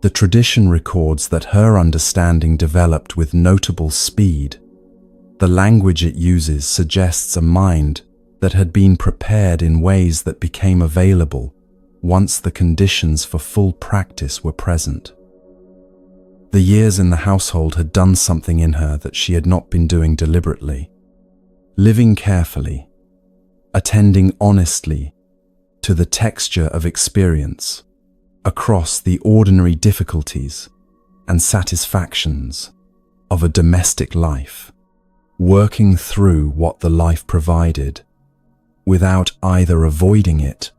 The tradition records that her understanding developed with notable speed. The language it uses suggests a mind that had been prepared in ways that became available once the conditions for full practice were present. The years in the household had done something in her that she had not been doing deliberately. Living carefully, attending honestly to the texture of experience across the ordinary difficulties and satisfactions of a domestic life, working through what the life provided without either avoiding it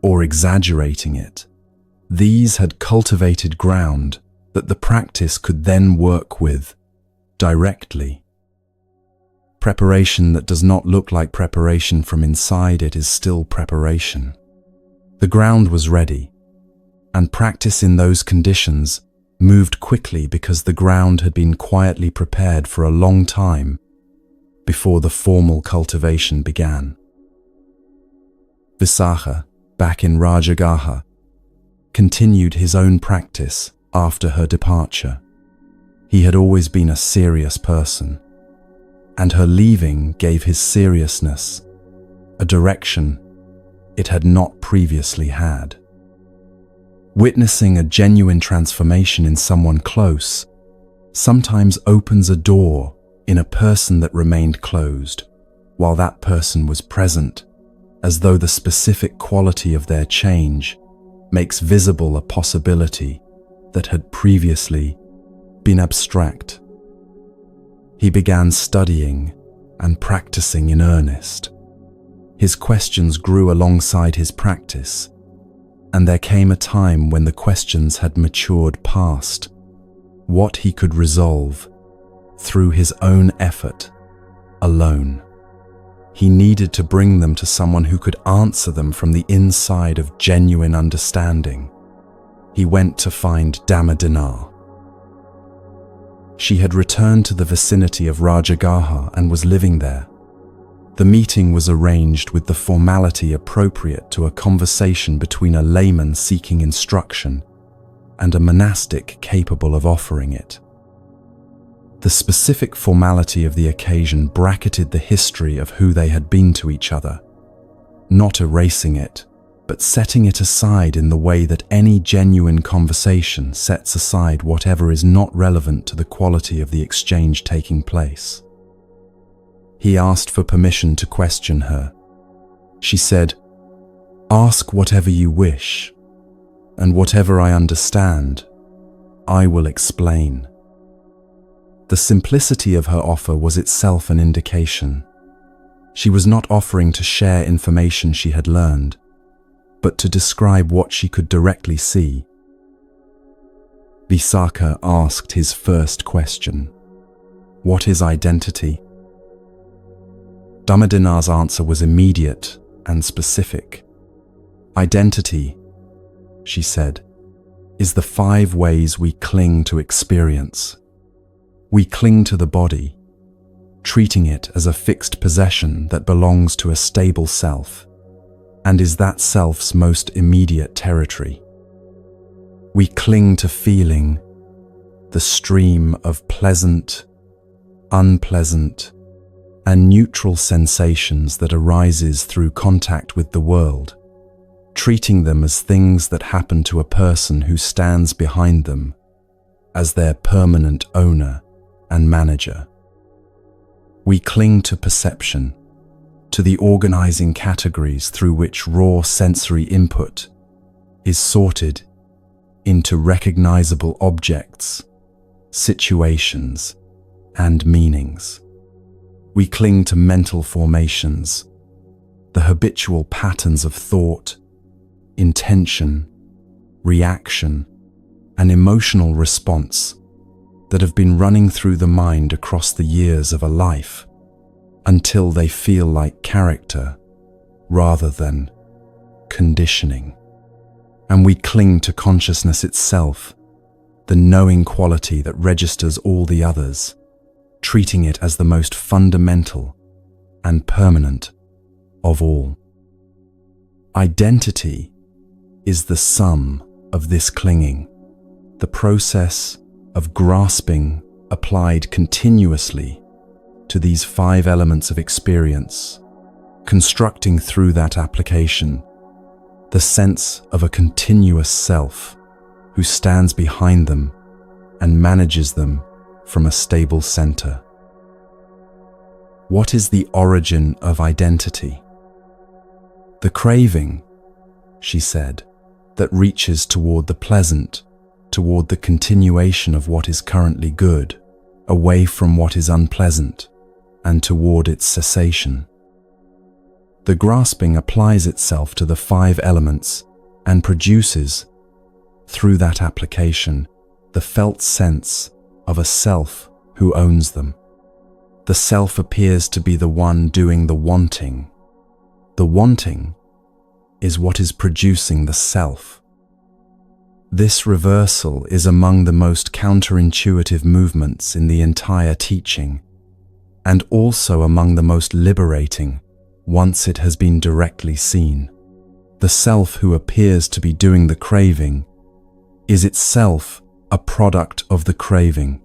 or exaggerating it. These had cultivated ground that the practice could then work with directly. Preparation that does not look like preparation from inside it is still preparation. The ground was ready, and practice in those conditions moved quickly because the ground had been quietly prepared for a long time before the formal cultivation began. Visakha, back in Rajagaha, continued his own practice after her departure. He had always been a serious person, and her leaving gave his seriousness a direction it had not previously had. Witnessing a genuine transformation in someone close sometimes opens a door in a person that remained closed while that person was present, as though the specific quality of their change makes visible a possibility that had previously been abstract. He began studying and practicing in earnest. His questions grew alongside his practice, and there came a time when the questions had matured past what he could resolve through his own effort alone. He needed to bring them to someone who could answer them from the inside of genuine understanding. He went to find Dhamma. She had returned to the vicinity of Rajagaha and was living there. The meeting was arranged with the formality appropriate to a conversation between a layman seeking instruction and a monastic capable of offering it. The specific formality of the occasion bracketed the history of who they had been to each other, not erasing it, but setting it aside in the way that any genuine conversation sets aside whatever is not relevant to the quality of the exchange taking place. He asked for permission to question her. She said, "Ask whatever you wish, and whatever I understand, I will explain." The simplicity of her offer was itself an indication. She was not offering to share information she had learned, but to describe what she could directly see. Visakha asked his first question: "What is identity?" Dhammadinar's answer was immediate and specific. "Identity," she said, "is the 5 ways we cling to experience. We cling to the body, treating it as a fixed possession that belongs to a stable self, and is that self's most immediate territory. We cling to feeling, the stream of pleasant, unpleasant, and neutral sensations that arises through contact with the world, treating them as things that happen to a person who stands behind them as their permanent owner and manager. We cling to perception, to the organizing categories through which raw sensory input is sorted into recognizable objects, situations, and meanings. We cling to mental formations, the habitual patterns of thought, intention, reaction, and emotional response that have been running through the mind across the years of a life until they feel like character rather than conditioning. And we cling to consciousness itself, the knowing quality that registers all the others, treating it as the most fundamental and permanent of all. Identity is the sum of this clinging, the process of grasping applied continuously to these 5 elements of experience, constructing through that application the sense of a continuous self who stands behind them and manages them from a stable center. What is the origin of identity? The craving, she said, that reaches toward the pleasant, toward the continuation of what is currently good, away from what is unpleasant, and toward its cessation. The grasping applies itself to the 5 elements and produces, through that application, the felt sense of a self who owns them. The self appears to be the one doing the wanting. The wanting is what is producing the self. This reversal is among the most counterintuitive movements in the entire teaching, and also among the most liberating once it has been directly seen. The self who appears to be doing the craving is itself a product of the craving,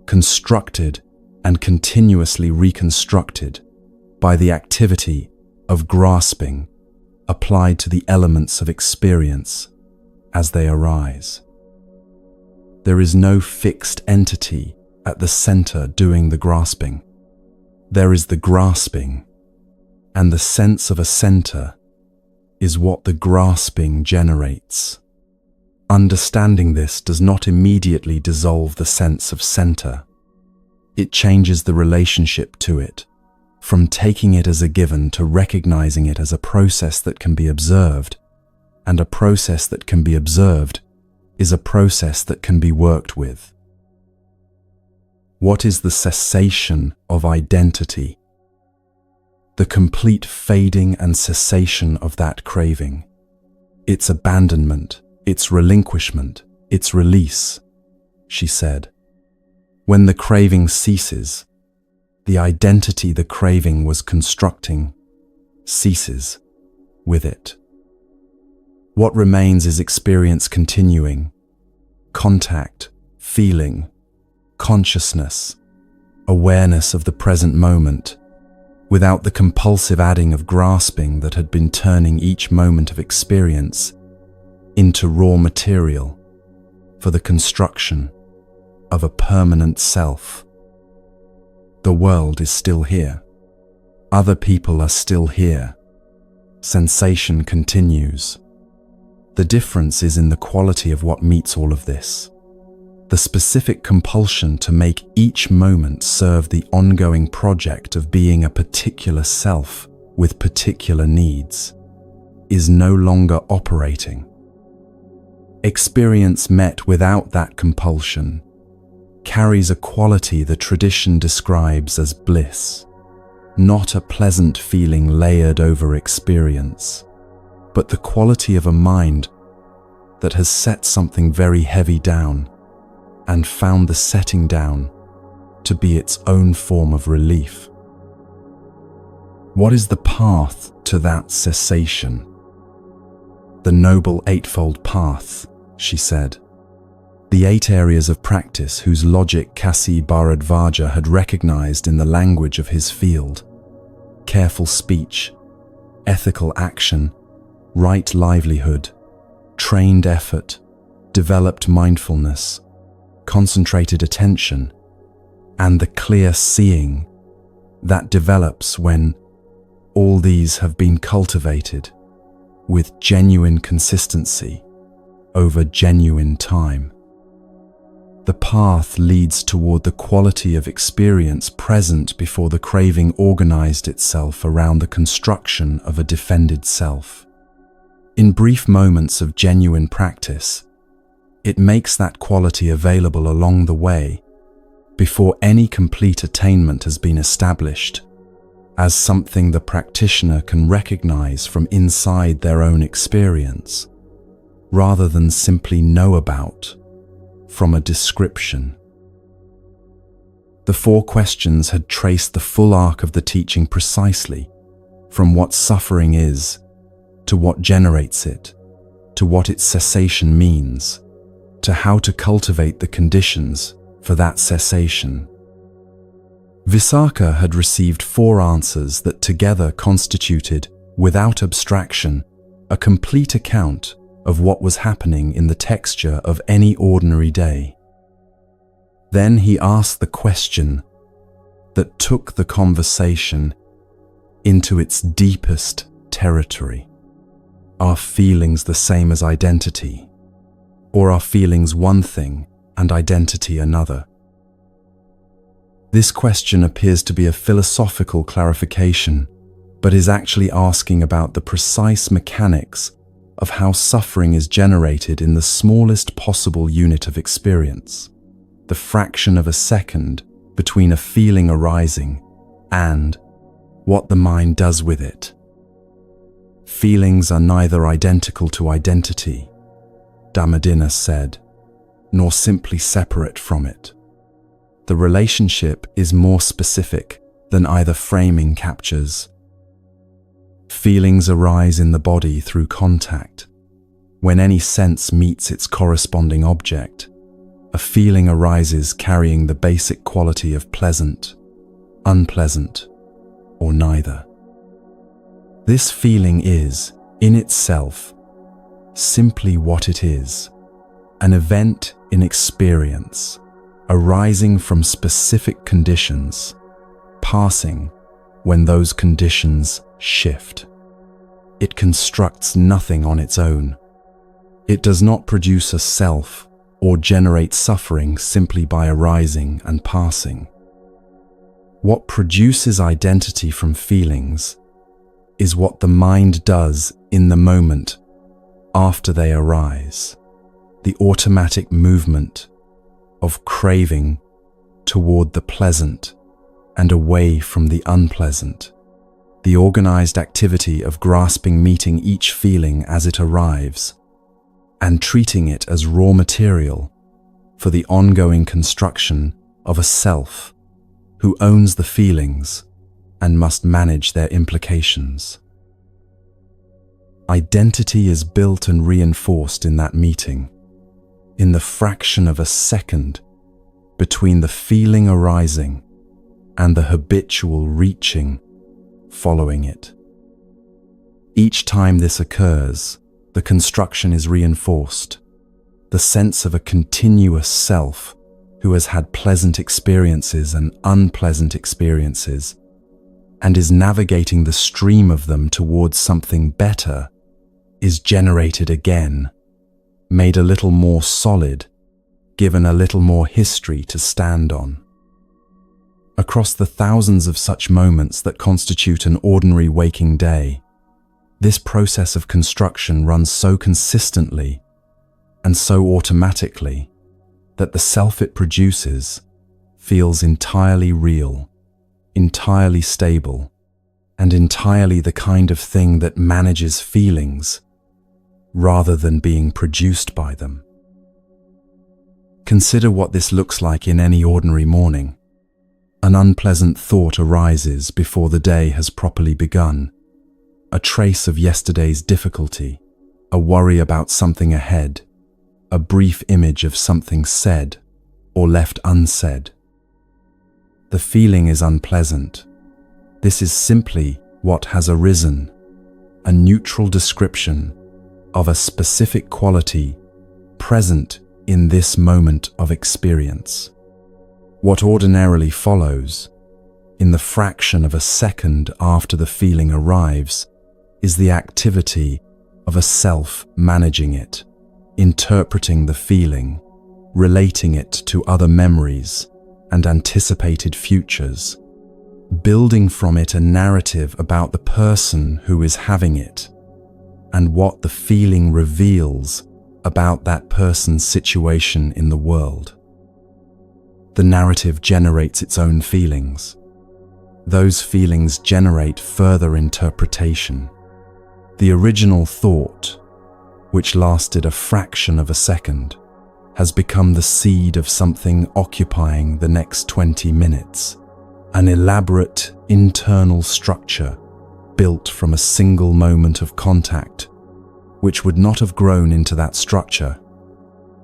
constructed and continuously reconstructed by the activity of grasping applied to the elements of experience as they arise. There is no fixed entity at the center doing the grasping. There is the grasping, and the sense of a center is what the grasping generates. Understanding this does not immediately dissolve the sense of center. It changes the relationship to it, from taking it as a given to recognizing it as a process that can be observed, and a process that can be observed is a process that can be worked with. What is the cessation of identity? The complete fading and cessation of that craving, its abandonment, its relinquishment, its release, she said. When the craving ceases, the identity the craving was constructing ceases with it. What remains is experience continuing, contact, feeling, consciousness, awareness of the present moment, without the compulsive adding of grasping that had been turning each moment of experience into raw material for the construction of a permanent self. The world is still here. Other people are still here. Sensation continues. The difference is in the quality of what meets all of this. The specific compulsion to make each moment serve the ongoing project of being a particular self with particular needs is no longer operating. Experience met without that compulsion carries a quality the tradition describes as bliss, not a pleasant feeling layered over experience, but the quality of a mind that has set something very heavy down and found the setting down to be its own form of relief. What is the path to that cessation? The Noble Eightfold Path, she said. The 8 areas of practice whose logic Kasi Bharadvaja had recognized in the language of his field: careful speech, ethical action, right livelihood, trained effort, developed mindfulness, concentrated attention, and the clear seeing that develops when all these have been cultivated with genuine consistency over genuine time. The path leads toward the quality of experience present before the craving organized itself around the construction of a defended self. In brief moments of genuine practice, it makes that quality available along the way, before any complete attainment has been established, as something the practitioner can recognize from inside their own experience, rather than simply know about from a description. The 4 questions had traced the full arc of the teaching precisely, from what suffering is, to what generates it, to what its cessation means, to how to cultivate the conditions for that cessation. Visakha had received 4 answers that together constituted, without abstraction, a complete account of what was happening in the texture of any ordinary day. Then he asked the question that took the conversation into its deepest territory. Are feelings the same as identity? Or are feelings one thing and identity another? This question appears to be a philosophical clarification, but is actually asking about the precise mechanics of how suffering is generated in the smallest possible unit of experience, the fraction of a second between a feeling arising and what the mind does with it. Feelings are neither identical to identity, Dhammadinna said, nor simply separate from it. The relationship is more specific than either framing captures. Feelings arise in the body through contact. When any sense meets its corresponding object, a feeling arises carrying the basic quality of pleasant, unpleasant, or neither. This feeling is, in itself, simply what it is, an event in experience, arising from specific conditions, passing when those conditions shift. It constructs nothing on its own. It does not produce a self or generate suffering simply by arising and passing. What produces identity from feelings is what the mind does in the moment after they arise, the automatic movement of craving toward the pleasant and away from the unpleasant, the organized activity of grasping, meeting each feeling as it arrives, and treating it as raw material for the ongoing construction of a self who owns the feelings and must manage their implications. Identity is built and reinforced in that meeting, in the fraction of a second between the feeling arising and the habitual reaching following it. Each time this occurs, the construction is reinforced, the sense of a continuous self who has had pleasant experiences and unpleasant experiences, and is navigating the stream of them towards something better, is generated again, made a little more solid, given a little more history to stand on. Across the thousands of such moments that constitute an ordinary waking day, this process of construction runs so consistently and so automatically that the self it produces feels entirely real, entirely stable, and entirely the kind of thing that manages feelings rather than being produced by them. Consider what this looks like in any ordinary morning. An unpleasant thought arises before the day has properly begun, a trace of yesterday's difficulty, a worry about something ahead, a brief image of something said or left unsaid. The feeling is unpleasant. This is simply what has arisen, a neutral description of a specific quality present in this moment of experience. What ordinarily follows, in the fraction of a second after the feeling arrives, is the activity of a self managing it, interpreting the feeling, relating it to other memories and anticipated futures, building from it a narrative about the person who is having it, and what the feeling reveals about that person's situation in the world. The narrative generates its own feelings. Those feelings generate further interpretation. The original thought, which lasted a fraction of a second, has become the seed of something occupying the next 20 minutes, an elaborate internal structure built from a single moment of contact, which would not have grown into that structure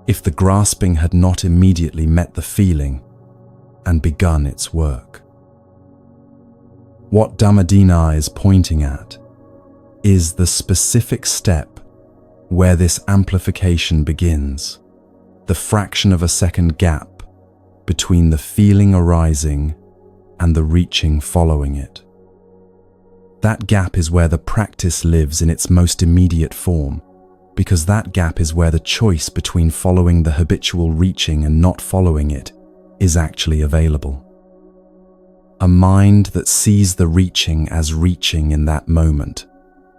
if the grasping had not immediately met the feeling and begun its work. What Dhammadina is pointing at is the specific step where this amplification begins, the fraction of a second gap between the feeling arising and the reaching following it. That gap is where the practice lives in its most immediate form, because that gap is where the choice between following the habitual reaching and not following it is actually available. A mind that sees the reaching as reaching in that moment,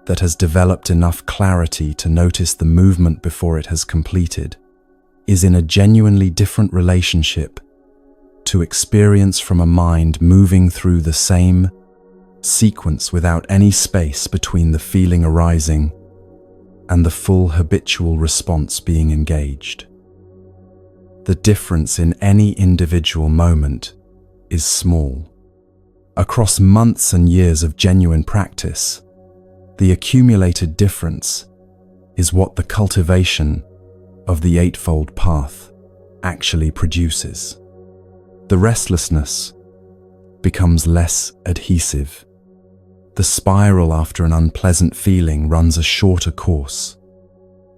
that has developed enough clarity to notice the movement before it has completed, is in a genuinely different relationship to experience from a mind moving through the same sequence without any space between the feeling arising and the full habitual response being engaged. The difference in any individual moment is small. Across months and years of genuine practice, the accumulated difference is what the cultivation of the Eightfold Path actually produces. The restlessness becomes less adhesive. The spiral after an unpleasant feeling runs a shorter course.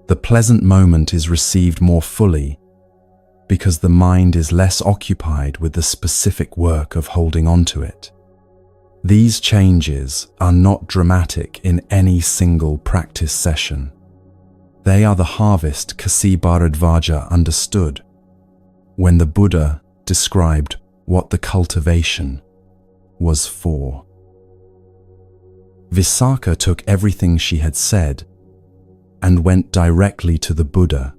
The pleasant moment is received more fully because the mind is less occupied with the specific work of holding on to it. These changes are not dramatic in any single practice session. They are the harvest Kasi Bharadvaja understood when the Buddha described what the cultivation was for. Visakha took everything she had said and went directly to the Buddha.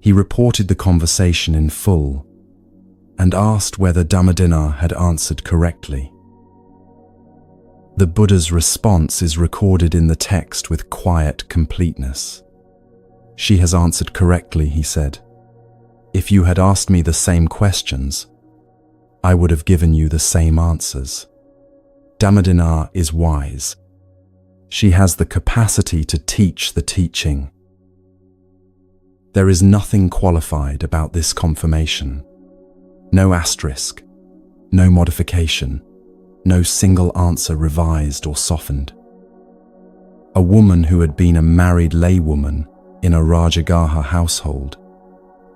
He reported the conversation in full and asked whether Dhammadina had answered correctly. The Buddha's response is recorded in the text with quiet completeness. "She has answered correctly," he said. "If you had asked me the same questions, I would have given you the same answers. Dhammadina is wise. She has the capacity to teach the teaching." There is nothing qualified about this confirmation. No asterisk, no modification, no single answer revised or softened. A woman who had been a married laywoman in a Rajagaha household,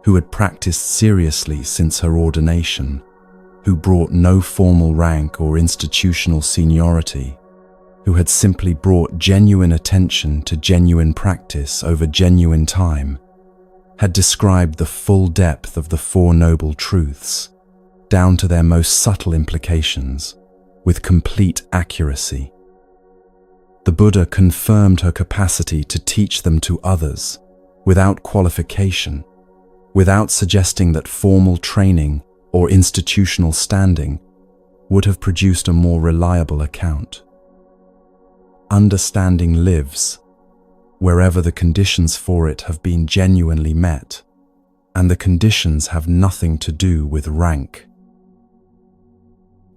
who had practiced seriously since her ordination, who brought no formal rank or institutional seniority, who had simply brought genuine attention to genuine practice over genuine time, had described the full depth of the Four Noble Truths, down to their most subtle implications, with complete accuracy. The Buddha confirmed her capacity to teach them to others, without qualification, without suggesting that formal training or institutional standing would have produced a more reliable account. Understanding lives wherever the conditions for it have been genuinely met, and the conditions have nothing to do with rank.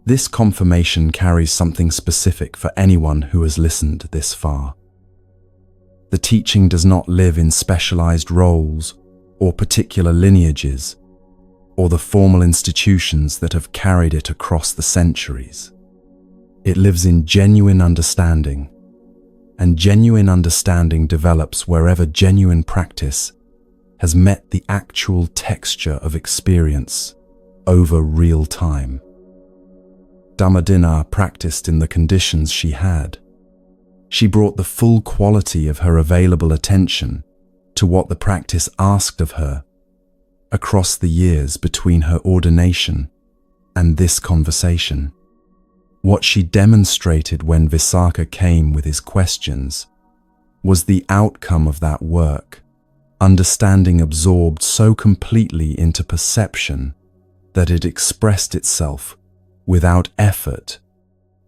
This confirmation carries something specific for anyone who has listened this far. The teaching does not live in specialized roles or particular lineages, or the formal institutions that have carried it across the centuries. It lives in genuine understanding, and genuine understanding develops wherever genuine practice has met the actual texture of experience over real time. Dhammadina practiced in the conditions she had. She brought the full quality of her available attention to what the practice asked of her across the years between her ordination and this conversation. What she demonstrated when Visakha came with his questions was the outcome of that work, understanding absorbed so completely into perception that it expressed itself without effort,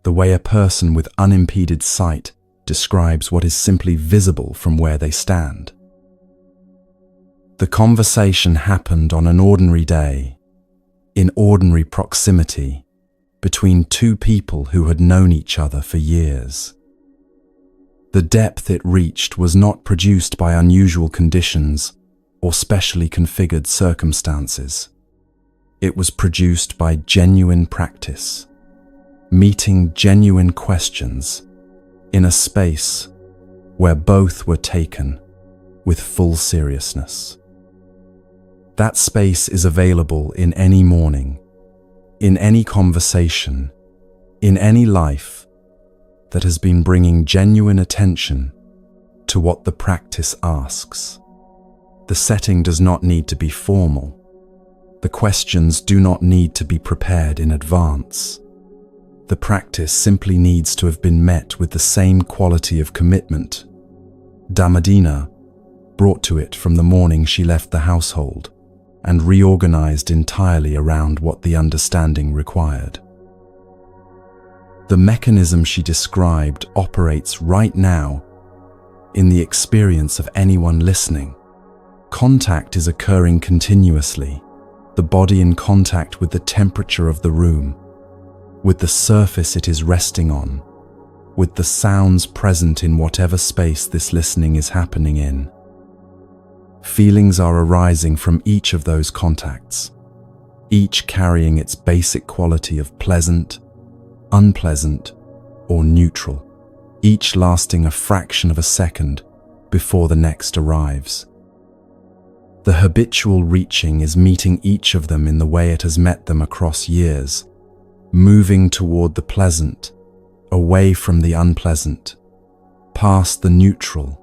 the way a person with unimpeded sight describes what is simply visible from where they stand. The conversation happened on an ordinary day, in ordinary proximity, between two people who had known each other for years. The depth it reached was not produced by unusual conditions or specially configured circumstances. It was produced by genuine practice, meeting genuine questions in a space where both were taken with full seriousness. That space is available in any morning, in any conversation, in any life that has been bringing genuine attention to what the practice asks. The setting does not need to be formal. The questions do not need to be prepared in advance. The practice simply needs to have been met with the same quality of commitment Dhammadina brought to it from the morning she left the household, and reorganized entirely around what the understanding required. The mechanism she described operates right now in the experience of anyone listening. Contact is occurring continuously, the body in contact with the temperature of the room, with the surface it is resting on, with the sounds present in whatever space this listening is happening in. Feelings are arising from each of those contacts, each carrying its basic quality of pleasant, unpleasant, or neutral, each lasting a fraction of a second before the next arrives. The habitual reaching is meeting each of them in the way it has met them across years, moving toward the pleasant, away from the unpleasant, past the neutral,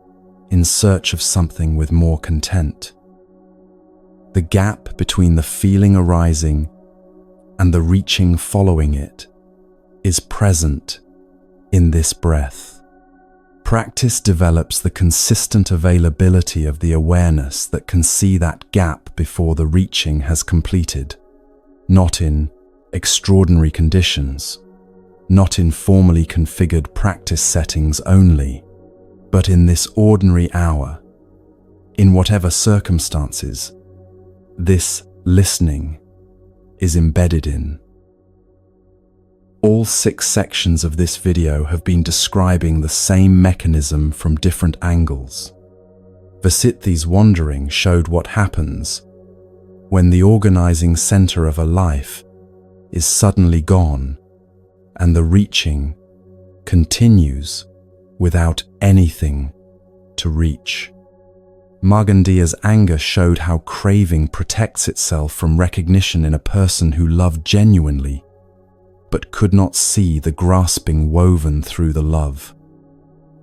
in search of something with more content. The gap between the feeling arising and the reaching following it is present in this breath. Practice develops the consistent availability of the awareness that can see that gap before the reaching has completed, not in extraordinary conditions, not in formally configured practice settings only, but in this ordinary hour, in whatever circumstances this listening is embedded in. All 6 sections of this video have been describing the same mechanism from different angles. Vasithi's wandering showed what happens when the organizing center of a life is suddenly gone and the reaching continues without anything to reach. Magandia's anger showed how craving protects itself from recognition in a person who loved genuinely, but could not see the grasping woven through the love.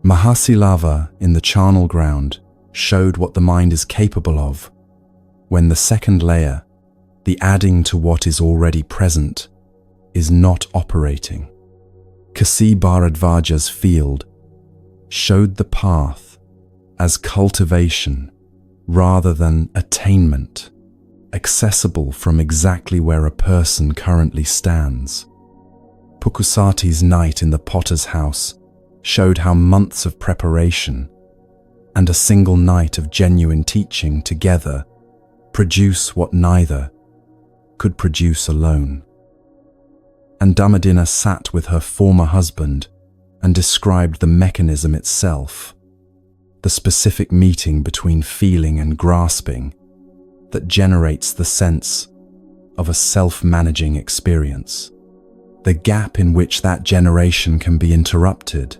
Mahāsīlava in the charnel ground showed what the mind is capable of when the second layer, the adding to what is already present, is not operating. Kasi Bharadvaja's field showed the path as cultivation rather than attainment, accessible from exactly where a person currently stands. Pukusati's night in the potter's house showed how months of preparation and a single night of genuine teaching together produce what neither could produce alone. And Dhammadina sat with her former husband and described the mechanism itself, the specific meeting between feeling and grasping that generates the sense of a self-managing experience, the gap in which that generation can be interrupted,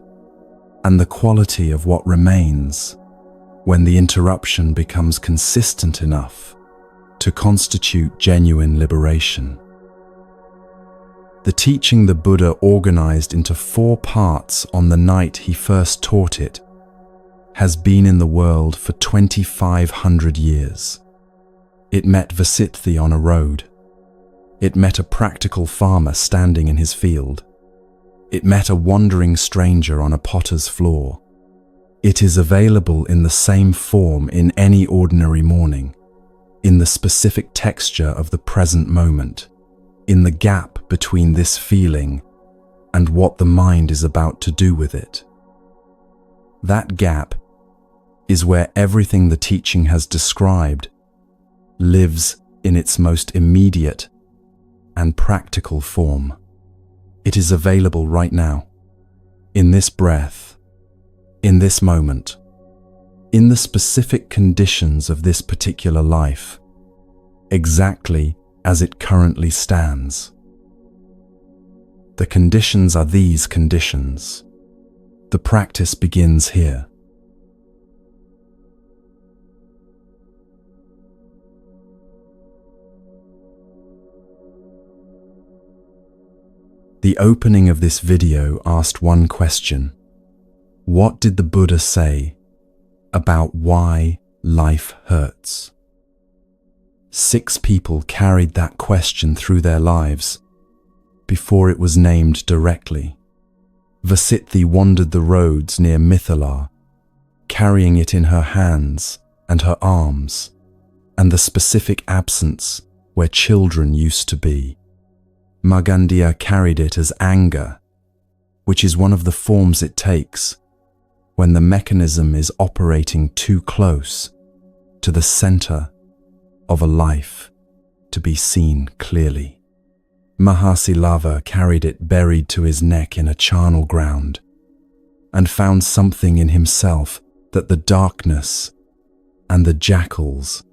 and the quality of what remains when the interruption becomes consistent enough to constitute genuine liberation. The teaching the Buddha organized into 4 parts on the night he first taught it has been in the world for 2,500 years. It met Vasitthi on a road. It met a practical farmer standing in his field. It met a wandering stranger on a potter's floor. It is available in the same form in any ordinary morning, in the specific texture of the present moment, in the gap between this feeling and what the mind is about to do with it. That gap is where everything the teaching has described lives in its most immediate and practical form. It is available right now, in this breath, in this moment, in the specific conditions of this particular life, exactly as it currently stands. The conditions are these conditions. The practice begins here. The opening of this video asked one question: what did the Buddha say about why life hurts? 6 people carried that question through their lives before it was named directly. Vasitthi wandered the roads near Mithila, carrying it in her hands and her arms, and the specific absence where children used to be. Magandia carried it as anger, which is one of the forms it takes when the mechanism is operating too close to the center of a life to be seen clearly. Mahāsīlava carried it buried to his neck in a charnel ground and found something in himself that the darkness and the jackals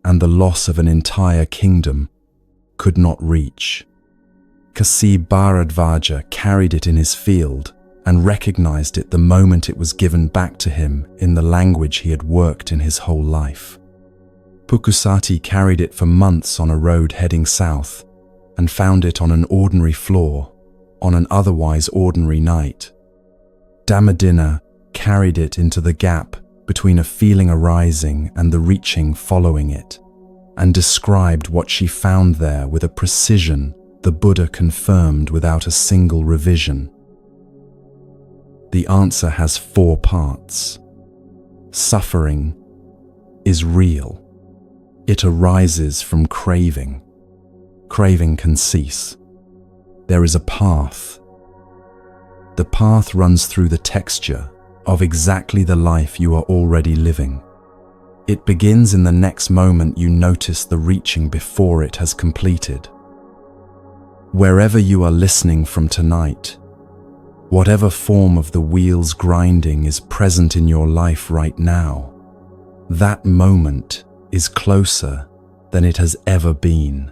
and the loss of an entire kingdom could not reach. Kasi Bharadvaja carried it in his field and recognized it the moment it was given back to him in the language he had worked in his whole life. Pukusati carried it for months on a road heading south and found it on an ordinary floor on an otherwise ordinary night. Dhammadina carried it into the gap between a feeling arising and the reaching following it, and described what she found there with a precision the Buddha confirmed without a single revision. The answer has 4 parts. Suffering is real. It arises from craving. Craving can cease. There is a path. The path runs through the texture of exactly the life you are already living. It begins in the next moment you notice the reaching before it has completed. Wherever you are listening from tonight, whatever form of the wheels grinding is present in your life right now, that moment is closer than it has ever been.